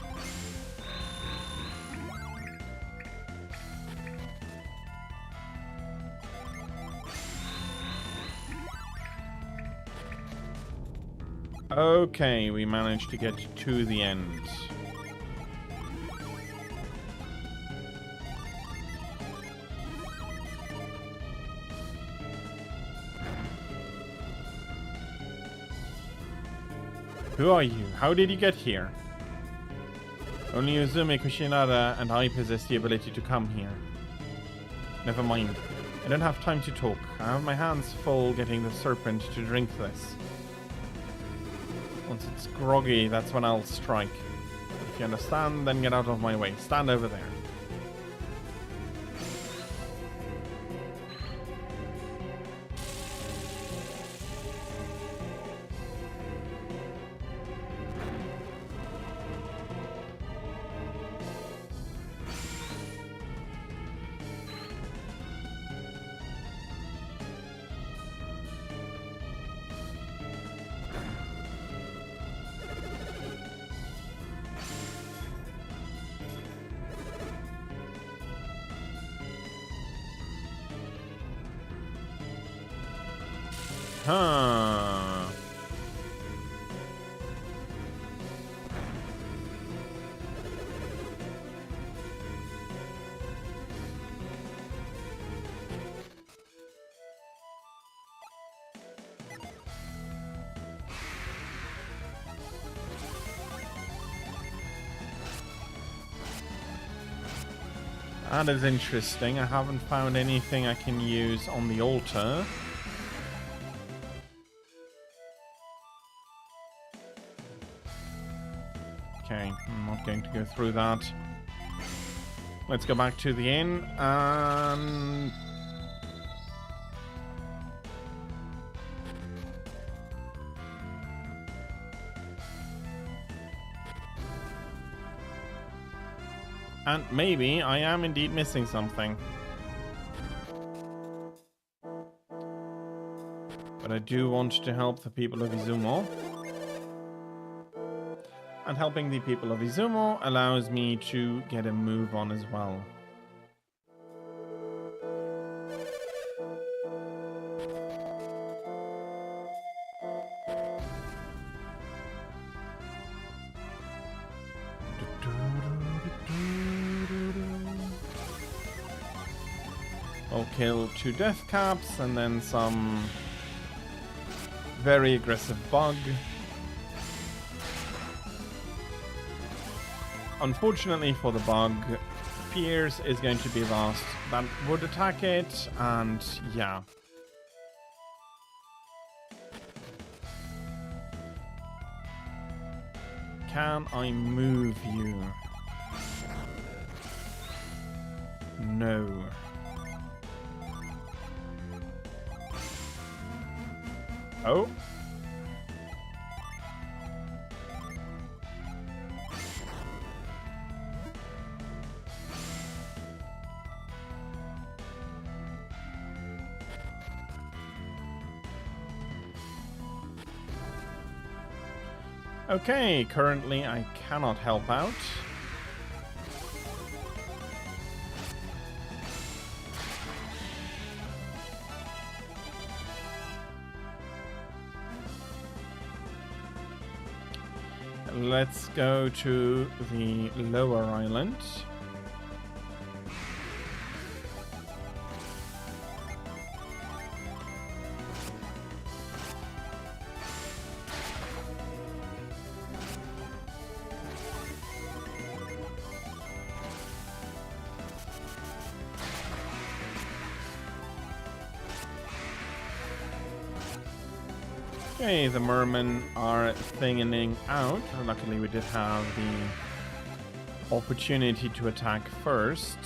Okay, we managed to get to the end. Who are you? How did you get here? Only Uzume Kushinada and I possess the ability to come here. Never mind. I don't have time to talk. I have my hands full getting the serpent to drink this. Once it's groggy, that's when I'll strike. If you understand, then get out of my way. Stand over there. Huh. That is interesting. I haven't found anything I can use on the altar. Okay, I'm not going to go through that. Let's go back to the inn and... And maybe I am indeed missing something. But I do want to help the people of Izumo. And helping the people of Izumo allows me to get a move on as well. I'll kill 2 death caps and then some very aggressive bug. Unfortunately for the bug, Pierce is going to be last. That would attack it, and yeah. Can I move you? No. Oh. Okay, currently I cannot help out. Let's go to the lower island. Okay, the mermen are thinning out. Luckily, we did have the opportunity to attack first.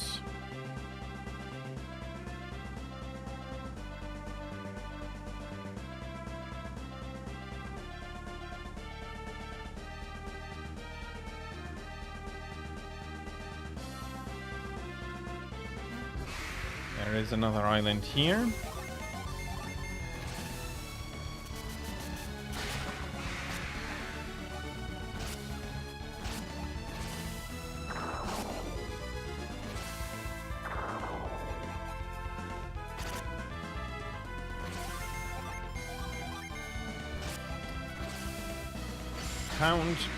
There is another island here.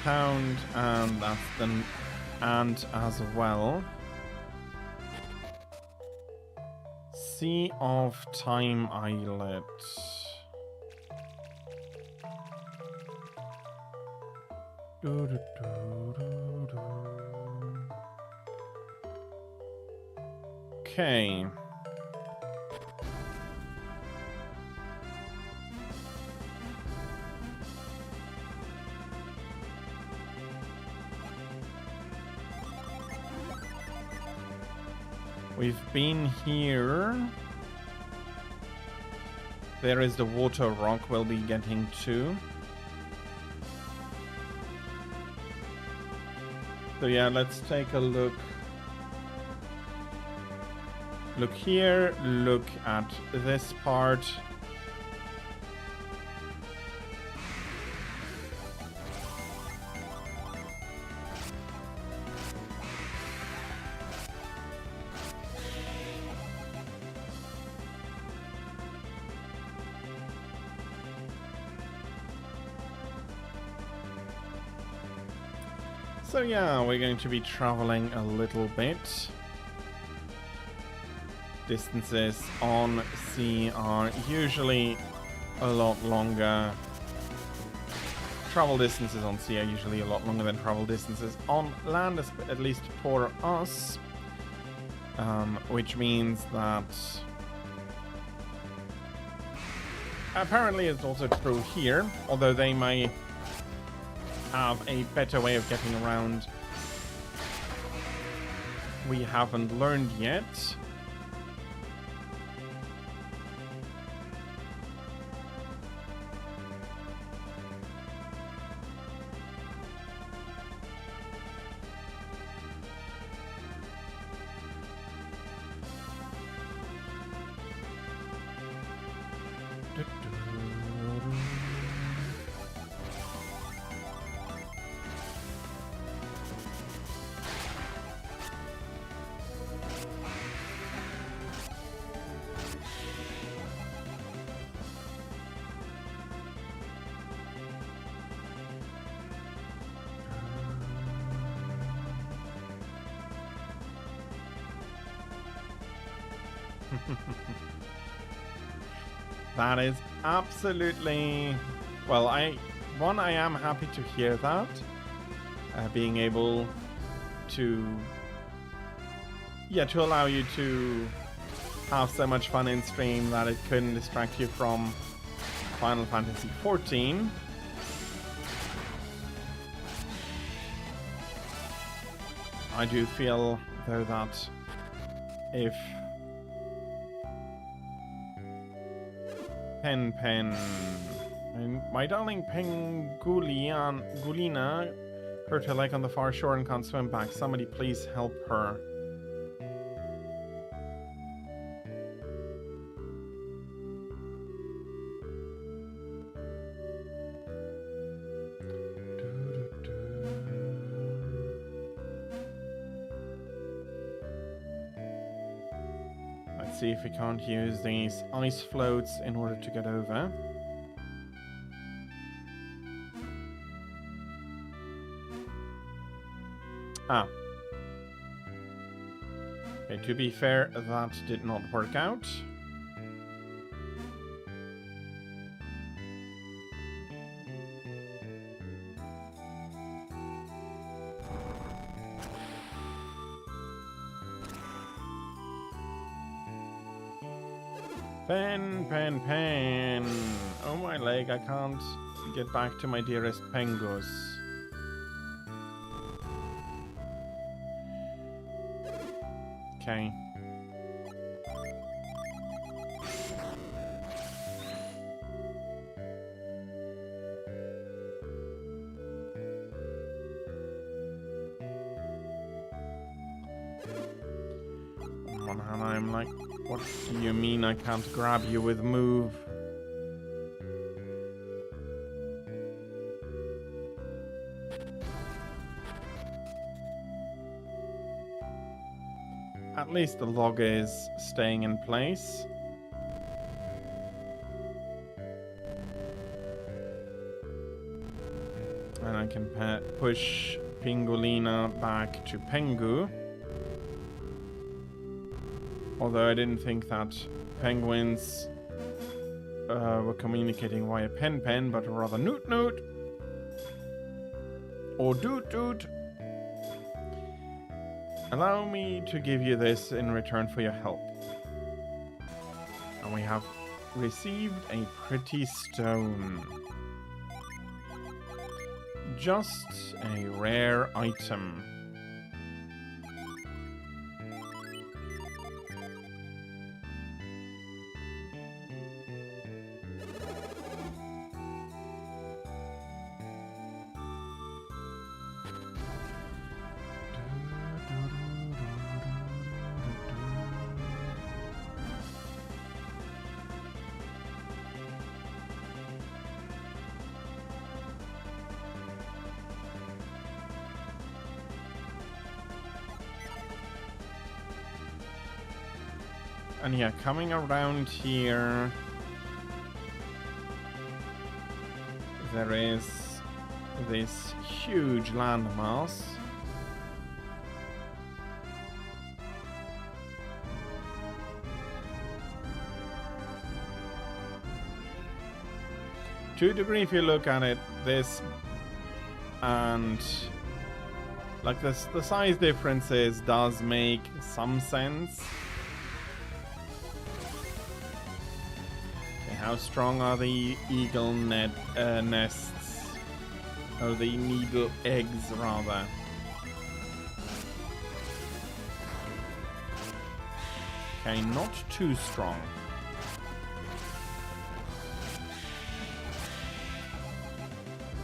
Pound, and that's the and as well. Sea of Time Islet. Okay. We've been here. There is the water rock we'll be getting to. So yeah, let's take a look. Look here, look at this part. So yeah, we're going to be traveling a little bit. Distances on sea are usually a lot longer. Travel distances on sea are usually a lot longer than travel distances on land, at least for us. Which means that apparently it's also true here, although they may have a better way of getting around we haven't learned yet. That is absolutely... Well, I am happy to hear that. Being able to... Yeah, to allow you to have so much fun in stream that it couldn't distract you from Final Fantasy XIV. I do feel, though, that if... Pen. And my darling Gulina hurt her leg on the far shore and can't swim back. Somebody please help her. Let's see if we can't use these ice floats in order to get over. Ah. Okay, to be fair, that did not work out. Pen, pen, pen. Oh, my leg, I can't get back to my dearest Pengus. Okay. On one hand, I'm like, what do you mean I can't grab you with move? At least the log is staying in place. And I can push Pingolina back to Pengu. Although I didn't think that penguins were communicating via pen, but rather noot, or doot. Allow me to give you this in return for your help. And we have received a pretty stone. Just a rare item. And yeah, coming around here, there is this huge landmass. To a degree, if you look at it, this and like this, the size differences does make some sense. How strong are the eagle nests? Or the needle eggs, rather. Okay, not too strong.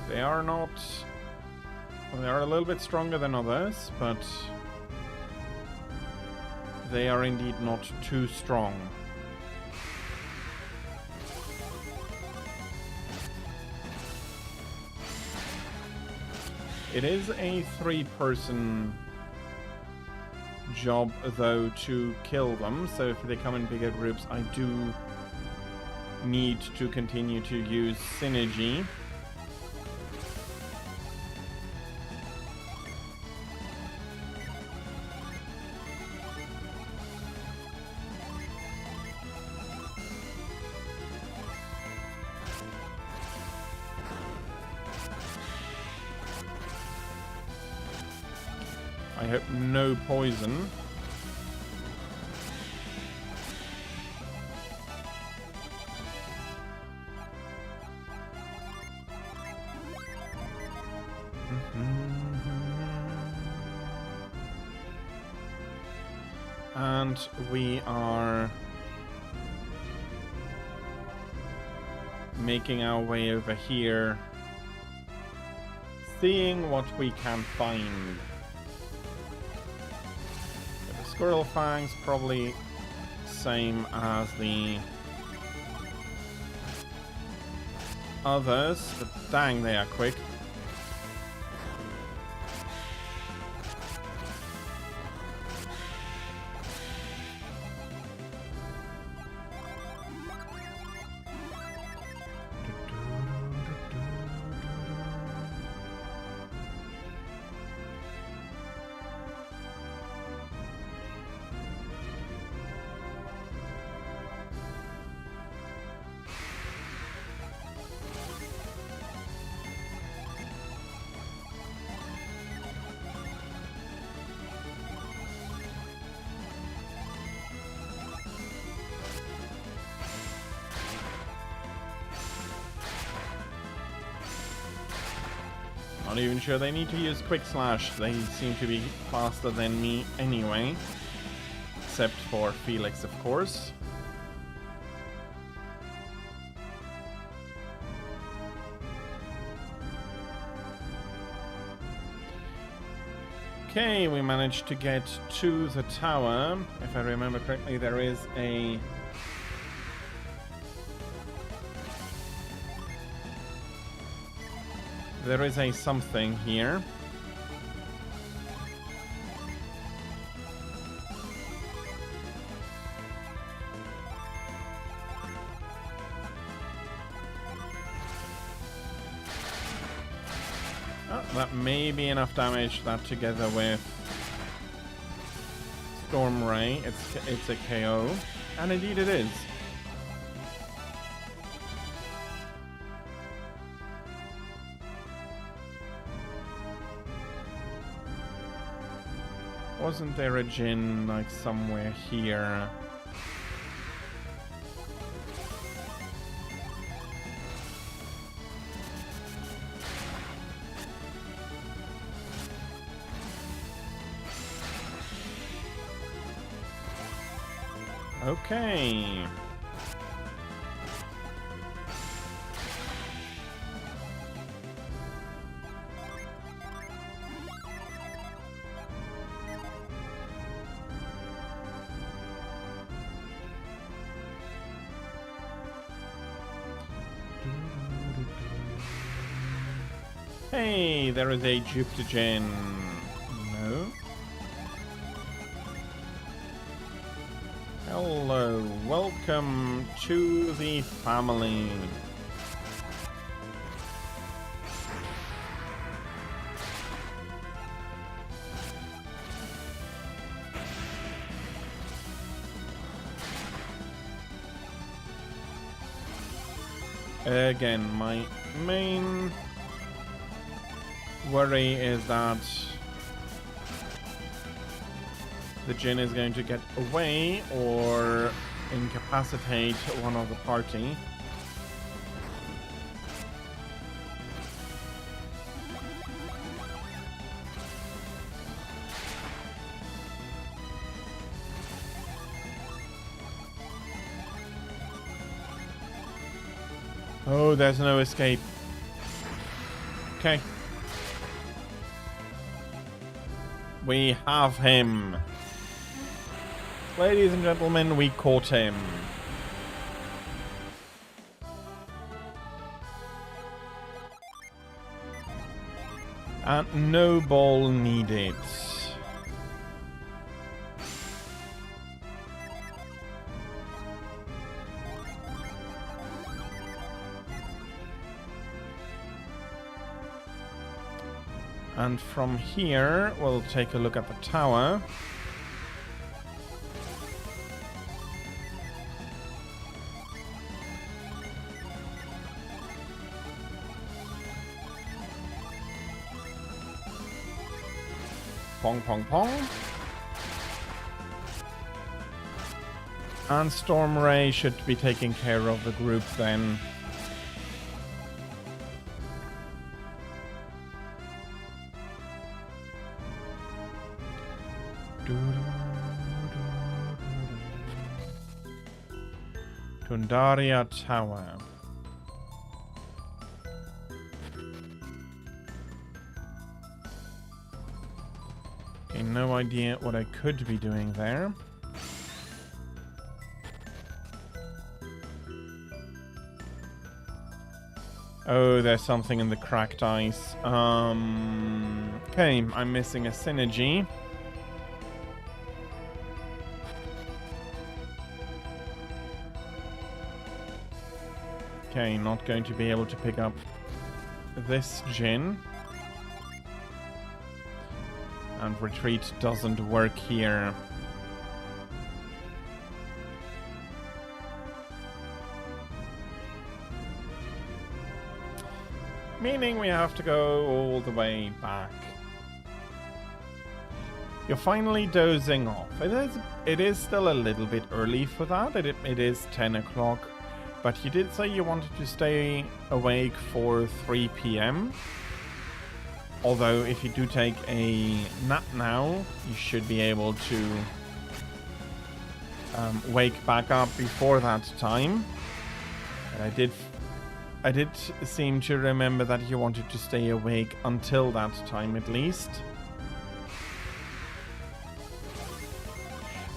They are not... Well, they are a little bit stronger than others, but... they are indeed not too strong. It is a 3-person job, though, to kill them, so if they come in bigger groups, I do need to continue to use synergy. I hope no poison. And we are making our way over here, seeing what we can find. Squirrel fangs, probably same as the others, but dang, they are quick. Not even sure they need to use Quick Slash. They seem to be faster than me anyway. Except for Felix, of course. Okay, we managed to get to the tower. If I remember correctly, there is a... There is a something here. Oh, that may be enough damage. That together with Storm Ray, it's a KO, and indeed it is. Wasn't there a Jin like somewhere here? Okay. Hey, there is a Jupiter. No. Hello, welcome to the family. Again, my main worry is that the Jin is going to get away or incapacitate one of the party. Oh, there's no escape. Okay. We have him. Ladies and gentlemen, we caught him. And no ball needed. And from here, we'll take a look at the tower. Pong, pong, pong. And Storm Ray should be taking care of the group then. Tundaria Tower. Okay, no idea what I could be doing there. Oh, there's something in the cracked ice. Okay, I'm missing a synergy. Okay, not going to be able to pick up this Jin. And retreat doesn't work here. Meaning we have to go all the way back. You're finally dozing off. It is still a little bit early for that. It is 10 o'clock. But you did say you wanted to stay awake for 3 p.m. Although, if you do take a nap now, you should be able to wake back up before that time. And I did seem to remember that you wanted to stay awake until that time at least.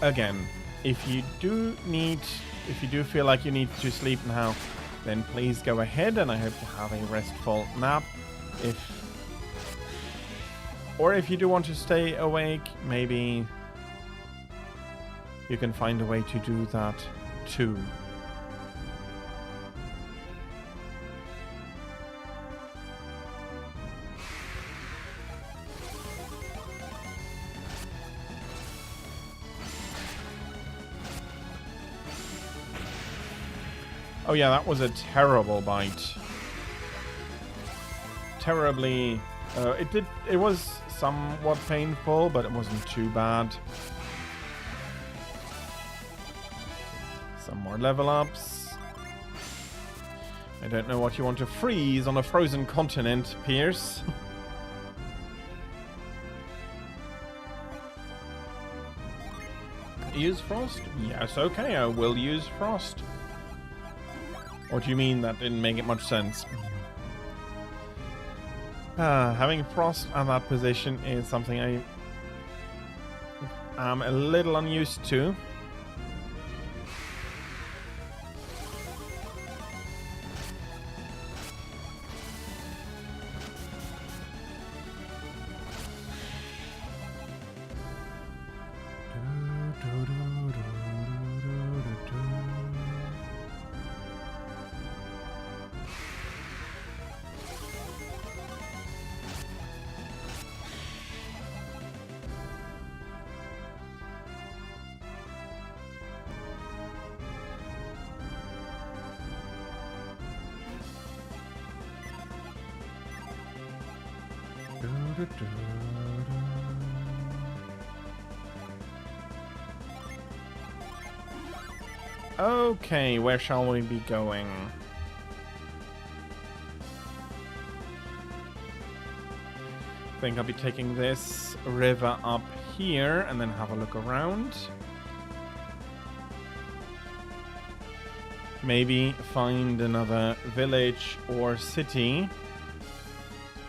Again, if you do feel like you need to sleep now, then please go ahead, and I hope you have a restful nap. Or if you do want to stay awake, maybe you can find a way to do that too. Oh yeah, that was a terrible bite. Terribly... it was somewhat painful, but it wasn't too bad. Some more level ups. I don't know what you want to freeze on a frozen continent, Pierce. Use frost? Yes, okay, I will use frost. What do you mean? That didn't make it much sense. Having frost at that position is something I am a little unused to. Okay, where shall we be going? I think I'll be taking this river up here and then have a look around. Maybe find another village or city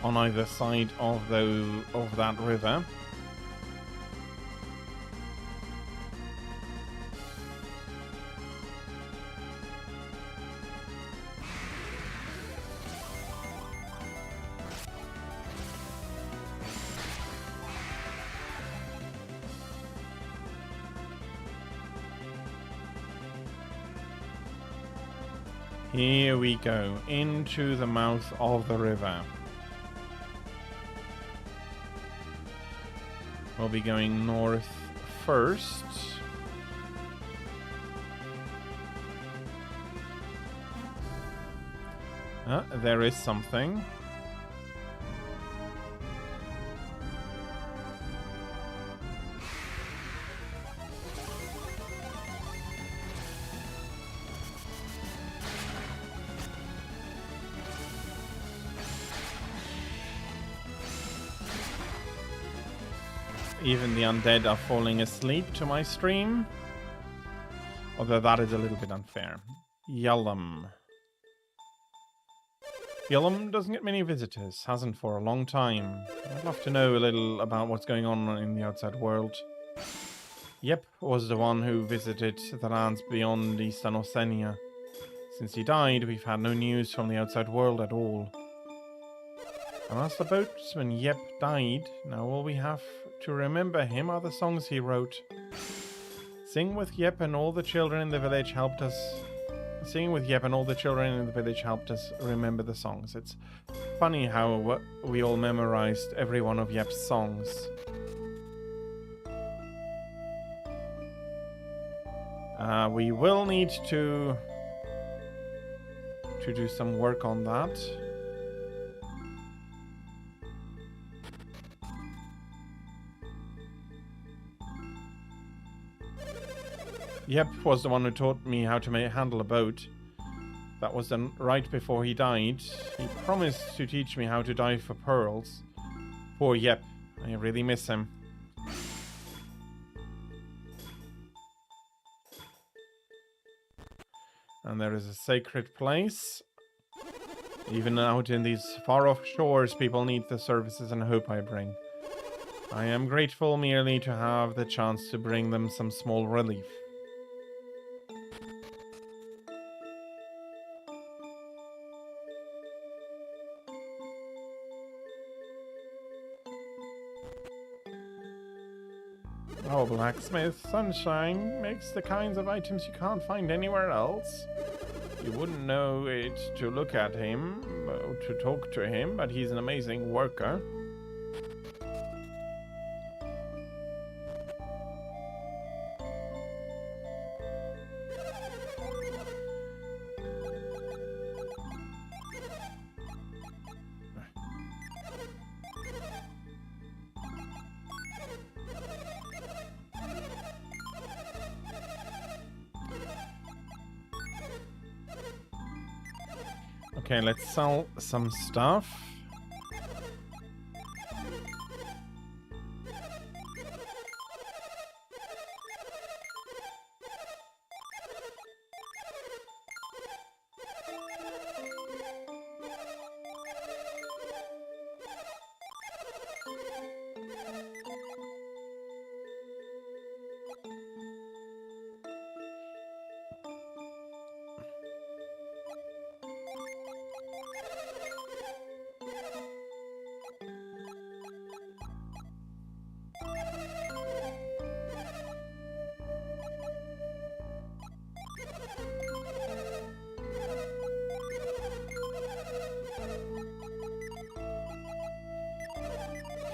on either side of that river. Here we go, into the mouth of the river. We'll be going north first. There is something. Even the undead are falling asleep to my stream. Although that is a little bit unfair. Yellum. Yellum doesn't get many visitors. Hasn't for a long time. I'd love to know a little about what's going on in the outside world. Yep was the one who visited the lands beyond Eastern Oceania. Since he died, we've had no news from the outside world at all. And as the boatman Yep died, now all we have to remember him are the songs he wrote. Singing with Yep and all the children in the village helped us remember the songs. It's funny how we all memorized every one of Yep's songs. We will need to do some work on that. Yep was the one who taught me how to handle a boat. That was done right before he died. He promised to teach me how to dive for pearls. Oh, yep. I really miss him. And there is a sacred place. Even out in these far-off shores, people need the services and hope I bring. I am grateful merely to have the chance to bring them some small relief. Oh, blacksmith, sunshine makes the kinds of items you can't find anywhere else. You wouldn't know it to look at him, or to talk to him, but he's an amazing worker. Okay, let's sell some stuff.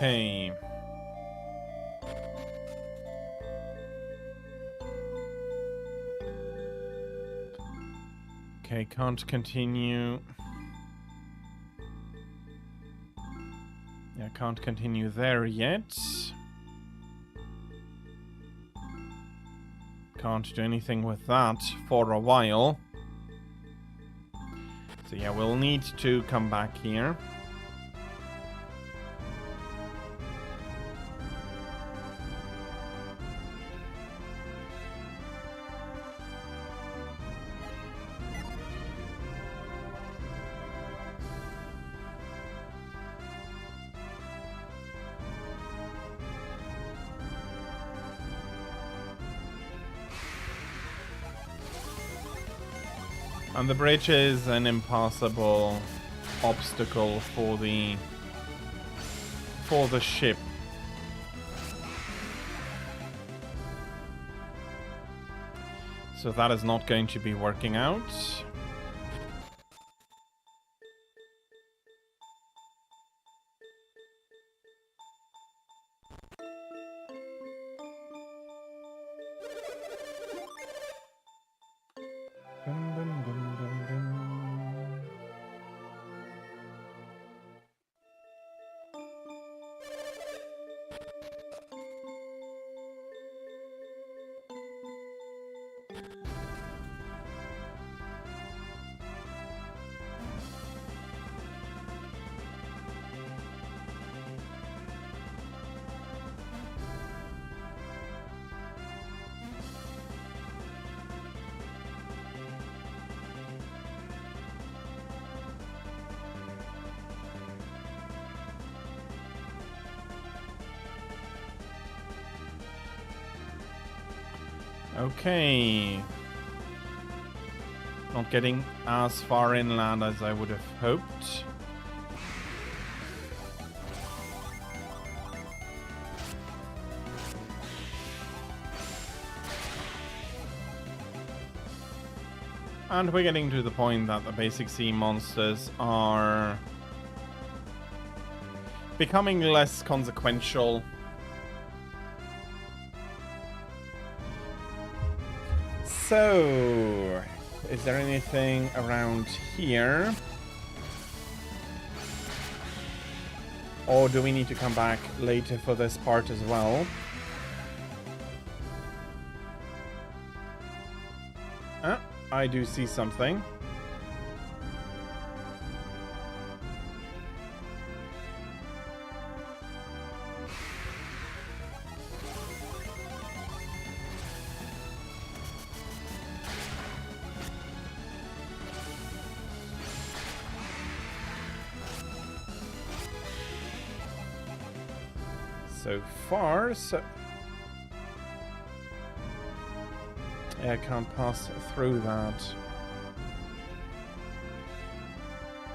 Okay. Okay, can't continue. Yeah, can't continue there yet. Can't do anything with that for a while. So yeah, we'll need to come back here. And the bridge is an impossible obstacle for the ship. So that is not going to be working out. Okay. Not getting as far inland as I would have hoped. And we're getting to the point that the basic sea monsters are becoming less consequential. So, is there anything around here? Or do we need to come back later for this part as well? I do see something. so far, so... Yeah, I can't pass through that.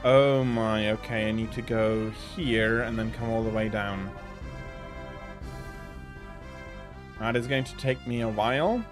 Oh my, okay, I need to go here and then come all the way down. That is going to take me a while.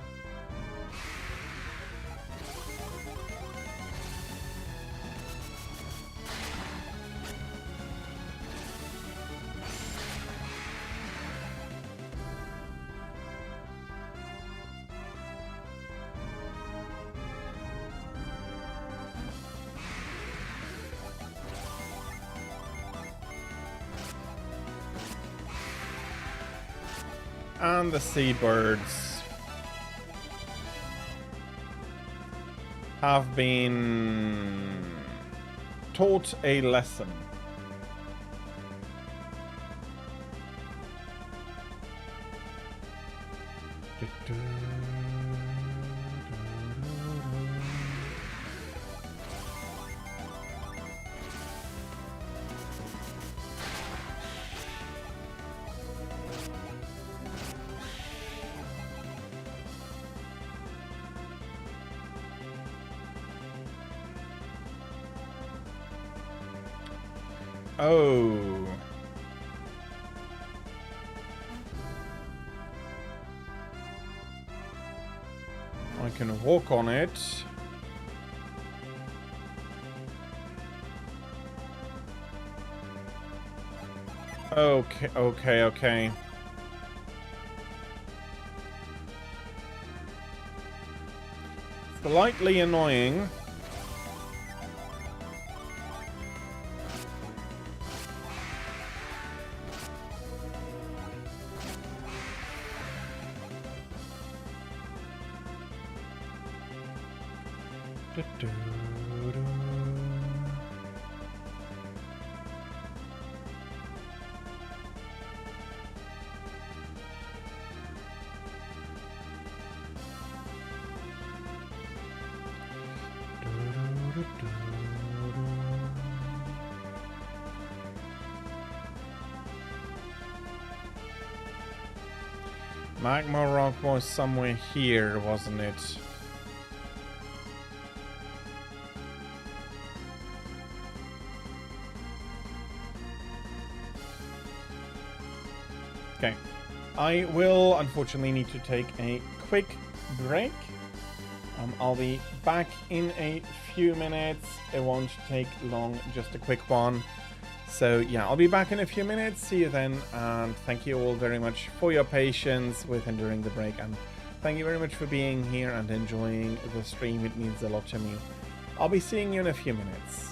And the seabirds have been taught a lesson. Oh. I can walk on it. Okay, okay. Slightly annoying. Magma rock was somewhere here, wasn't it? Okay. I will unfortunately need to take a quick break. I'll be back in a few minutes. It won't take long, just a quick one. So yeah, I'll be back in a few minutes. See you then, and thank you all very much for your patience with enduring the break, and thank you very much for being here and enjoying the stream. It means a lot to me. I'll be seeing you in a few minutes.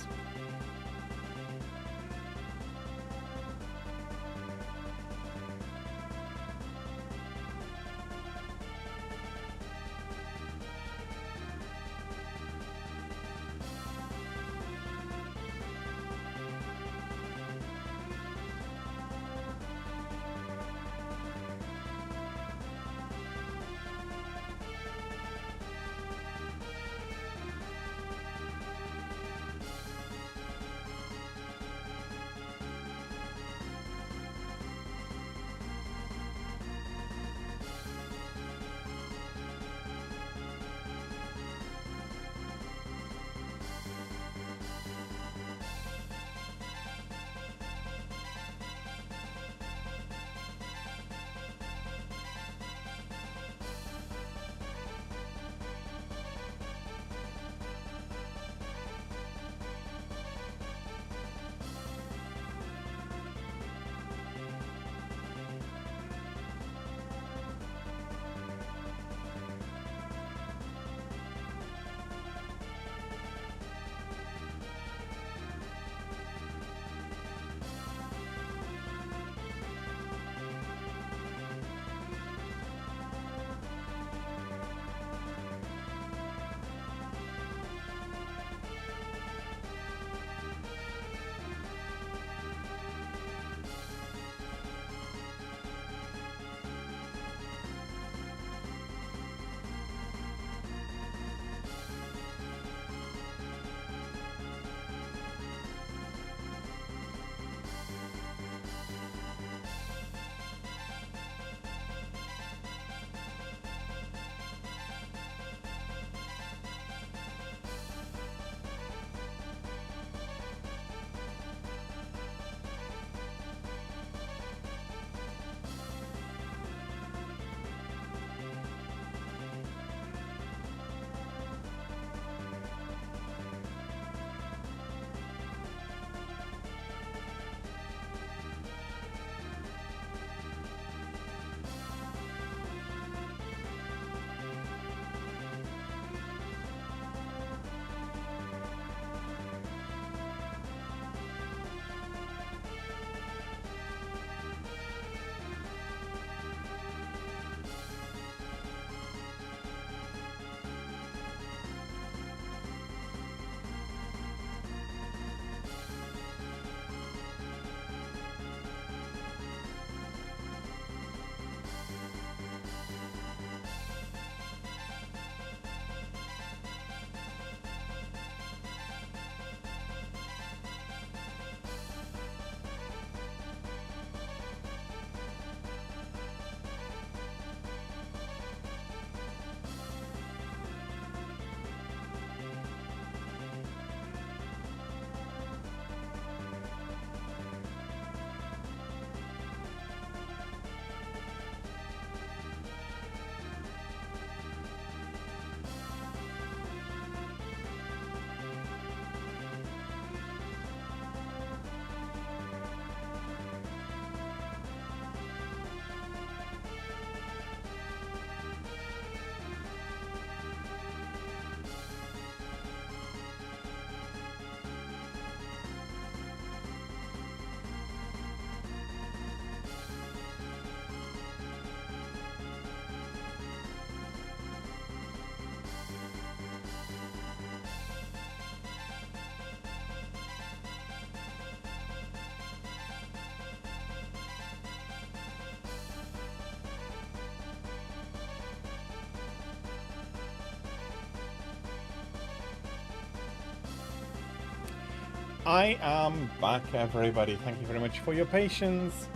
I am back, everybody. Thank you very much for your patience.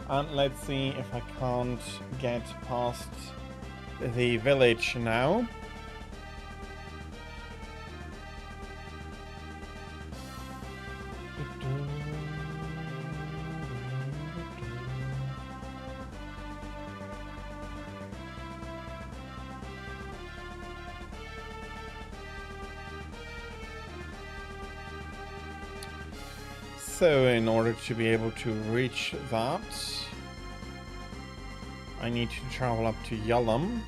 And let's see if I can't get past the village now. So in order to be able to reach that, I need to travel up to Yulum.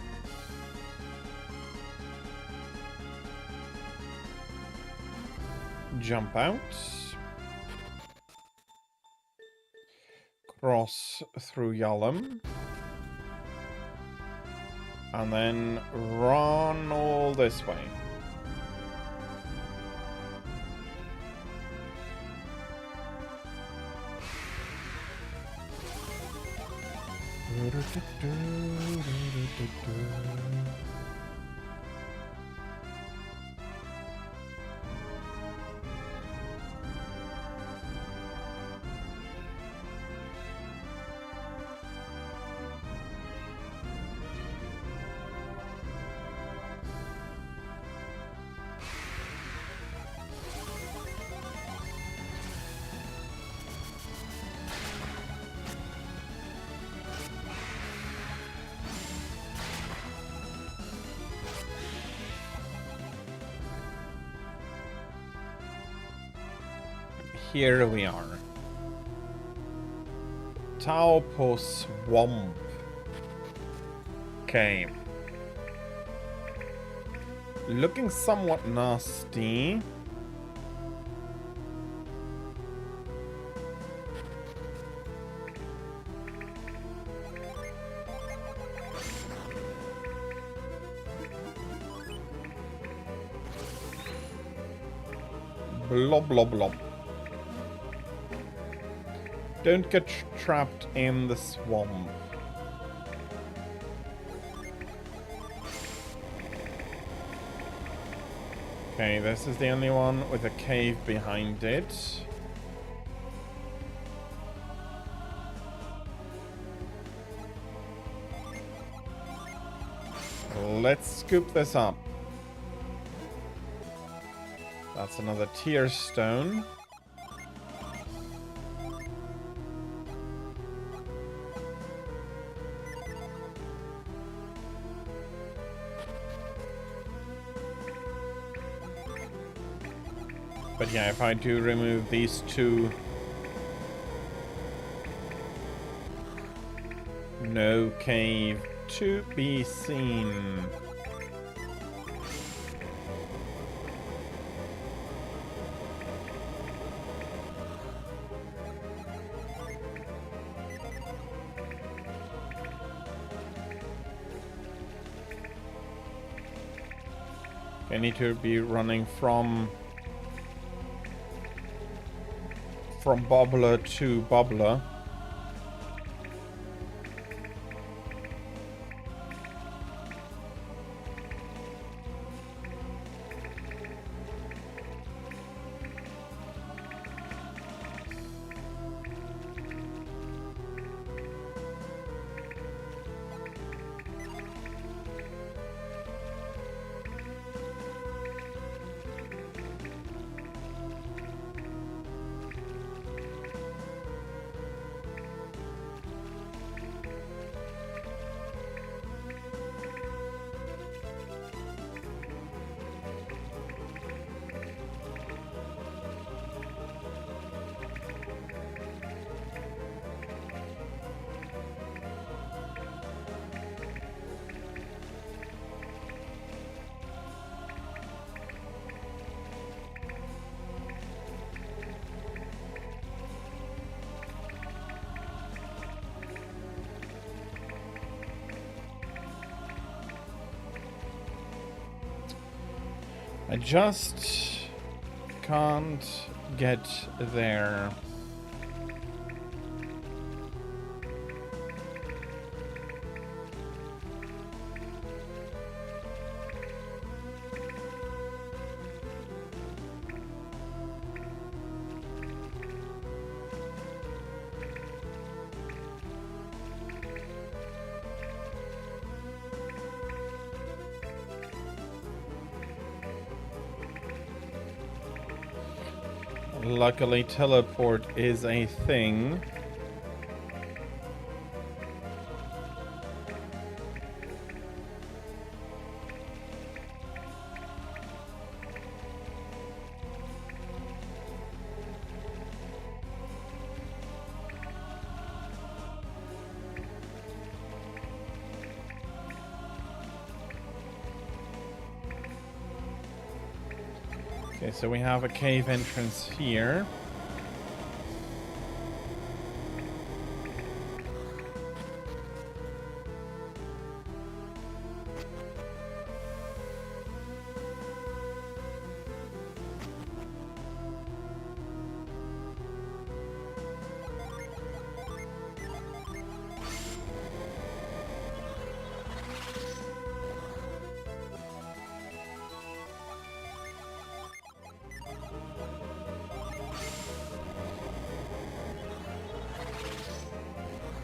Jump out. Cross through Yulum. And then run all this way. Here we are. Taupo Swamp. Okay. Looking somewhat nasty. Blob, blob, blob. Don't get trapped in the swamp. Okay, this is the only one with a cave behind it. Let's scoop this up. That's another tier stone. But yeah, if I do remove these two... No cave to be seen. I need to be running from Bubbler to Bubbler. I just can't get there. Luckily, teleport is a thing. Okay, so we have a cave entrance here.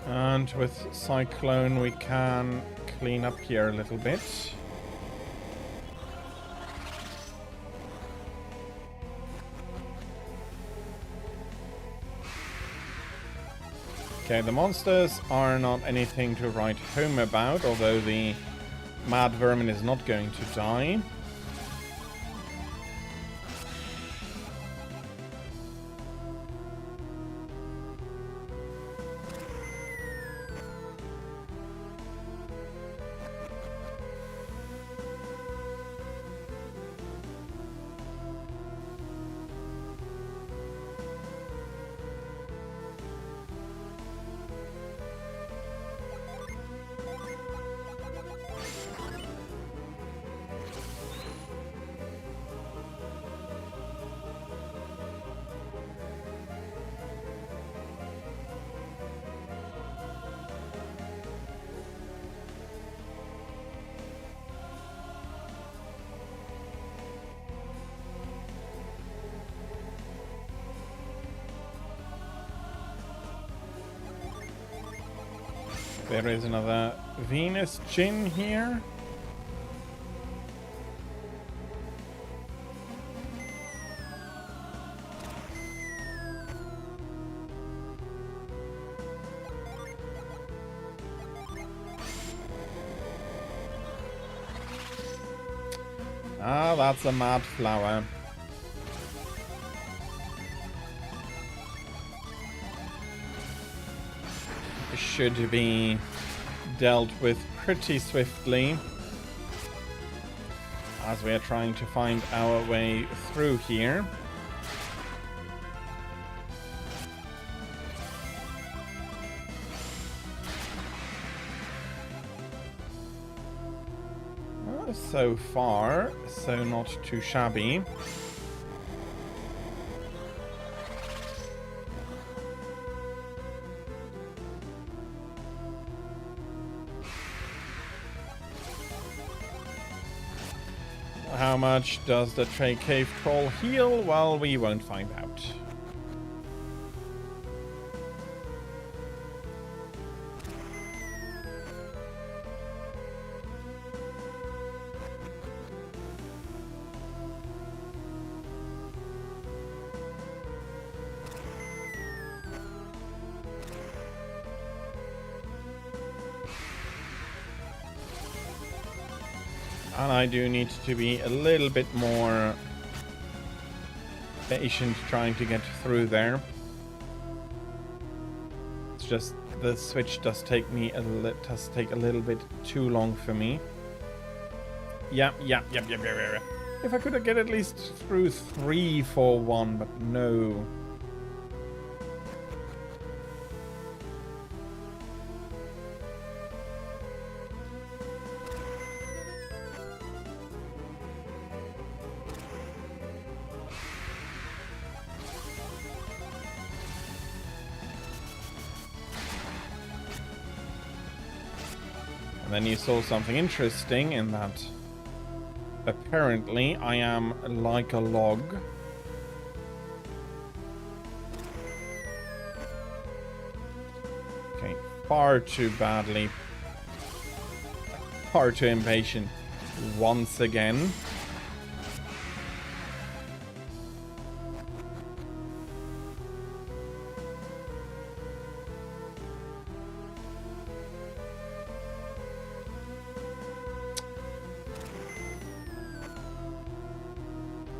And with Cyclone we can clean up here a little bit. Okay, the monsters are not anything to write home about, although the mad vermin is not going to die. There is another Venus Gin here. Ah, that's a mad flower. Should be dealt with pretty swiftly as we are trying to find our way through here. So far, so not too shabby. How much does the Trey Cave Troll heal? Well, we won't find out. And I do need to be a little bit more patient trying to get through there. It's just the switch does take me a little bit too long for me. Yep. If I could get at least through 3 for 1, but no. And then you saw something interesting in that apparently I am like a log. Okay, far too badly. Far too impatient once again.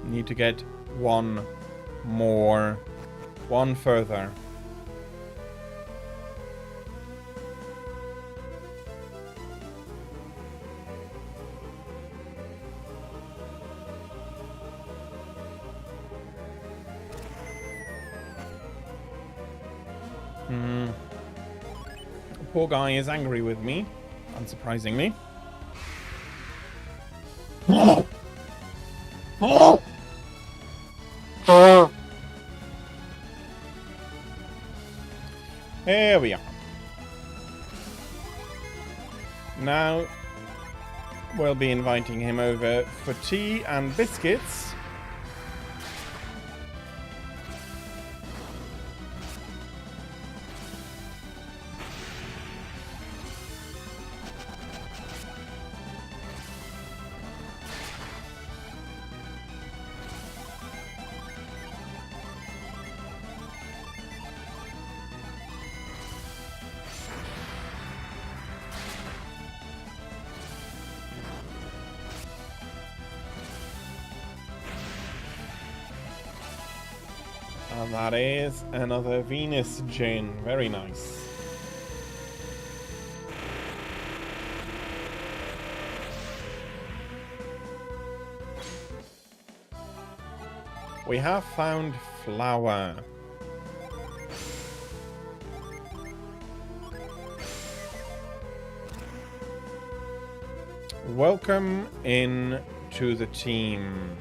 Need to get one more. One further. Poor guy is angry with me, unsurprisingly. Here we are. Now we'll be inviting him over for tea and biscuits. And that is another Venus gin. Very nice. We have found flour. Welcome in to the team.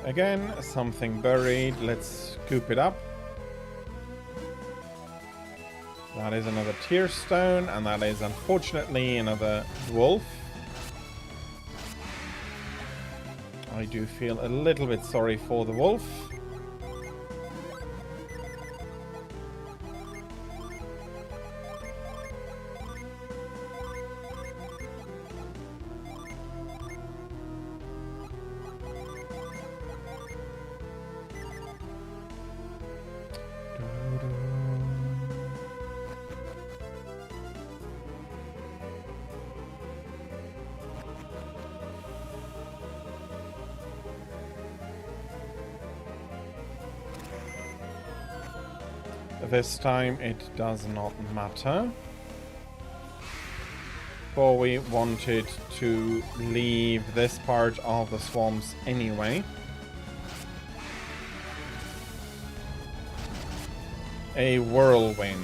Again, something buried. Let's scoop it up. That is another tear stone, and that is unfortunately another wolf. I do feel a little bit sorry for the wolf. This time it does not matter. For we wanted to leave this part of the swamps anyway. A whirlwind.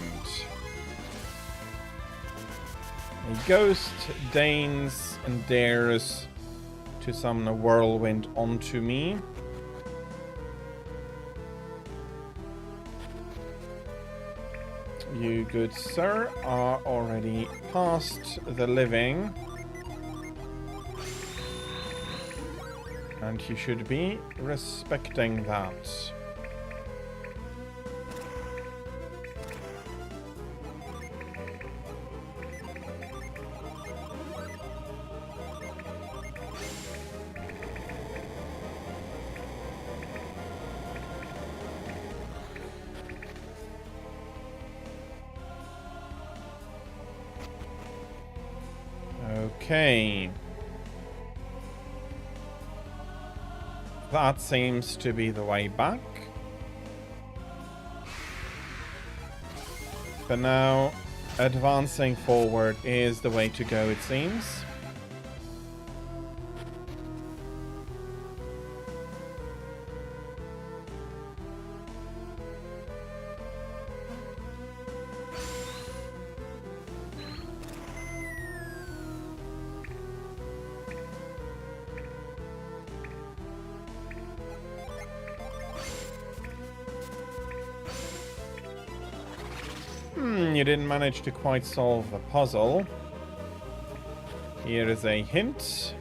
A ghost deigns and dares to summon a whirlwind onto me. You, good sir, are already past the living. And you should be respecting that. Okay. That seems to be the way back. For now, advancing forward is the way to go, it seems. You didn't manage to quite solve the puzzle. Here is a hint.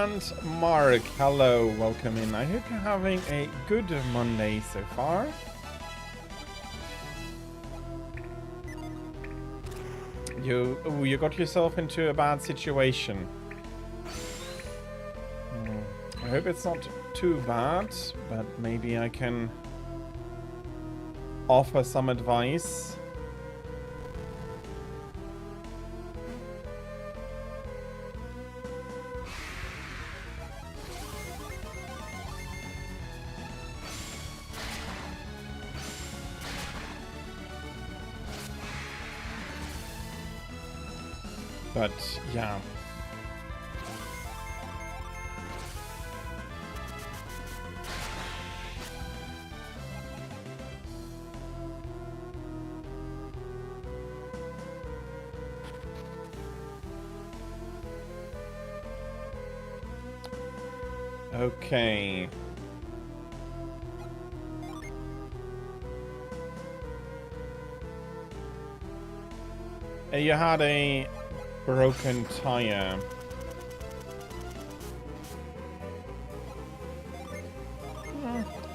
And Mark, hello, welcome in. I hope you're having a good Monday so far. You got yourself into a bad situation. I hope it's not too bad, but maybe I can offer some advice. But yeah. Okay. You had a broken tire.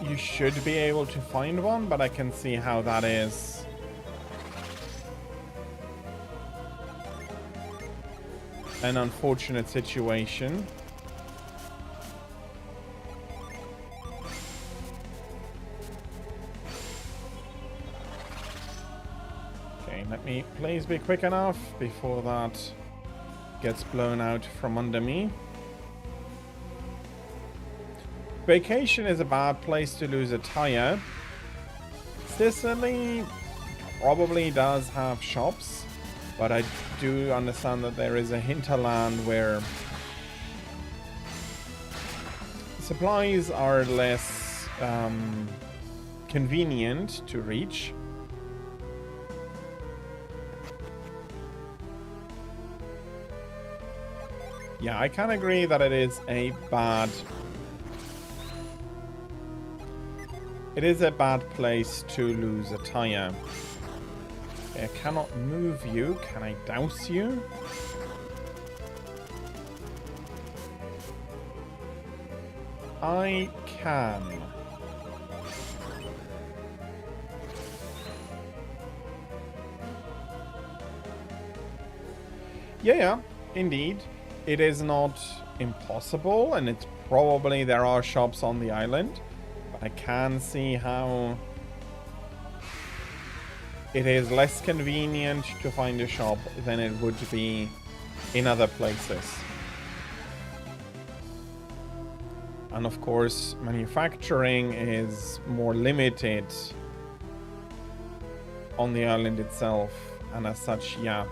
You should be able to find one, but I can see how that is. An unfortunate situation. Okay, let me please be quick enough before that gets blown out from under me. Vacation is a bad place to lose a tire. Sicily probably does have shops, but I do understand that there is a hinterland where supplies are less convenient to reach. Yeah, I can agree that it is a bad place to lose a tire. I cannot move you. Can I douse you? I can. Yeah, indeed. It is not impossible, and it's probably there are shops on the island. But I can see how it is less convenient to find a shop than it would be in other places. And of course, manufacturing is more limited on the island itself, and as such, yeah,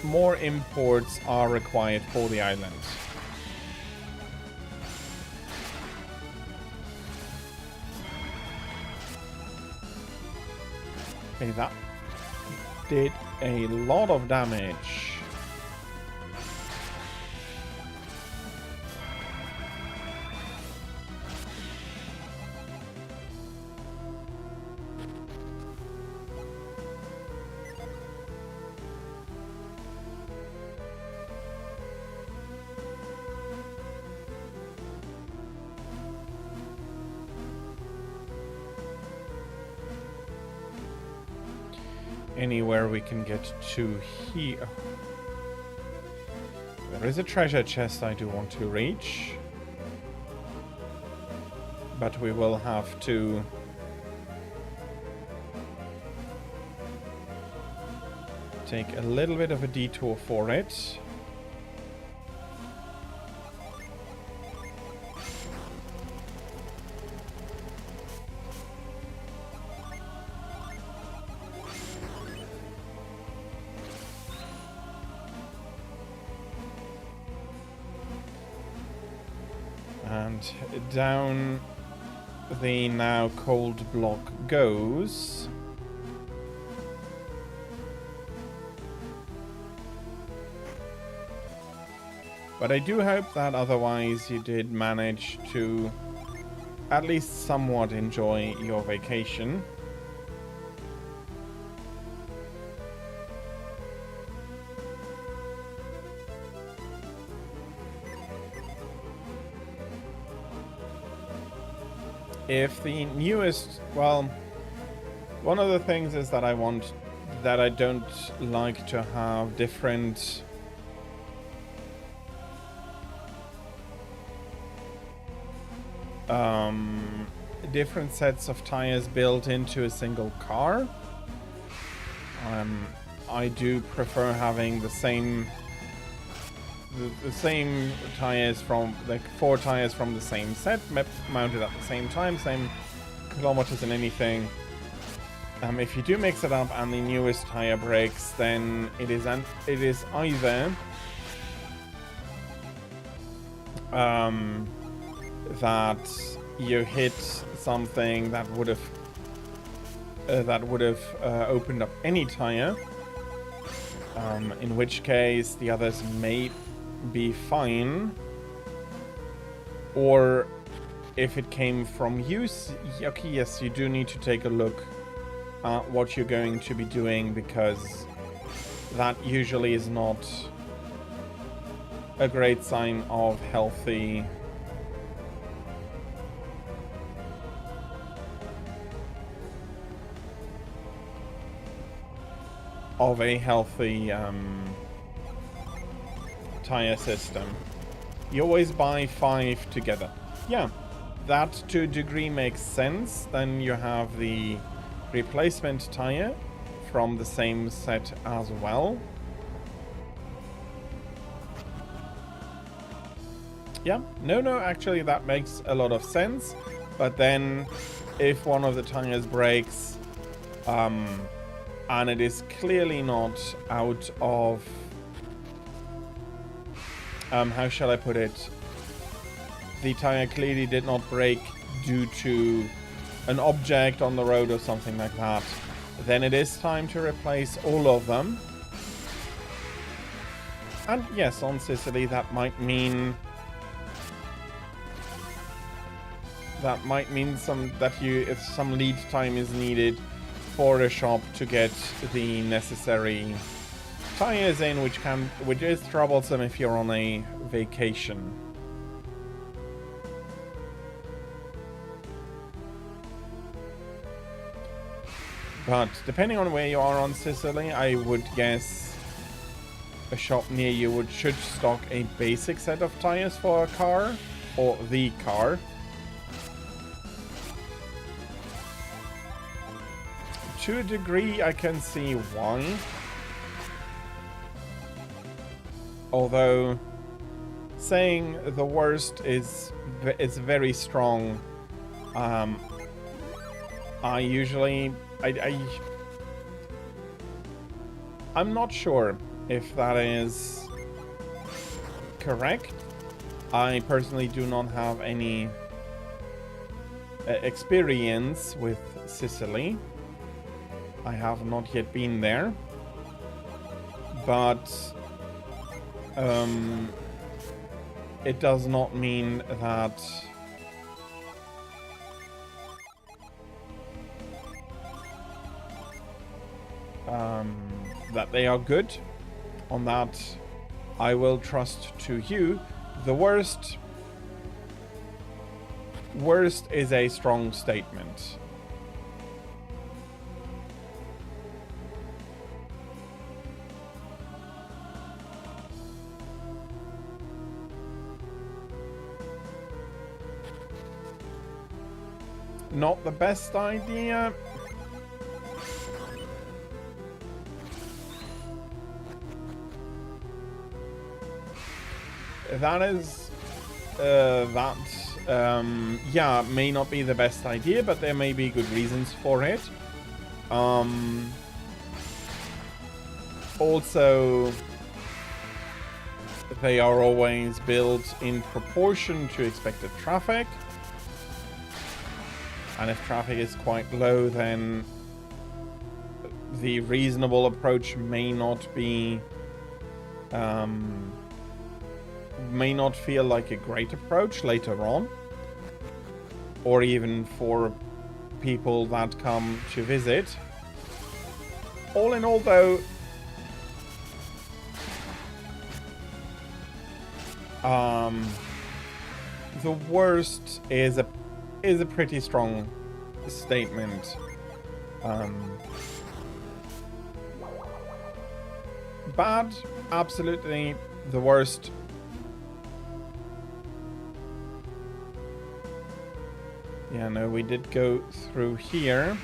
more imports are required for the island. Okay, that did a lot of damage. Anywhere we can get to here. There is a treasure chest I do want to reach, but we will have to take a little bit of a detour for it. And down the now cold block goes. But I do hope that otherwise you did manage to at least somewhat enjoy your vacation. if the newest, well, one of the things is that I don't like to have different different sets of tires built into a single car. I do prefer having the same tires from, like, 4 tires from the same set, mounted at the same time, same kilometers and anything. If you do mix it up and the newest tire breaks, then it is either that you hit something that would have opened up any tire, in which case the others may be fine, or if it came from you, okay, yes, you do need to take a look at what you're going to be doing, because that usually is not a great sign of a healthy tire system. You always buy 5 together. Yeah, that to a degree makes sense. Then you have the replacement tire from the same set as well. Yeah, no, actually that makes a lot of sense. But then if one of the tires breaks, and it is clearly not out of, how shall I put it? The tire clearly did not break due to an object on the road or something like that. Then it is time to replace all of them. And yes, on Sicily that might mean some lead time is needed for a shop to get the necessary tires in, which is troublesome if you're on a vacation. But depending on where you are on Sicily, I would guess a shop near you should stock a basic set of tires for a car, or the car. To a degree, I can see why. Although saying the worst is very strong. I'm not sure if that is correct. I personally do not have any experience with Sicily. I have not yet been there, but it does not mean that that they are good. On that, I will trust to you. The worst is a strong statement. Not the best idea. That is yeah, may not be the best idea, but there may be good reasons for it. Also, they are always built in proportion to expected traffic. And if traffic is quite low, then the reasonable approach may not be, may not feel like a great approach later on. Or even for people that come to visit. All in all, though, the worst is is a pretty strong statement. Bad, absolutely the worst. Yeah, no, we did go through here.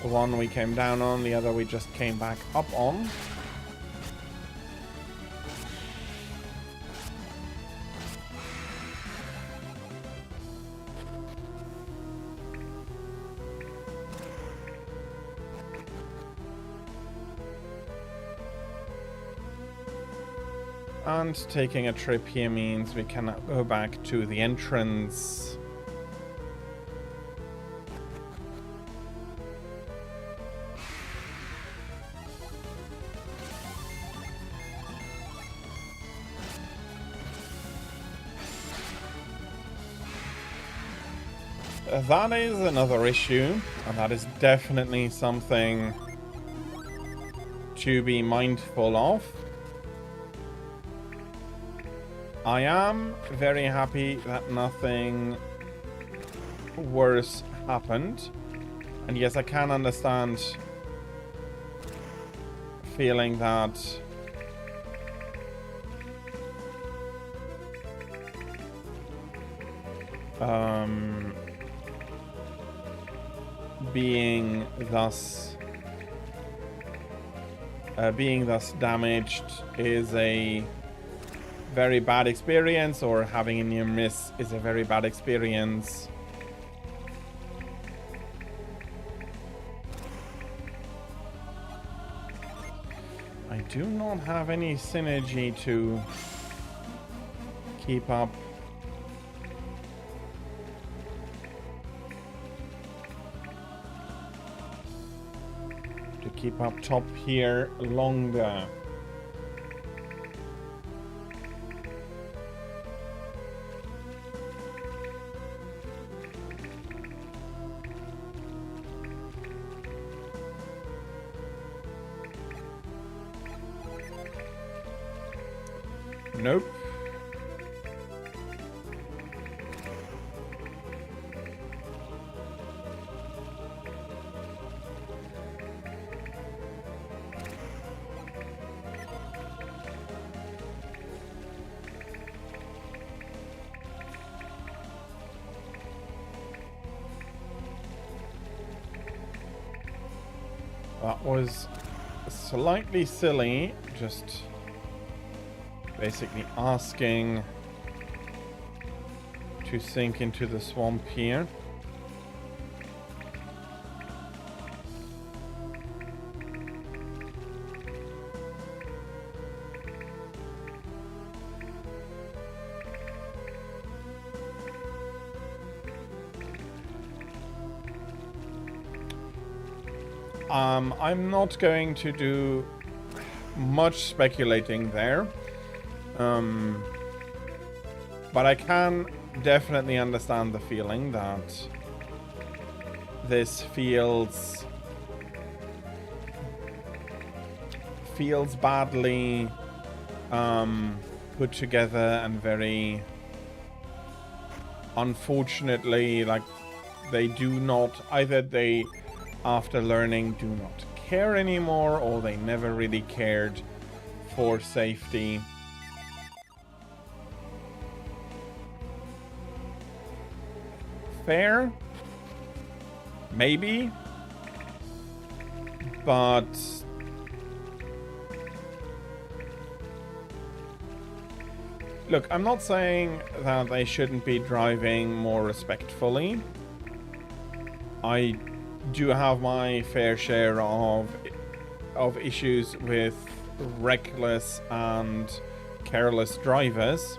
One we came down on, the other we just came back up on. And taking a trip here means we cannot go back to the entrance. That is another issue, and that is definitely something to be mindful of. I am very happy that nothing worse happened. And yes, I can understand feeling that being thus damaged is a very bad experience, or having a near miss is a very bad experience. I do not have any synergy to keep up. To keep up top here longer. Nope. That was slightly silly, just basically asking to sink into the swamp here. I'm not going to do much speculating there. But I can definitely understand the feeling that this feels badly put together, and very unfortunately, like, they do not, either they after learning do not care anymore, or they never really cared for safety. Fair, maybe, but look, I'm not saying that they shouldn't be driving more respectfully. I do have my fair share of issues with reckless and careless drivers.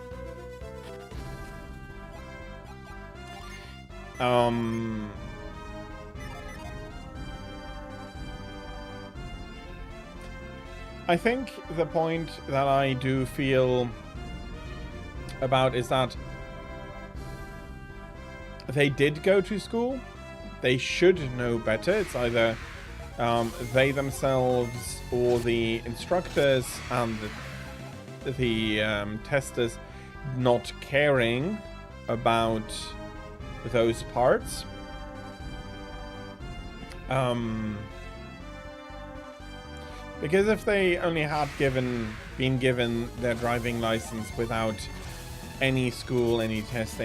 I think the point that I do feel about is that they did go to school. They should know better. It's either they themselves or the instructors and the testers not caring about those parts. Because if they only had been given their driving license without any school, any test,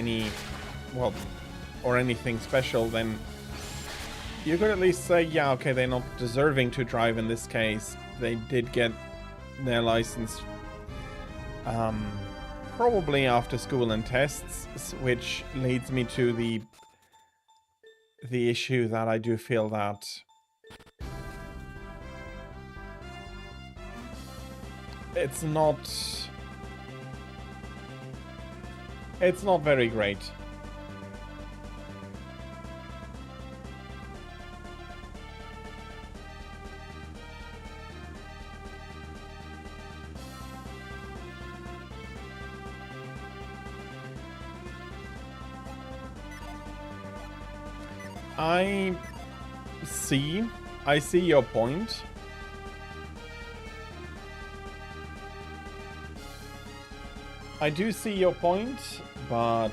or anything special, then you could at least say, yeah, okay, they're not deserving to drive in this case. They did get their license probably after school and tests, which leads me to the issue that I do feel that it's not very great. I see your point. I do see your point, but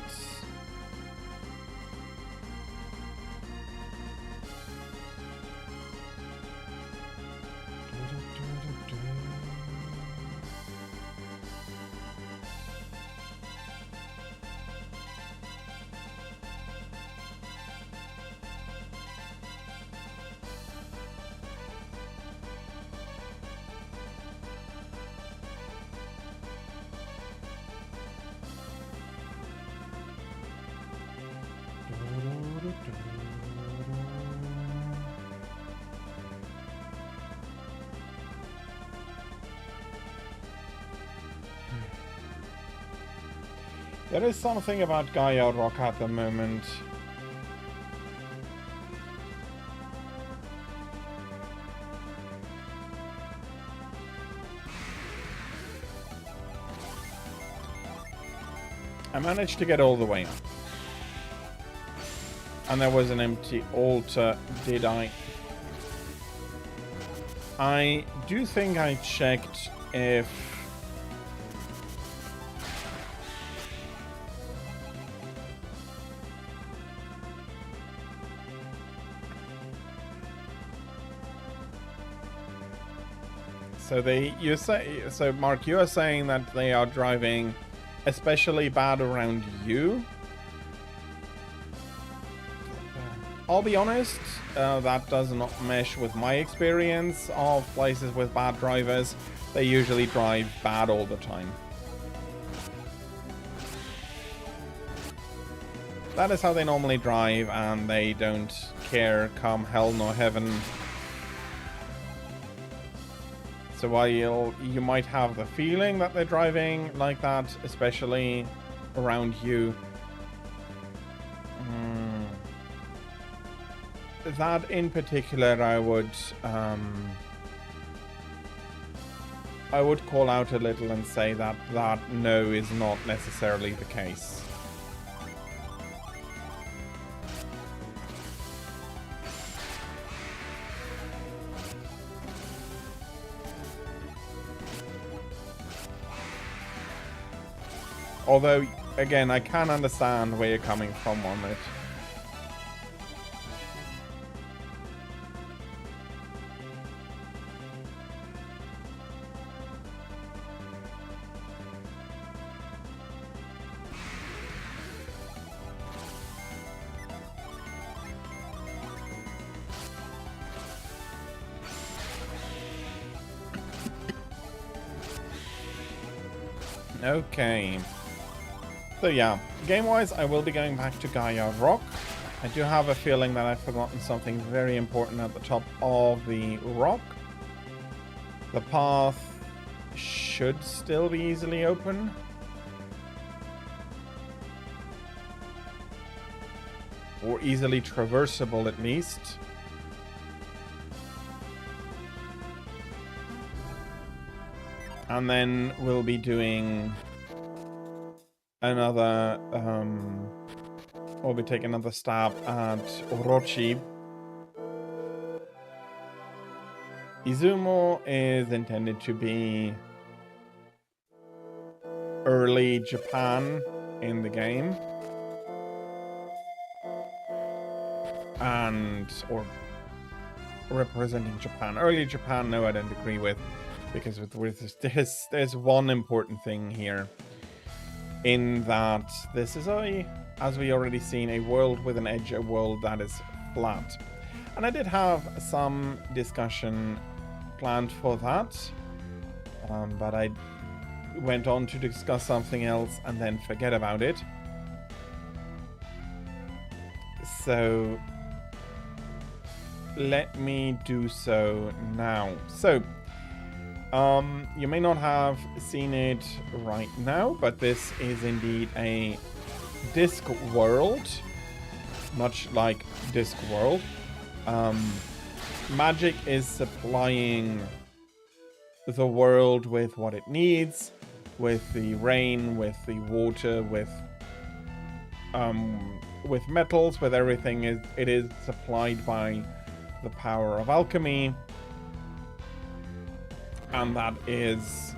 there is something about Gaia Rock at the moment. I managed to get all the way up. And there was an empty altar, did I? I do think I checked if... So Mark, you are saying that they are driving especially bad around you? I'll be honest, that does not mesh with my experience of places with bad drivers. They usually drive bad all the time. That is how they normally drive, and they don't care come hell nor heaven. So while you might have the feeling that they're driving like that, especially around you, that in particular I would call out a little and say that no is not necessarily the case. Although, again, I can understand where you're coming from on it. Okay. So yeah, game-wise, I will be going back to Gaia Rock. I do have a feeling that I've forgotten something very important at the top of the rock. The path should still be easily open. Or easily traversable, at least. And then we'll be doing another, we'll be taking another stab at Orochi. Izumo is intended to be early Japan in the game. or representing Japan. Early Japan, no, I don't agree with, because there's one important thing here, in that this is as we already seen, a world with an edge, a world that is flat. And I did have some discussion planned for that, but I went on to discuss something else and then forget about it. So let me do so now. So you may not have seen it right now, but this is indeed a Disc world, much like Disc World. Magic is supplying the world with what it needs, with the rain, with the water, with metals, with everything. It is supplied by the power of alchemy, and that is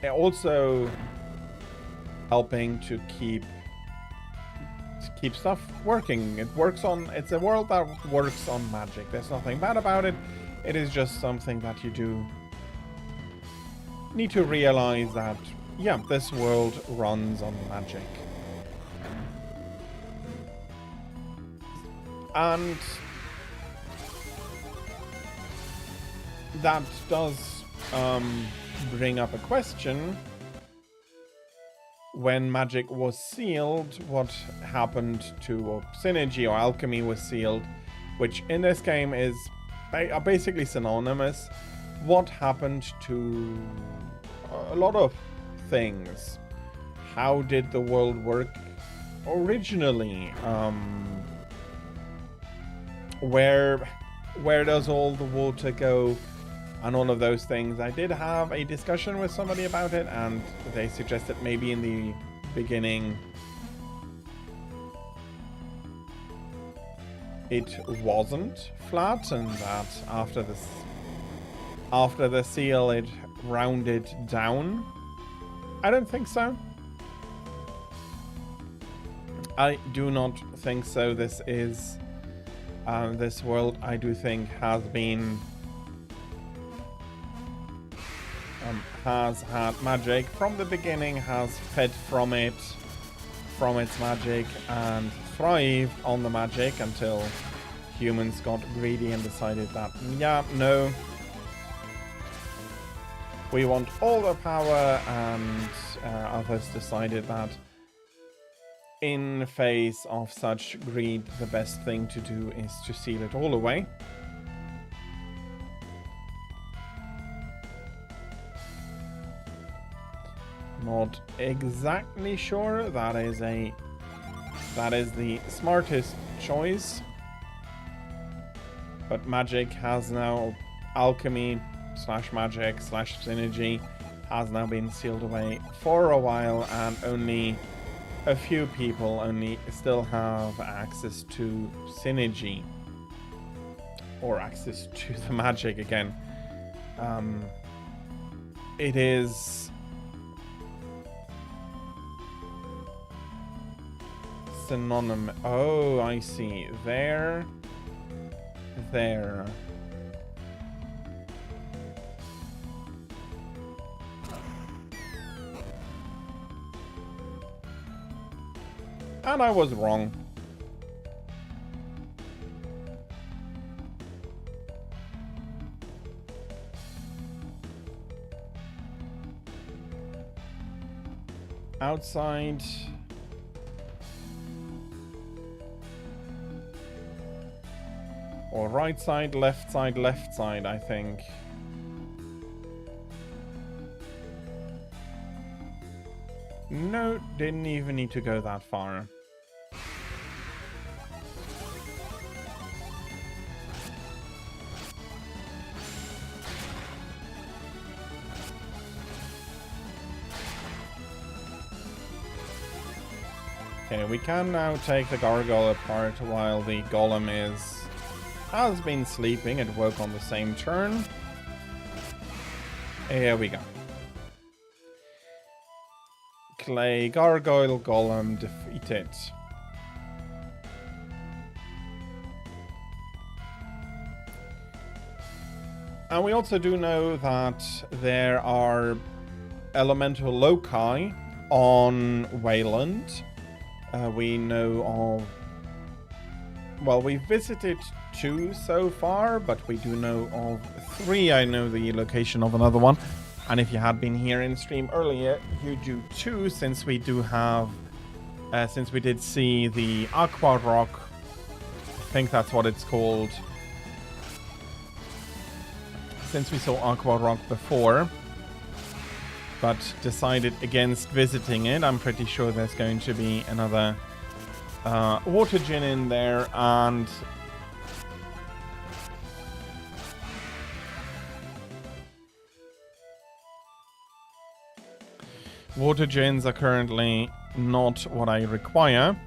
also helping to keep stuff working. It's a world that works on magic. There's nothing bad about it. It is just something that you do need to realize that, yeah, this world runs on magic. And that does bring up a question. When magic was sealed, what happened to, or synergy or alchemy was sealed, which in this game are basically synonymous. What happened to a lot of things? How did the world work originally? Where does all the water go? And all of those things. I did have a discussion with somebody about it, and they suggested maybe in the beginning it wasn't flat, and that after the seal it rounded down. I don't think so. I do not think so. This is this world, I do think, has had magic from the beginning, has fed from its magic, and thrived on the magic until humans got greedy and decided that, yeah, no, we want all the power, and others decided that in the face of such greed, the best thing to do is to seal it all away. Not exactly sure that is the smartest choice, but magic has now, alchemy / magic / synergy has now been sealed away for a while, and only a few people still have access to synergy, or access to the magic again. It is synonymous. Oh, I see. There. And I was wrong. Outside. Or right side, left side, I think. No, didn't even need to go that far. Okay, we can now take the gargoyle apart while the golem has been sleeping. It woke on the same turn. Here we go. Clay gargoyle golem defeated. And we also do know that there are elemental loci on Weyland. We know of... Well, we've visited 2 so far, but we do know of 3. I know the location of another one. And if you had been here in stream earlier, you do too, since we do have... since we did see the Aqua Rock. I think that's what it's called. Since we saw Aqua Rock before, but decided against visiting it, I'm pretty sure there's going to be another water gin in there, and water gins are currently not what I require.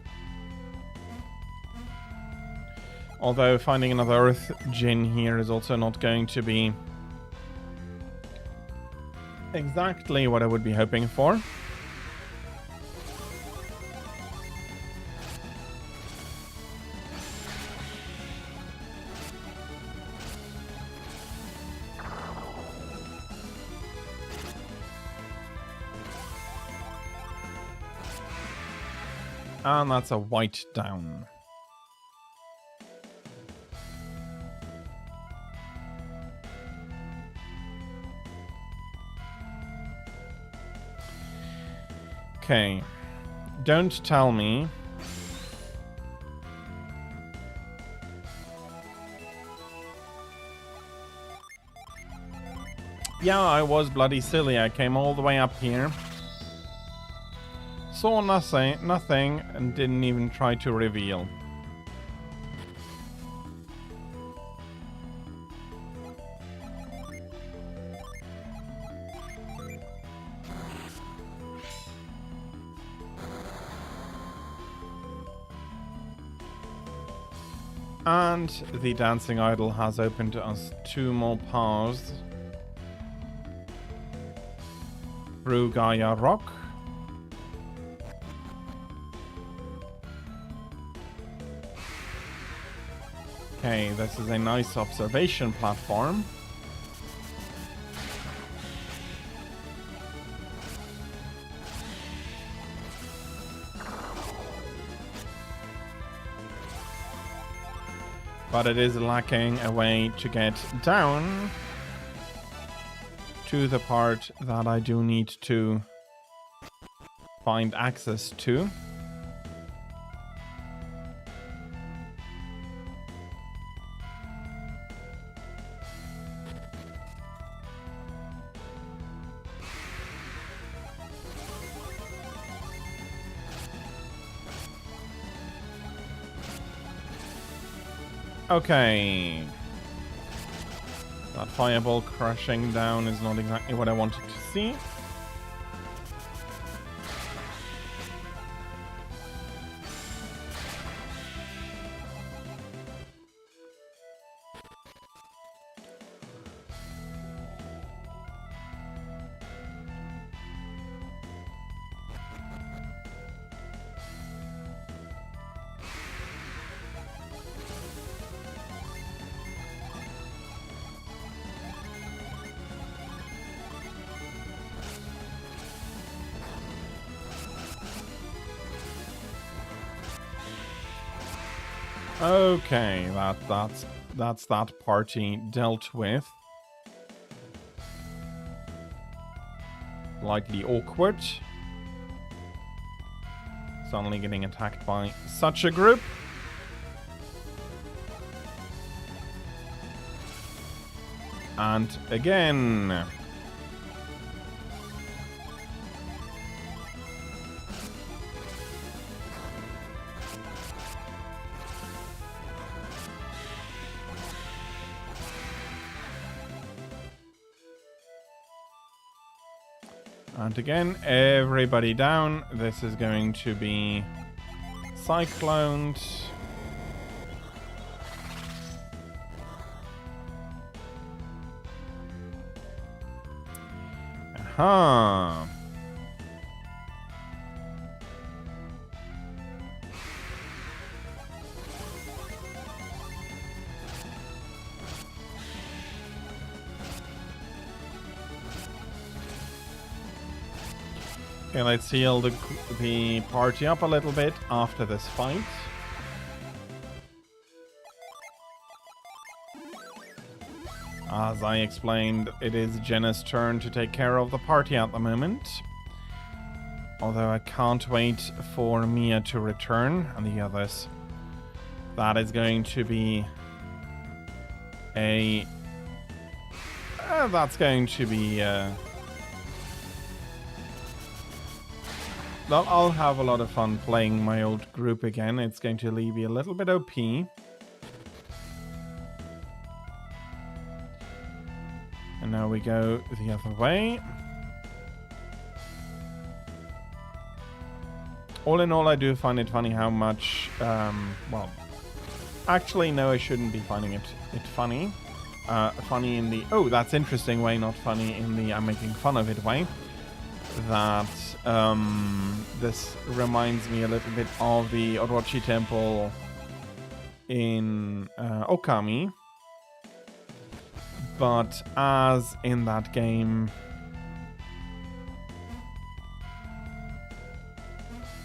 Although finding another earth gin here is also not going to be exactly what I would be hoping for. And that's a white down. Okay. Don't tell me. Yeah, I was bloody silly. I came all the way up here. Saw nothing, and didn't even try to reveal. And the dancing idol has opened to us 2 more paths through Gaia Rock. Okay, this is a nice observation platform. But it is lacking a way to get down to the part that I do need to find access to. Okay. That fireball crashing down is not exactly what I wanted to see. Okay, that's that party dealt with. Slightly awkward. Suddenly getting attacked by such a group. And again. And again, everybody down. This is going to be cycloned. Aha. Okay, let's heal the party up a little bit after this fight. As I explained, it is Jenna's turn to take care of the party at the moment. Although I can't wait for Mia to return and the others. That is going to be a... that's going to be... I'll have a lot of fun playing my old group again. It's going to leave me a little bit OP. And now we go the other way. All in all, I do find it funny how much, well, actually, no, I shouldn't be finding it funny. Funny in the, oh, that's interesting way, not funny in the I'm making fun of it way. That this reminds me a little bit of the Orochi Temple in Okami. But as in that game,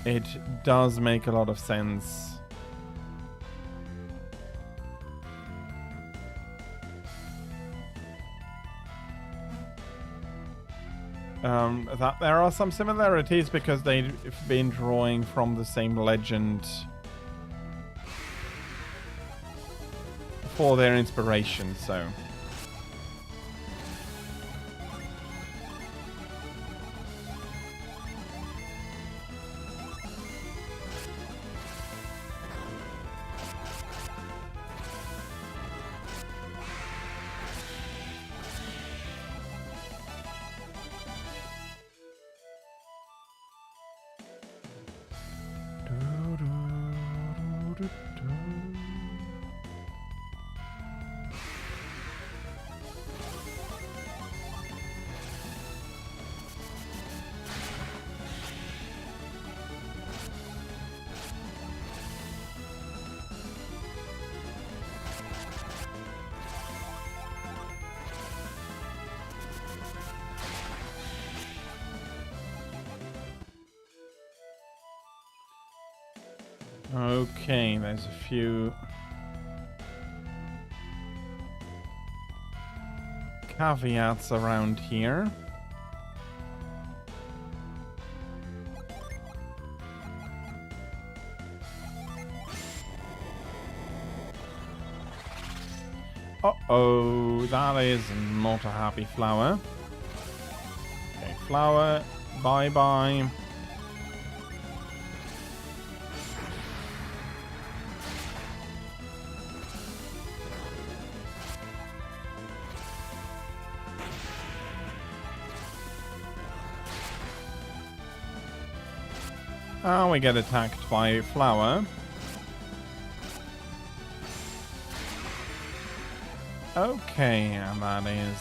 it does make a lot of sense. That there are some similarities because they've been drawing from the same legend for their inspiration, so... Okay, there's a few caveats around here. Uh-oh, that is not a happy flower. Okay, flower, bye-bye. Oh, we get attacked by flower. Okay, and that is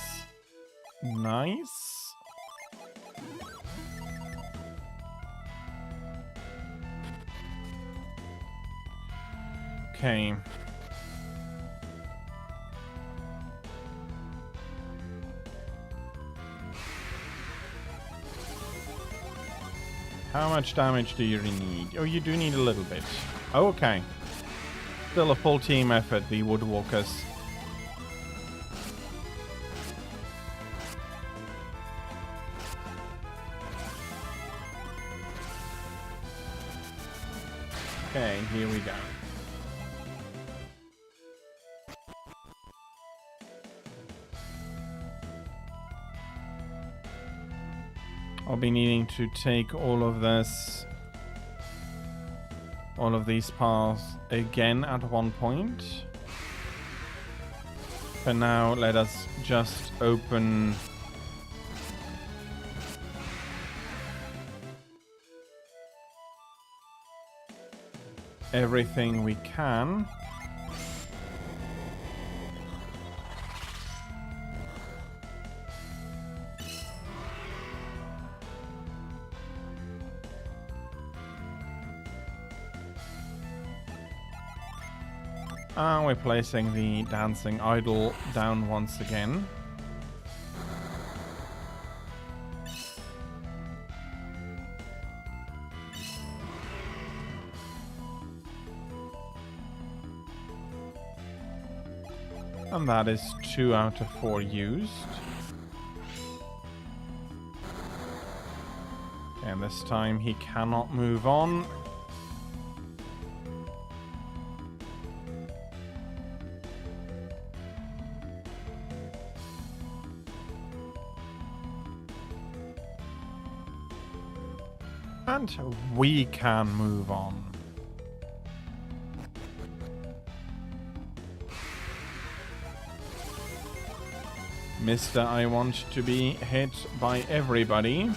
nice. Okay. How much damage do you need? Oh, you do need a little bit. Okay. Still a full team effort, the Woodwalkers. Okay, here we go. I'll be needing to take all of these paths again at one point. For now, let us just open everything we can. And we're placing the dancing idol down once again. And that is 2 out of 4 used. And this time he cannot move on. And we can move on. Mr. I want to be hit by everybody.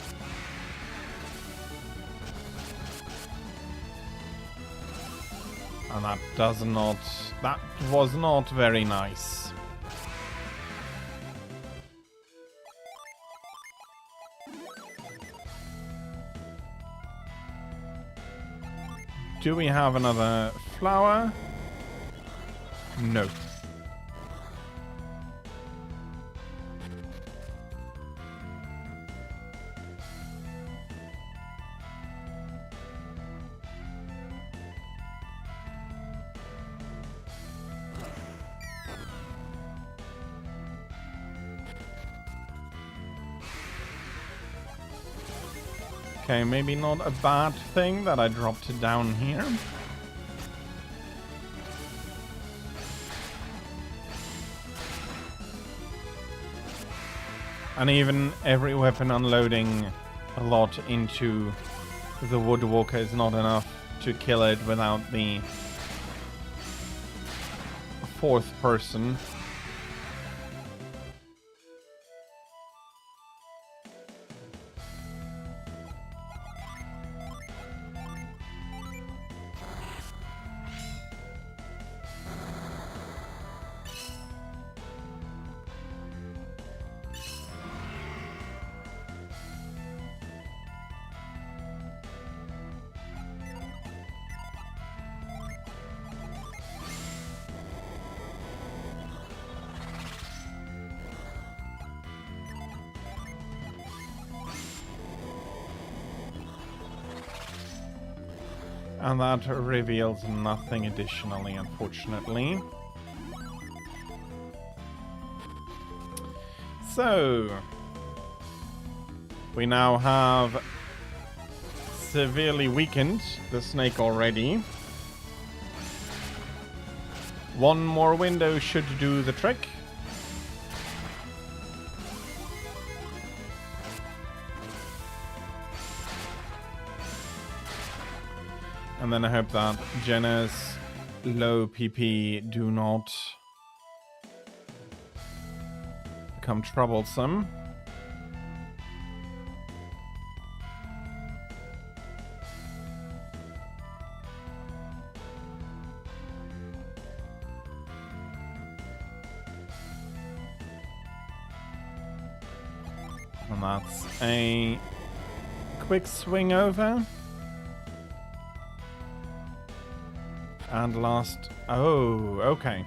And that was not very nice. Do we have another flower? No. Okay, maybe not a bad thing that I dropped it down here. And even every weapon unloading a lot into the Woodwalker is not enough to kill it without the 4th person. And that reveals nothing additionally, unfortunately. So, we now have severely weakened the snake already. One more window should do the trick. And then I hope that Jenna's low PP do not become troublesome. And that's a quick swing over. And last... Oh, okay.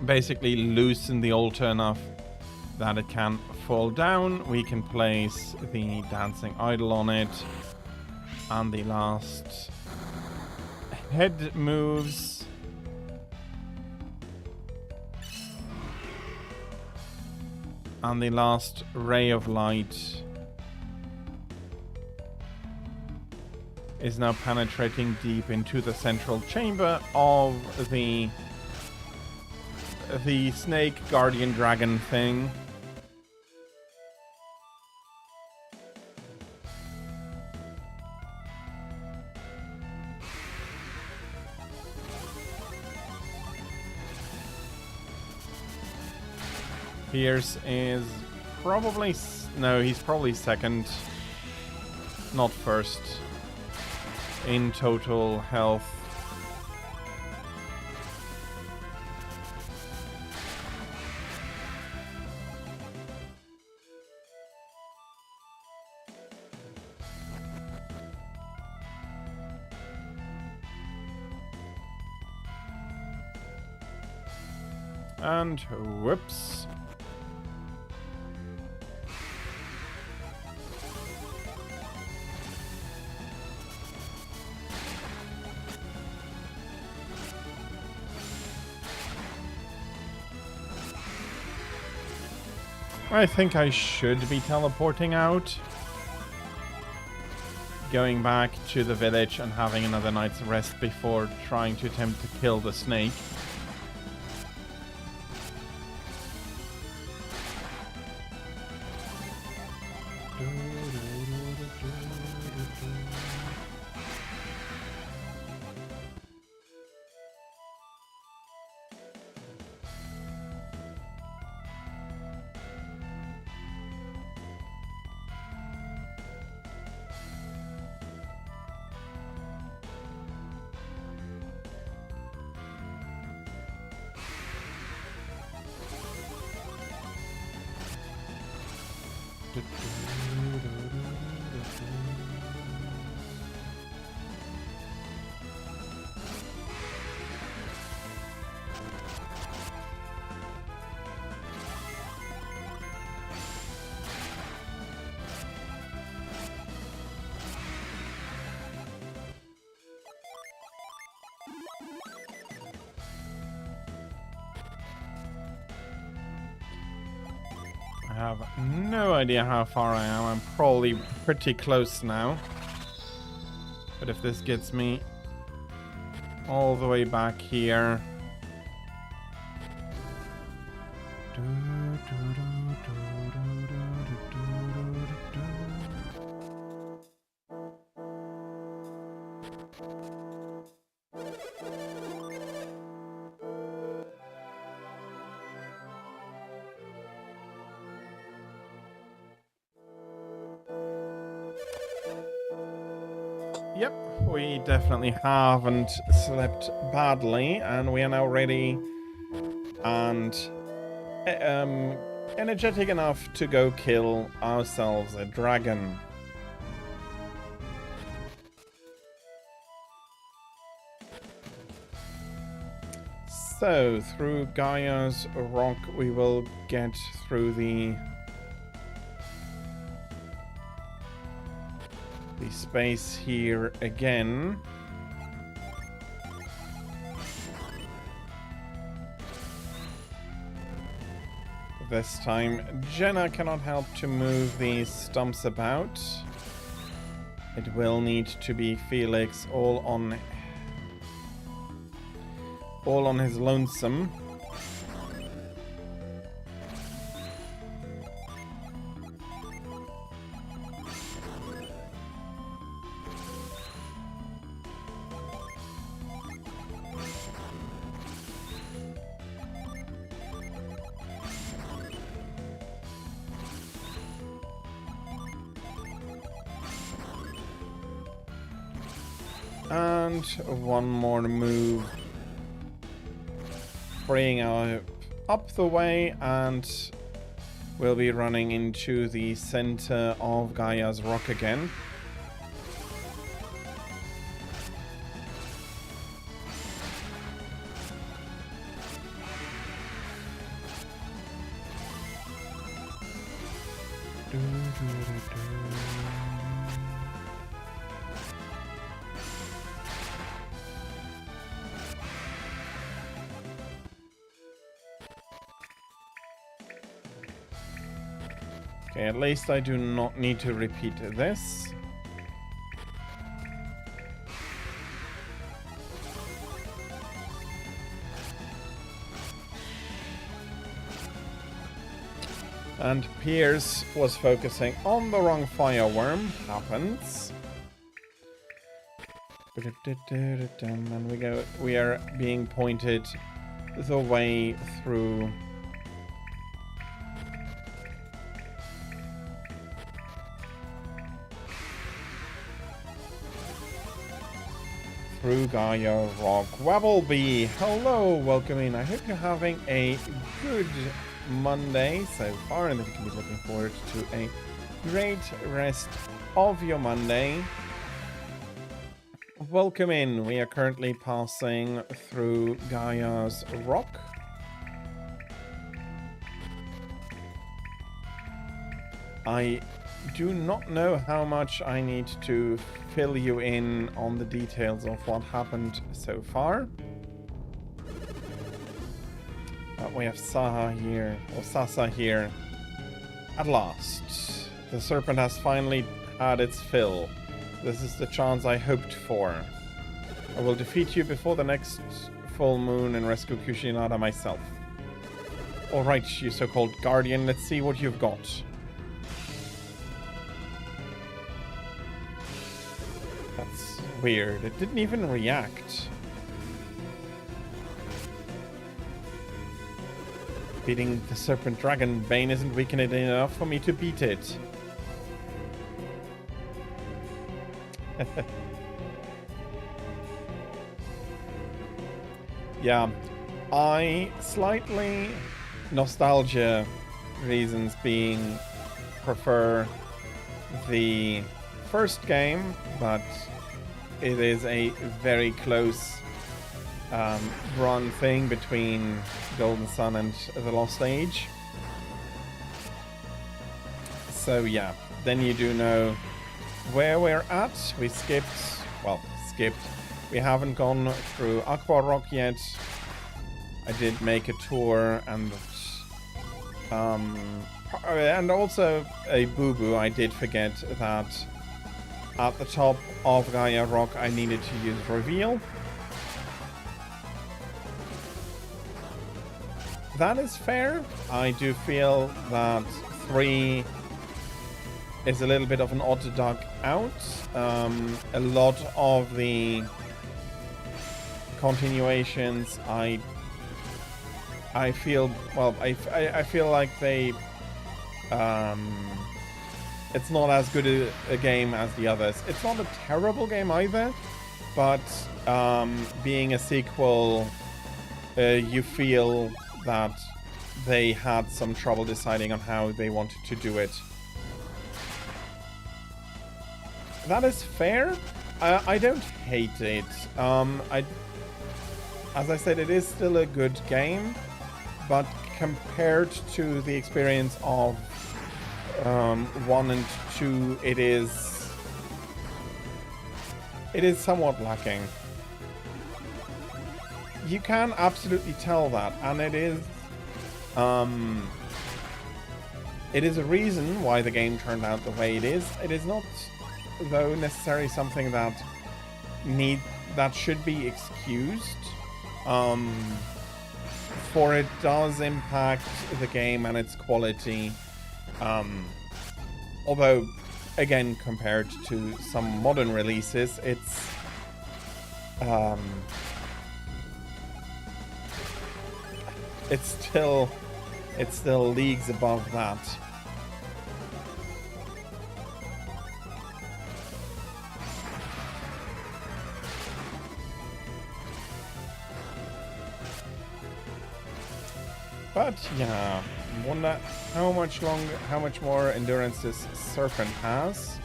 Basically loosen the altar enough that it can fall down. We can place the dancing idol on it, and the last head moves. And the last ray of light is now penetrating deep into the central chamber of the snake guardian dragon thing. Pierce is probably... No, he's probably second, not first, in total health. And whoops. I think I should be teleporting out. Going back to the village and having another night's rest before trying to attempt to kill the snake. I have no idea how far I am. I'm probably pretty close now. But if this gets me all the way back here... Yep, we definitely haven't slept badly, and we are now ready and energetic enough to go kill ourselves a dragon. So, through Gaia's rock, we will get through the space here again. This time, Jenna cannot help to move these stumps about. It will need to be Felix all on his lonesome. And one more move, freeing up the way, and we'll be running into the center of Gaia's rock again. Okay, at least I do not need to repeat this. And Pierce was focusing on the wrong fireworm. Happens. And we are being pointed the way through Gaia Rock. Wabblebee, hello, welcome in. I hope you're having a good Monday so far, and that you can be looking forward to a great rest of your Monday. Welcome in. We are currently passing through Gaia's Rock. I do not know how much I need to fill you in on the details of what happened so far. But we have Saha here, or Sasa here. At last, the serpent has finally had its fill. This is the chance I hoped for. I will defeat you before the next full moon and rescue Kushinada myself. Alright, you so-called guardian, let's see what you've got. That's weird. It didn't even react. Beating the Serpent Dragon Bane isn't weakening enough for me to beat it. Yeah, I slightly, nostalgia reasons being, prefer the first game, but it is a very close run thing between Golden Sun and The Lost Age. So yeah, then you do know where we're at. We skipped. We haven't gone through Aqua Rock yet. I did make a tour and also a boo-boo. I did forget that at the top of Gaia Rock I needed to use Reveal. That is fair. I do feel that 3 is a little bit of an odd duck out. A lot of the continuations I feel, well, I feel like they it's not as good a game as the others. It's not a terrible game either, but being a sequel, you feel that they had some trouble deciding on how they wanted to do it. That is fair. I don't hate it. As I said, it is still a good game, but compared to the experience of 1 and 2, it is somewhat lacking. You can absolutely tell that, and it is a reason why the game turned out the way it is. It is not, though, necessarily something that should be excused. For it does impact the game and its quality. Although, again, compared to some modern releases, it's still leagues above that. But yeah, wonder how much more endurance this serpent has.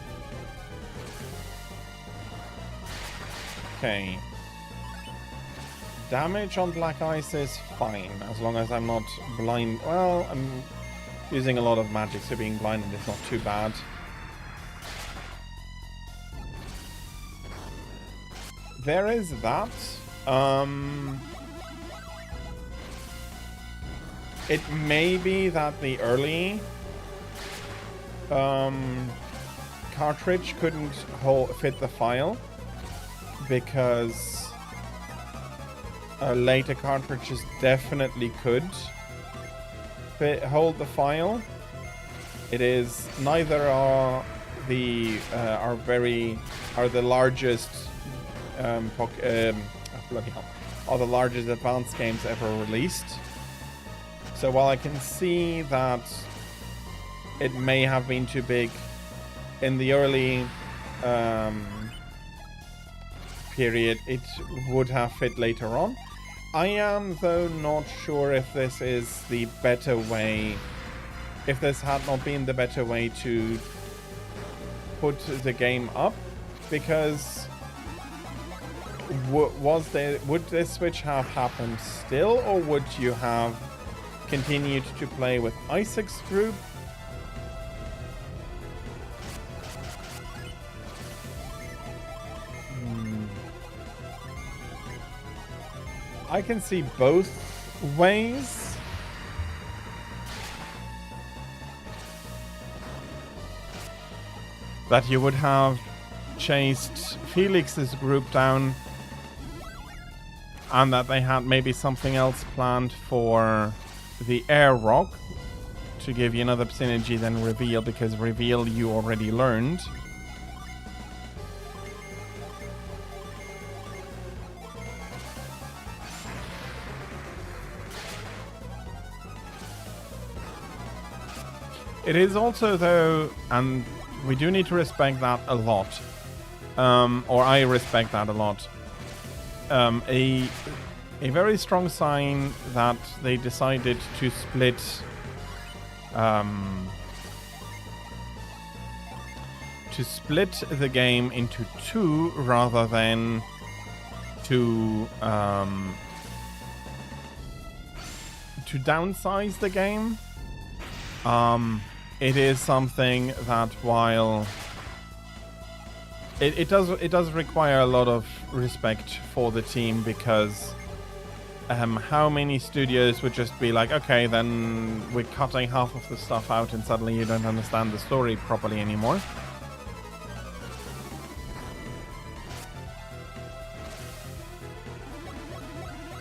Okay. Damage on black ice is fine, as long as I'm not blind. Well, I'm using a lot of magic, so being blinded is not too bad. There is that. It may be that the early cartridge couldn't fit the file, because later cartridges definitely could hold the file. It is neither are the largest are the largest advanced games ever released. So while I can see that it may have been too big in the early period, it would have fit later on. I am, though, not sure if this is the better way, if this had not been the better way to put the game up, because would this switch have happened still, or would you have continued to play with Isaac's group? I can see both ways. That you would have chased Felix's group down and that they had maybe something else planned for the air rock to give you another synergy than reveal, because reveal you already learned. It is also, though, and we do need to respect that a lot, or I respect that a lot, a very strong sign that they decided to split the game into two rather than to downsize the game. It is something that, while it does require a lot of respect for the team, because how many studios would just be like, okay, then we're cutting half of the stuff out and suddenly you don't understand the story properly anymore.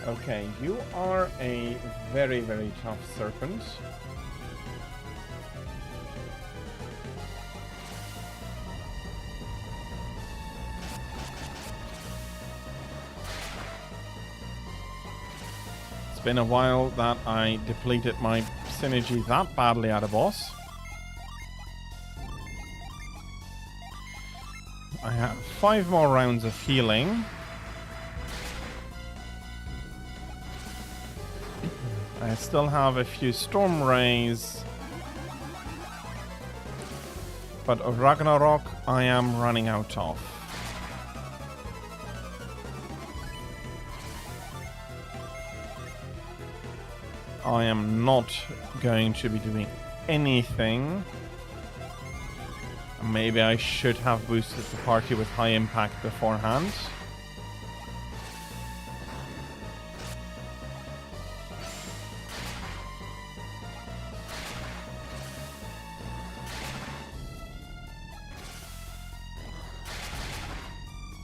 Okay, you are a very, very tough serpent. It's been a while that I depleted my synergy that badly at a boss. I have 5 more rounds of healing. I still have a few storm rays, but Ragnarok I am running out of. I am not going to be doing anything. Maybe I should have boosted the party with high impact beforehand.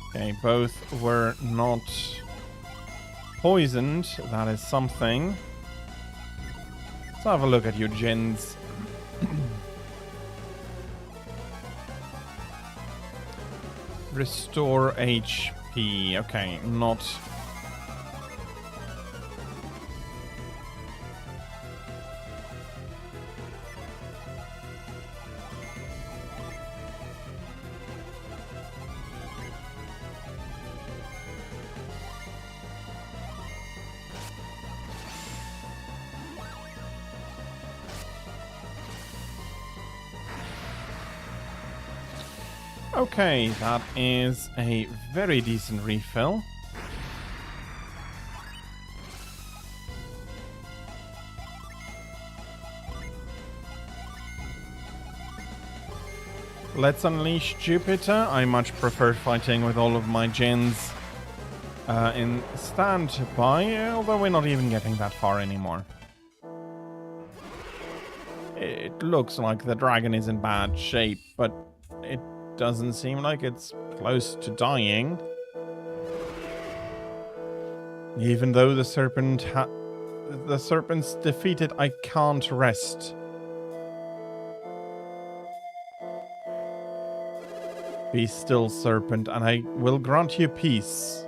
Okay, both were not poisoned. That is something. Let's have a look at your gens. Restore HP. Okay, not... Okay, that is a very decent refill. Let's unleash Jupiter. I much prefer fighting with all of my gens in standby, although we're not even getting that far anymore. It looks like the dragon is in bad shape, but it doesn't seem like it's close to dying. Even though the serpent's defeated, I can't rest. Be still, serpent, and I will grant you peace.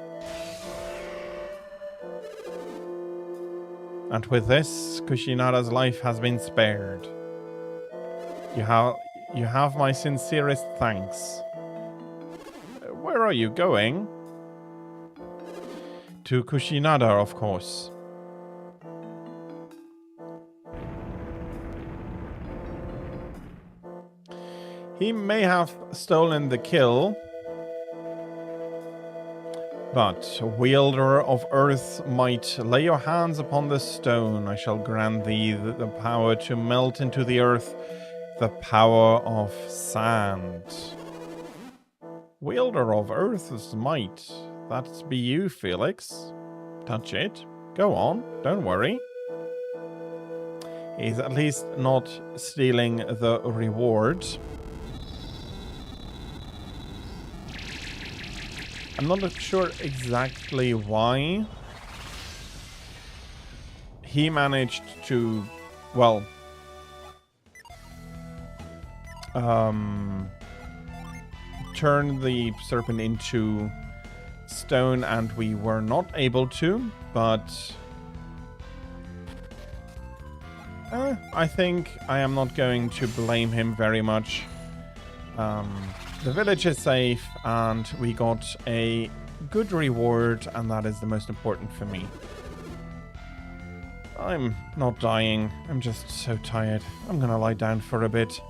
And with this, Kushinada's life has been spared. You have my sincerest thanks. Where are you going? To Kushinada, of course. He may have stolen the kill, but, wielder of earth's might, lay your hands upon the stone. I shall grant thee the power to melt into the earth, the power of sand. Wielder of earth's might. That's be you, Felix. touch it. Go on, don't worry. He's at least not stealing the reward. I'm not sure exactly why he managed to, well, turn the serpent into stone and we were not able to, but I think I am not going to blame him very much. The village is safe and we got a good reward, and that is the most important for me. I'm not dying, I'm just so tired. I'm gonna lie down for a bit.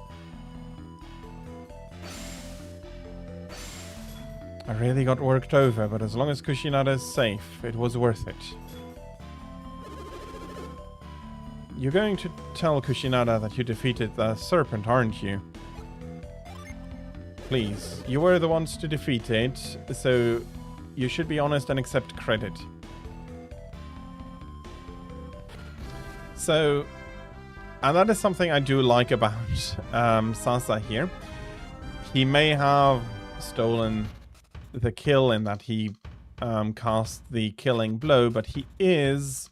I really got worked over, but as long as Kushinada is safe, it was worth it. You're going to tell Kushinada that you defeated the serpent, aren't you? Please, you were the ones to defeat it, so you should be honest and accept credit. So, and that is something I do like about Sasa here. He may have stolen the kill in that he cast the killing blow, but he is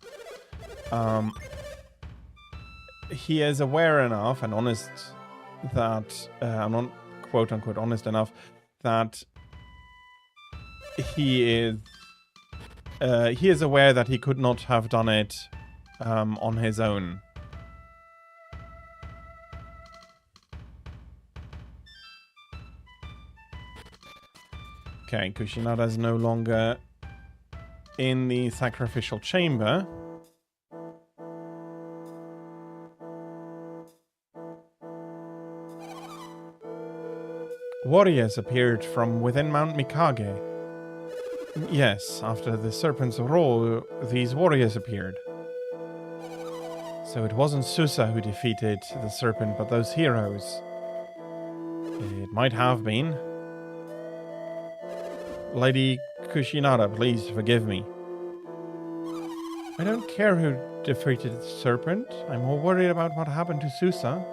aware enough and honest that I'm not quote unquote honest enough that he is aware that he could not have done it on his own. Okay, Kushinada is no longer in the sacrificial chamber. Warriors appeared from within Mount Mikage. Yes, after the serpent's roar, these warriors appeared. So it wasn't Susa who defeated the serpent, but those heroes. It might have been. Lady Kushinada, please forgive me. I don't care who defeated the serpent. I'm more worried about what happened to Susa.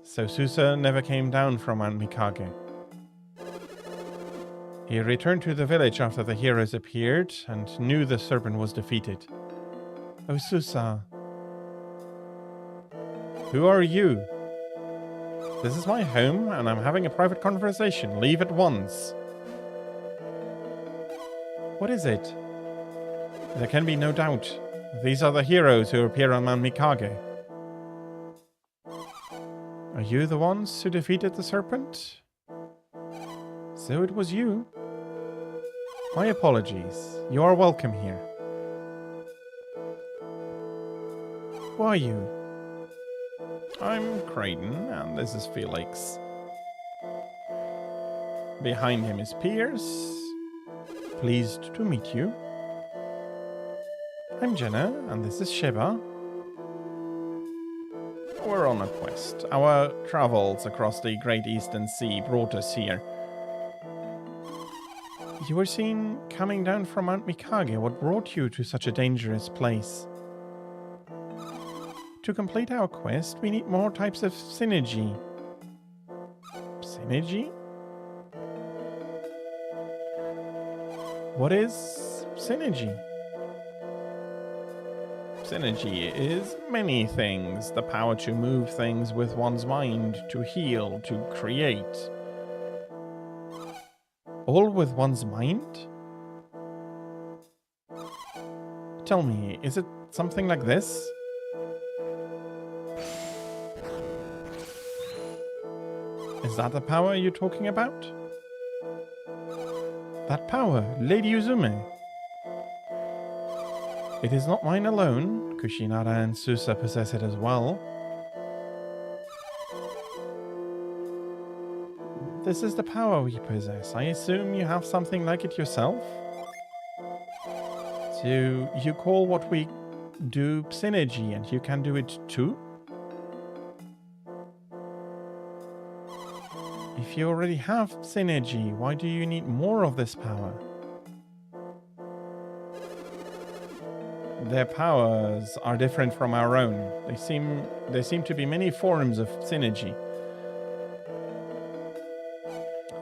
So Susa never came down from Mount Mikage. He returned to the village after the heroes appeared and knew the serpent was defeated. Oh, Susa. Who are you? This is my home, and I'm having a private conversation. Leave at once. What is it? There can be no doubt. These are the heroes who appear on Mount Mikage. Are you the ones who defeated the serpent? So it was you. My apologies. You are welcome here. Who are you? I'm Creighton, and this is Felix. Behind him is Pierce. Pleased to meet you. I'm Jenna, and this is Sheba. We're on a quest. Our travels across the Great Eastern Sea brought us here. You were seen coming down from Mount Mikage. What brought you to such a dangerous place? To complete our quest, we need more types of synergy. Synergy? What is synergy? Synergy is many things. The power to move things with one's mind, to heal, to create. All with one's mind? Tell me, is it something like this? Is that the power you're talking about? That power, Lady Uzume. It is not mine alone. Kushinada and Susa possess it as well. This is the power we possess. I assume you have something like it yourself? So you call what we do synergy, and you can do it too? If you already have synergy, why do you need more of this power? Their powers are different from our own. There seem to be many forms of synergy.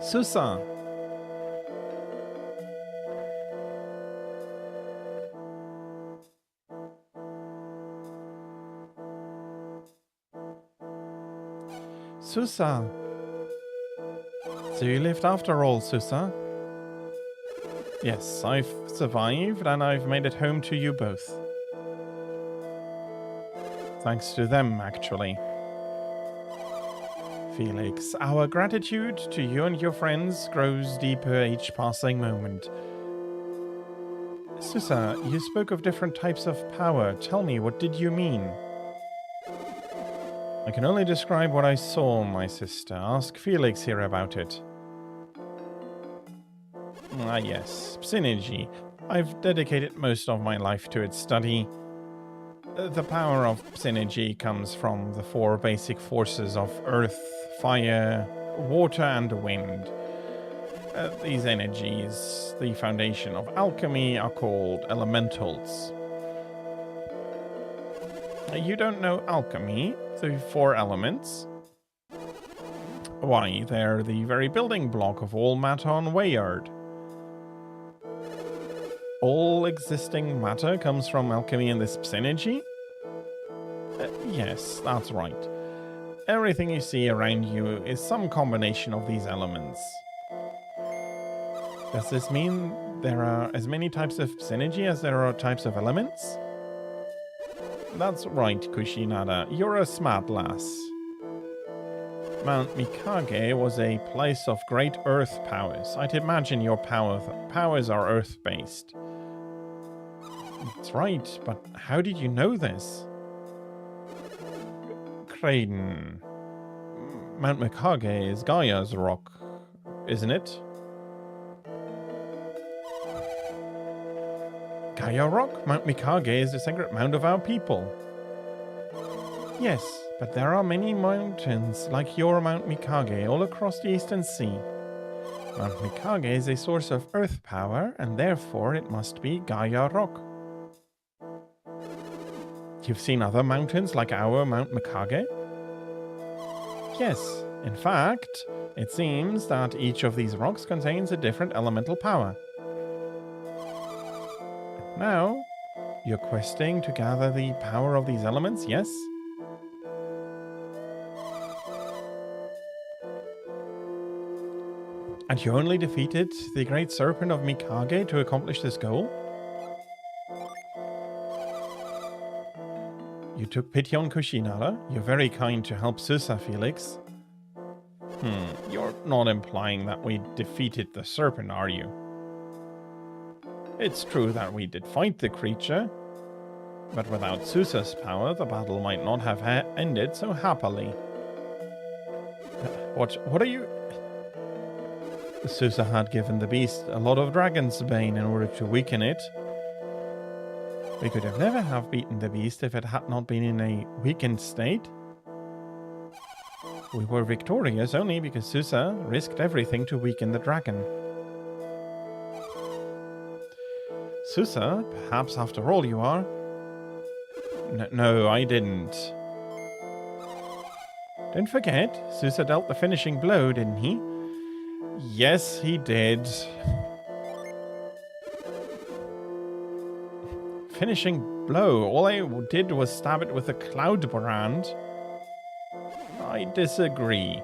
Susa! Susa! So you lived after all, Susa? Yes, I've survived and I've made it home to you both. Thanks to them, actually. Felix, our gratitude to you and your friends grows deeper each passing moment. Susa, you spoke of different types of power. Tell me, what did you mean? I can only describe what I saw, my sister. Ask Felix here about it. Ah, yes, synergy. I've dedicated most of my life to its study. The power of synergy comes from the four basic forces of earth, fire, water, and wind. These energies, the foundation of alchemy, are called elementals. You don't know alchemy, the four elements? Why, they're the very building block of all matter on Weyland. All existing matter comes from alchemy and this synergy? Yes, that's right. Everything you see around you is some combination of these elements. Does this mean there are as many types of synergy as there are types of elements? That's right, Kushinada. You're a smart lass. Mount Mikage was a place of great earth powers. I'd imagine your powers are earth-based. That's right, but how did you know this? Kraden. Mount Mikage is Gaia's rock, isn't it? Gaia Rock? Mount Mikage is the sacred mound of our people. Yes, but there are many mountains like your Mount Mikage all across the Eastern Sea. Mount Mikage is a source of earth power, and therefore it must be Gaia Rock. You've seen other mountains like our Mount Mikage? Yes, in fact, it seems that each of these rocks contains a different elemental power. Now, you're questing to gather the power of these elements, yes? And you only defeated the great serpent of Mikage to accomplish this goal? You took pity on Kushinada. You're very kind to help Susa, Felix. You're not implying that we defeated the serpent, are you? It's true that we did fight the creature, but without Susa's power, the battle might not have ended so happily. What are you... Susa had given the beast a lot of dragon's bane in order to weaken it. We could have never have beaten the beast if it had not been in a weakened state. We were victorious only because Susa risked everything to weaken the dragon. Susa, perhaps after all you are... No, I didn't. Don't forget, Susa dealt the finishing blow, didn't he? Yes, he did. Finishing blow. All I did was stab it with a cloud brand. I disagree.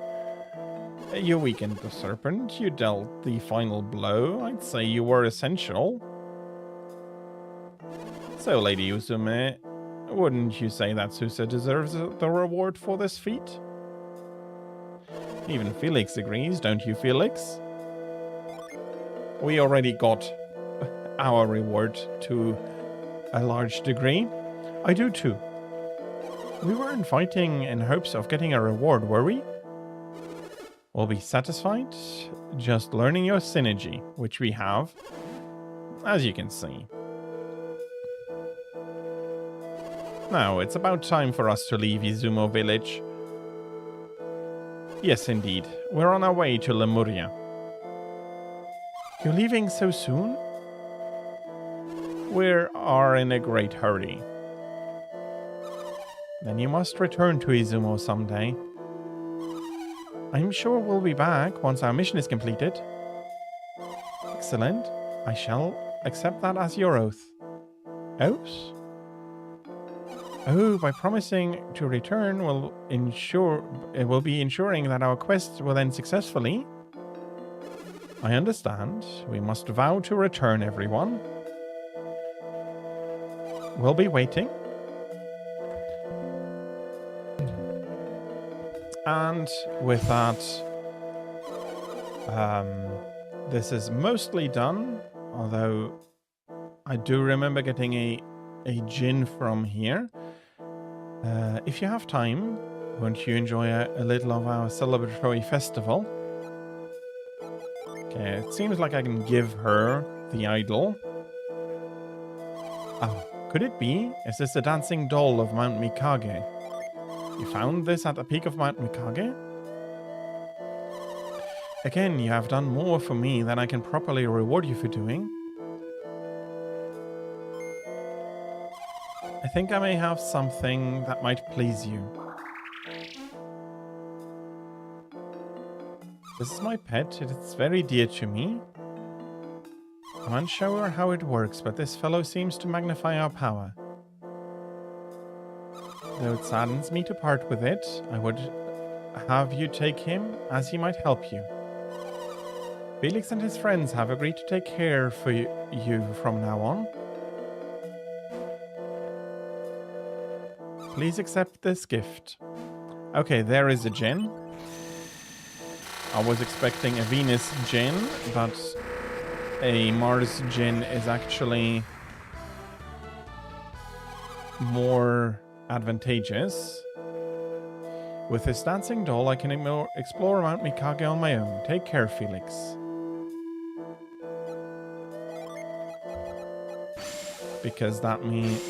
You weakened the serpent. You dealt the final blow. I'd say you were essential. So, Lady Uzume, wouldn't you say that Susa deserves the reward for this feat? Even Felix agrees, don't you, Felix? We already got our reward to a large degree. I do too. We weren't fighting in hopes of getting a reward, were we? We'll be satisfied just learning your synergy, which we have, as you can see. Now, it's about time for us to leave Izumo village. Yes, indeed. We're on our way to Lemuria. You're leaving so soon? We are in a great hurry. Then you must return to Izumo someday. I'm sure we'll be back once our mission is completed. Excellent. I shall accept that as your oath. Oath? Oh, by promising to return will be ensuring that our quest will end successfully. I understand. We must vow to return, everyone. We'll be waiting. And with that, this is mostly done, although I do remember getting a gin from here. If you have time, won't you enjoy a little of our celebratory festival? Okay, it seems like I can give her the idol. Oh, could it be? Is this the dancing doll of Mount Mikage? You found this at the peak of Mount Mikage? Again, you have done more for me than I can properly reward you for doing. I think I may have something that might please you. This is my pet. It's very dear to me. I'm unsure how it works, but this fellow seems to magnify our power. Though it saddens me to part with it, I would have you take him, as he might help you. Felix and his friends have agreed to take care for you from now on. Please accept this gift. Okay, there is a gem. I was expecting a Venus gem, but a Mars gem is actually more advantageous. With this dancing doll, I can explore Mount Mikage on my own. Take care, Felix. Because that means,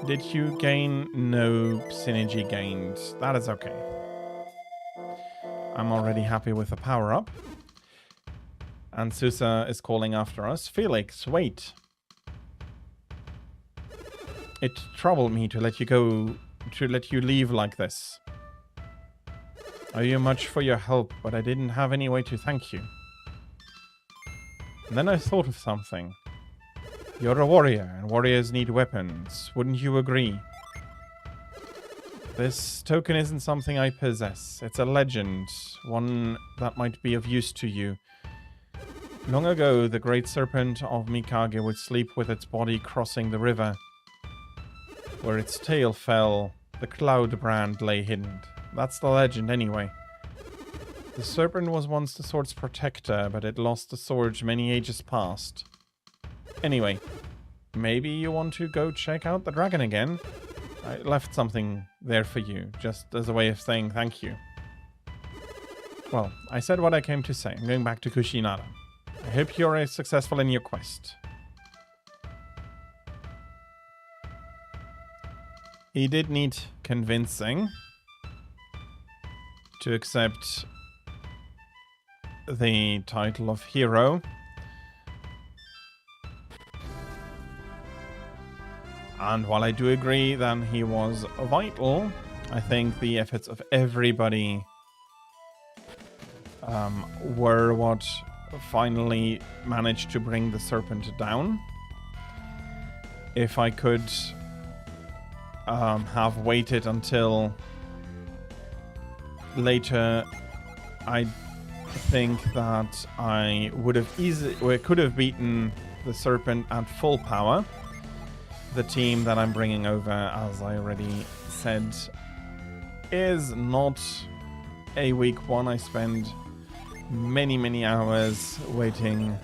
did you gain? No synergy gained. That is okay. I'm already happy with the power-up. And Susa is calling after us. Felix, wait. It troubled me to let you leave like this. I owe you much for your help, but I didn't have any way to thank you. And then I thought of something. You're a warrior, and warriors need weapons. Wouldn't you agree? This token isn't something I possess. It's a legend, one that might be of use to you. Long ago, the great serpent of Mikage would sleep with its body crossing the river. Where its tail fell, the cloud brand lay hidden. That's the legend anyway. The serpent was once the sword's protector, but it lost the sword many ages past. Anyway, maybe you want to go check out the dragon again? I left something there for you, just as a way of saying thank you. Well, I said what I came to say. I'm going back to Kushinada. I hope you're successful in your quest. He did need convincing to accept the title of hero. And while I do agree that he was vital, I think the efforts of everybody were what finally managed to bring the serpent down. If I could have waited until later, I think that I could have beaten the serpent at full power. The team that I'm bringing over, as I already said, is not a weak one. I spend many hours waiting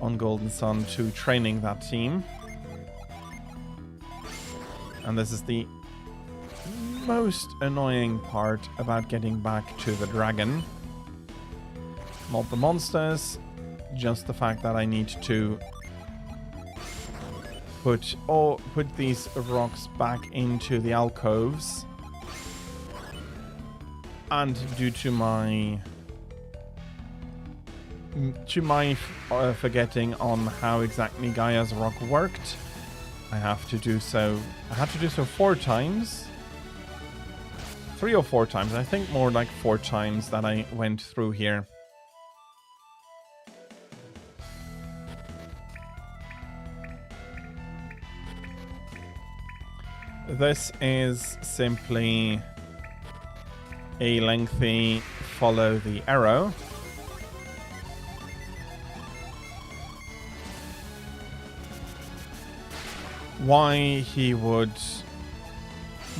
on Golden Sun to training that team. And this is the most annoying part about getting back to the dragon. Not the monsters, just the fact that I need to put these rocks back into the alcoves. And due to my To my forgetting on how exactly Gaia's Rock worked, I have to do so. I had to do so 4 times. 3 or 4 times. I think more like 4 times that I went through here. This is simply a lengthy follow the arrow. Why he would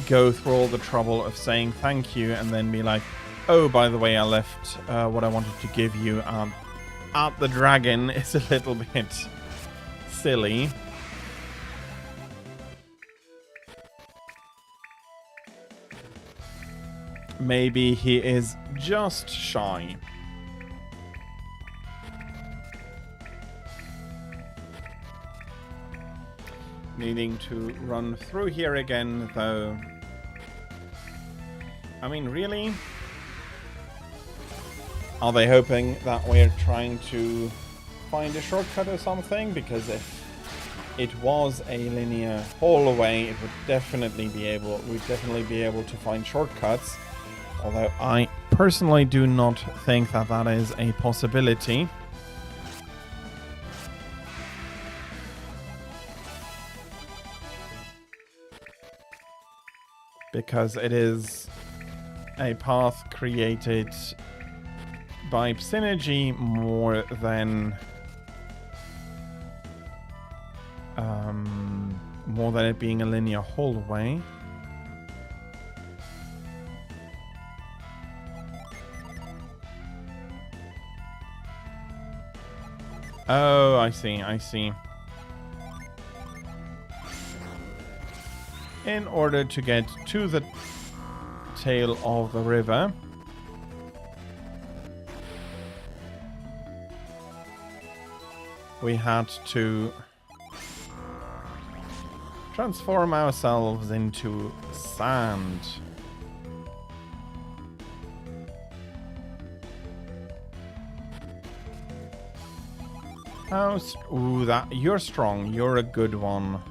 go through all the trouble of saying thank you and then be like, oh, by the way, I left what I wanted to give you at the dragon is a little bit silly. Maybe he is just shy. Needing to run through here again, though. I mean, really? Are they hoping that we're trying to find a shortcut or something? Because if it was a linear hallway, it would definitely be able, we'd definitely be able to find shortcuts. Although I personally do not think that that is a possibility. Because it is a path created by synergy more than it being a linear hallway. Oh, I see, I see. In order to get to the tail of the river, we had to transform ourselves into sand. Ooh, that you're strong. You're a good one.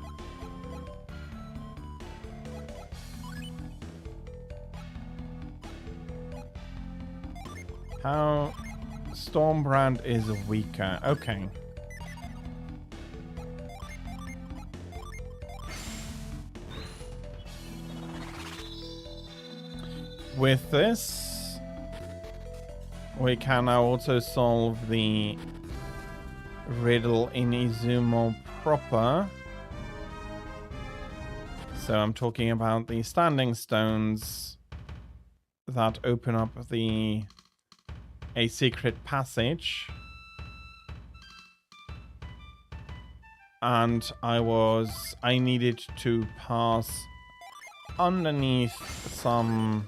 How Stormbrand is weaker. Okay. With this, we can now also solve the riddle in Izumo proper. So I'm talking about the standing stones that open up a secret passage. And I needed to pass underneath some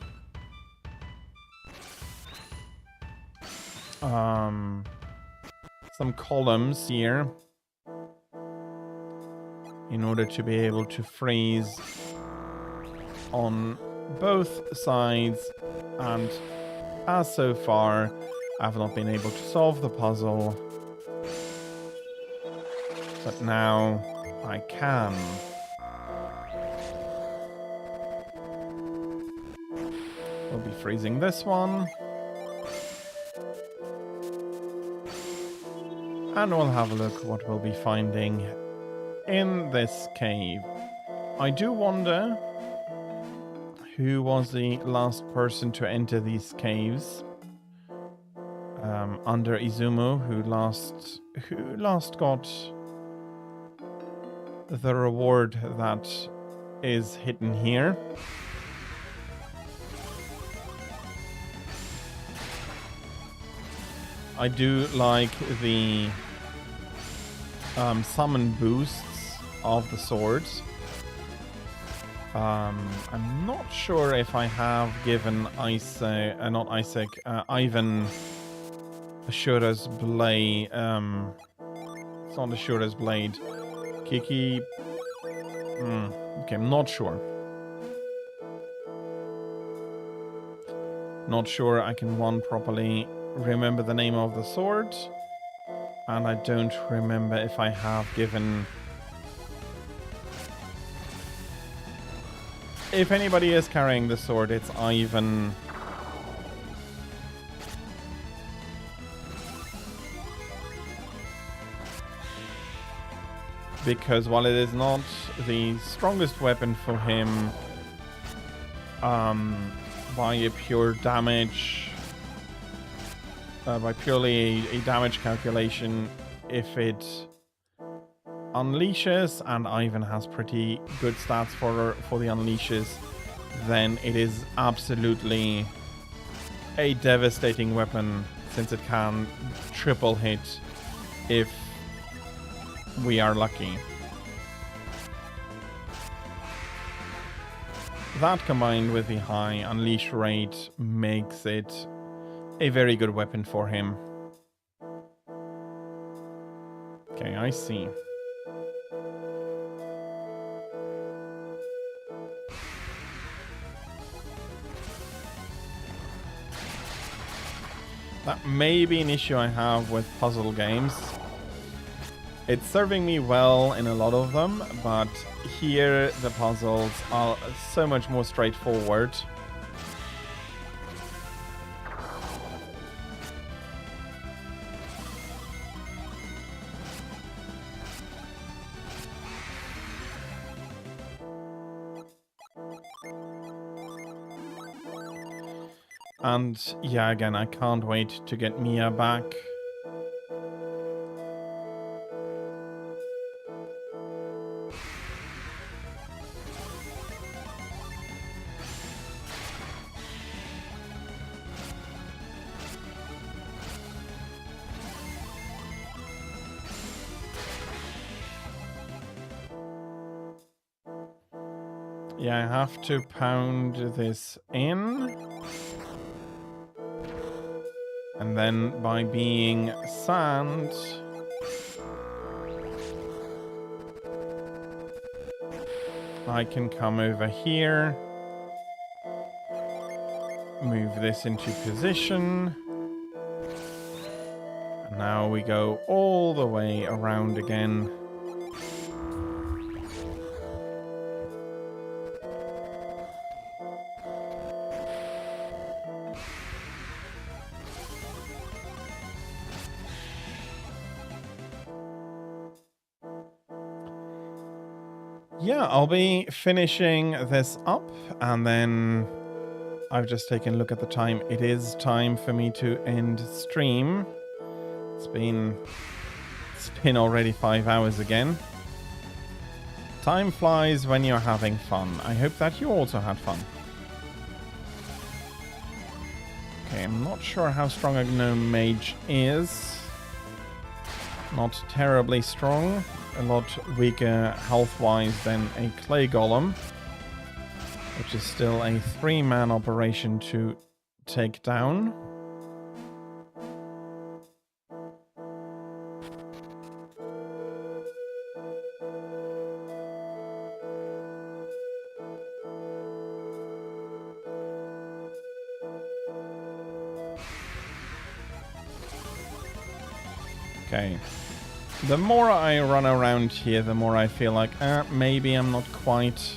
columns here in order to be able to freeze on both sides, and as so far I've not been able to solve the puzzle, but now I can. We'll be freezing this one. And we'll have a look what we'll be finding in this cave. I do wonder who was the last person to enter these caves under Izumo, who last got the reward that is hidden here. I do like the summon boosts of the swords. I'm not sure if I have given Ivan Ashura's blade. It's not Ashura's blade. Kiki. Okay, I'm not sure. Not sure I can properly remember the name of the sword. And I don't remember if I have given... If anybody is carrying the sword, it's Ivan. Because while it is not the strongest weapon for him, by a pure damage, by purely a damage calculation, if it unleashes, and Ivan has pretty good stats for the unleashes, then it is absolutely a devastating weapon, since it can triple hit if we are lucky. That combined with the high unleash rate makes it a very good weapon for him. Okay, I see. That may be an issue I have with puzzle games. It's serving me well in a lot of them, but here the puzzles are so much more straightforward. And yeah, again, I can't wait to get Mia back. Yeah, I have to pound this in. And then by being sand, I can come over here, move this into position. And now we go all the way around again. Yeah, I'll be finishing this up, and then I've just taken a look at the time. It is time for me to end stream. It's been already 5 hours again. Time flies when you're having fun. I hope that you also had fun. Okay, I'm not sure how strong a gnome mage is. Not terribly strong. A lot weaker health-wise than a clay golem, which is still a 3-man operation to take down. Okay. The more I run around here, the more I feel like, maybe I'm not quite...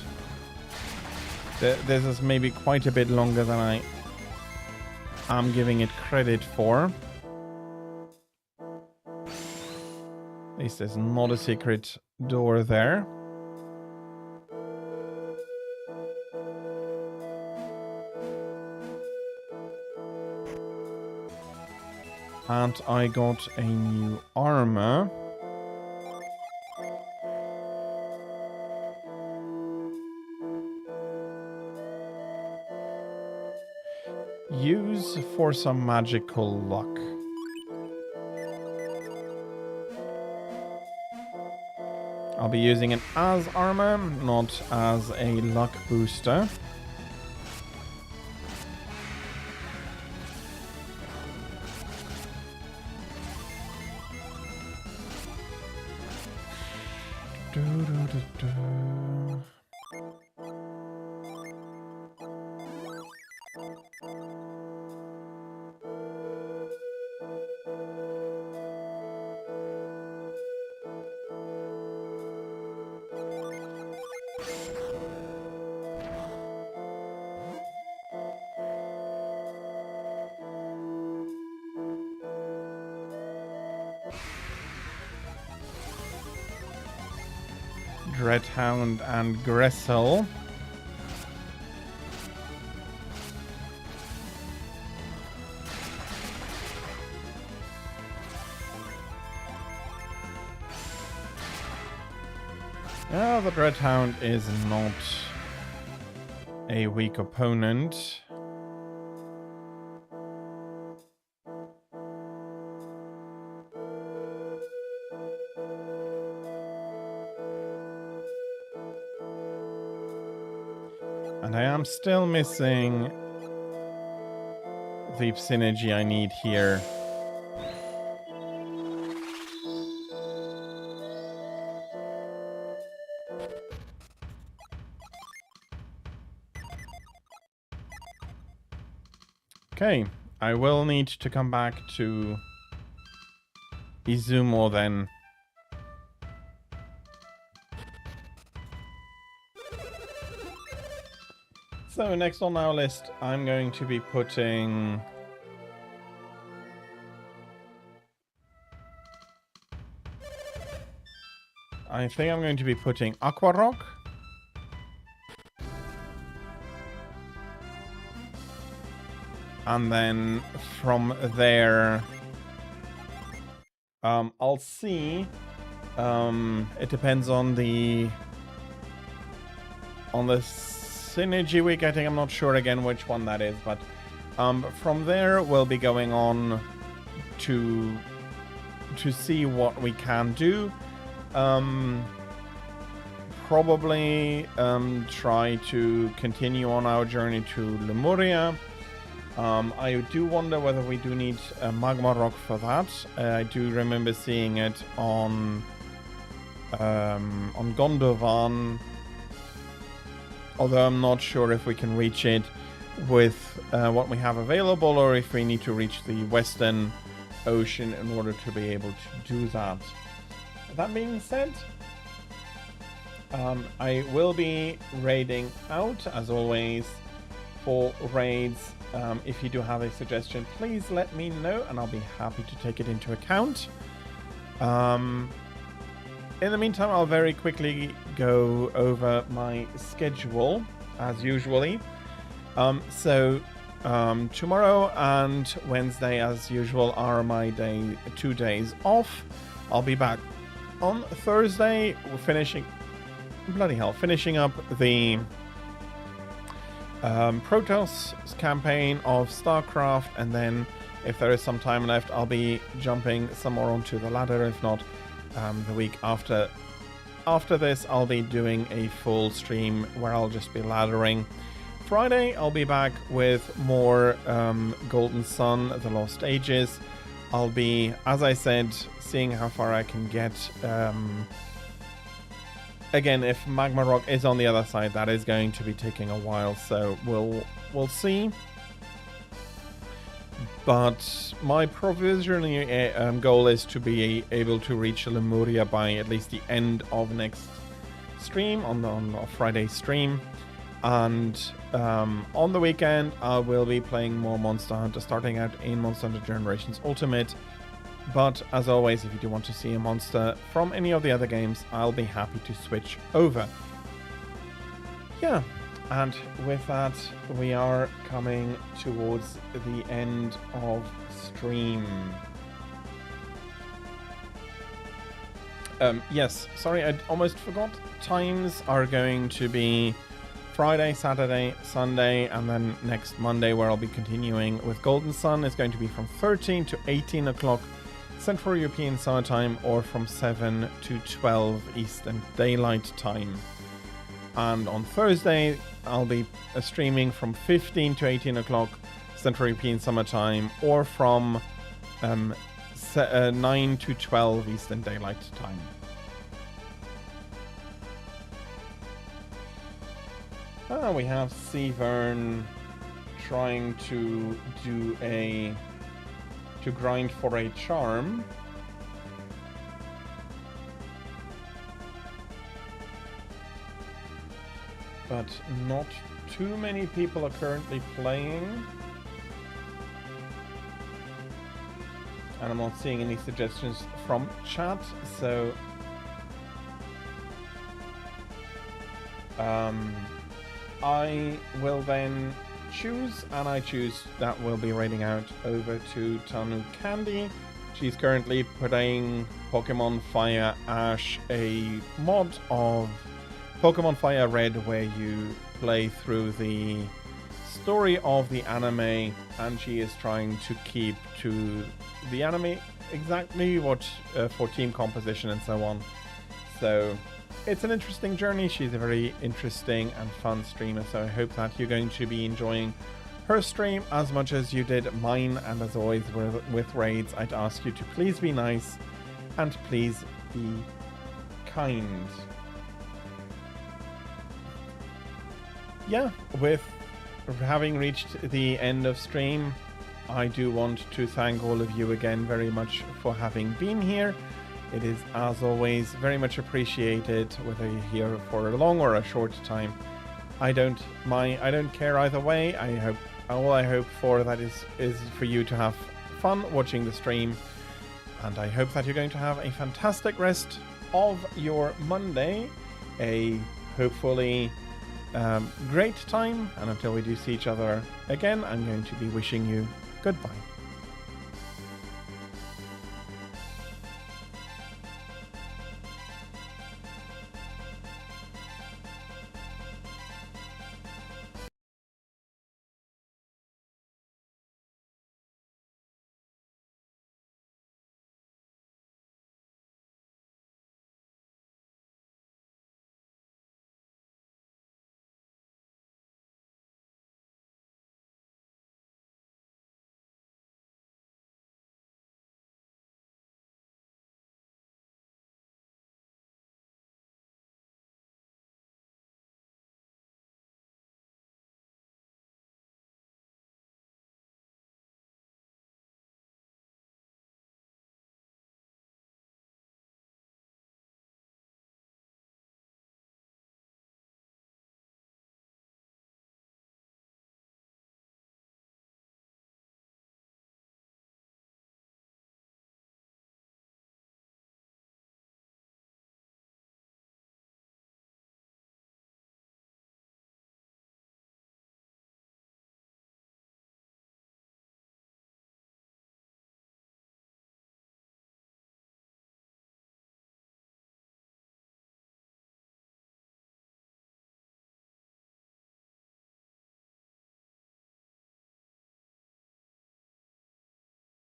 This is maybe quite a bit longer than I am giving it credit for. At least there's not a secret door there. And I got a new armor. Use for some magical luck. I'll be using it as armor, not as a luck booster. Dreadhound and Gressel. Yeah, the Dreadhound is not a weak opponent. And I am still missing the synergy I need here. Okay, I will need to come back to Izumo then. So next on our list, I'm going to be putting... I think I'm going to be putting Aqua Rock. And then from there, I'll see. It depends on the synergy we're getting. I'm not sure again which one that is, but from there we'll be going on to see what we can do. Probably try to continue on our journey to Lemuria. I do wonder whether we do need a Magma Rock for that. I do remember seeing it on Gondovan, although I'm not sure if we can reach it with what we have available, or if we need to reach the Western Ocean in order to be able to do that. That being said, I will be raiding out, as always, for raids. If you do have a suggestion, please let me know, and I'll be happy to take it into account. In the meantime, I'll very quickly go over my schedule, as usually. Tomorrow and Wednesday, as usual, are my 2 days off. I'll be back on Thursday. We're finishing up the Protoss campaign of StarCraft, and then if there is some time left, I'll be jumping some more onto the ladder. If not, the week after this, I'll be doing a full stream where I'll just be laddering. Friday, I'll be back with more Golden Sun, The Lost Ages. I'll be, as I said, seeing how far I can get. Again, if Magma Rock is on the other side, that is going to be taking a while, so we'll see. But my provisional goal is to be able to reach Lemuria by at least the end of next stream, on Friday's stream. And on the weekend, I will be playing more Monster Hunter, starting out in Monster Hunter Generations Ultimate. But as always, if you do want to see a monster from any of the other games, I'll be happy to switch over. Yeah, and with that, we are coming towards the end of stream. Yes, sorry, I almost forgot. Times are going to be Friday, Saturday, Sunday, and then next Monday, where I'll be continuing with Golden Sun, is going to be from 13 to 18 o'clock Central European Summer Time, or from 7 to 12 Eastern Daylight Time. And on Thursday, I'll be streaming from 15 to 18 o'clock Central European Summer Time, or from 9 to 12 Eastern Daylight Time. We have Severn trying to grind for a charm. But not too many people are currently playing. And I'm not seeing any suggestions from chat, so I will then choose, and I choose that we'll be raiding out over to Tanu Candy. She's currently playing Pokemon Fire Ash, a mod of Pokemon Fire Red where you play through the story of the anime, and she is trying to keep to the anime exactly what for team composition and so on. So it's an interesting journey. She's a very interesting and fun streamer, so I hope that you're going to be enjoying her stream as much as you did mine. And as always with raids, I'd ask you to please be nice and please be kind. Yeah, with having reached the end of stream, I do want to thank all of you again very much for having been here. It is, as always, very much appreciated, whether you're here for a long or a short time. I don't care either way. All I hope for that is for you to have fun watching the stream, and I hope that you're going to have a fantastic rest of your Monday, a hopefully great time, and until we do see each other again, I'm going to be wishing you goodbye.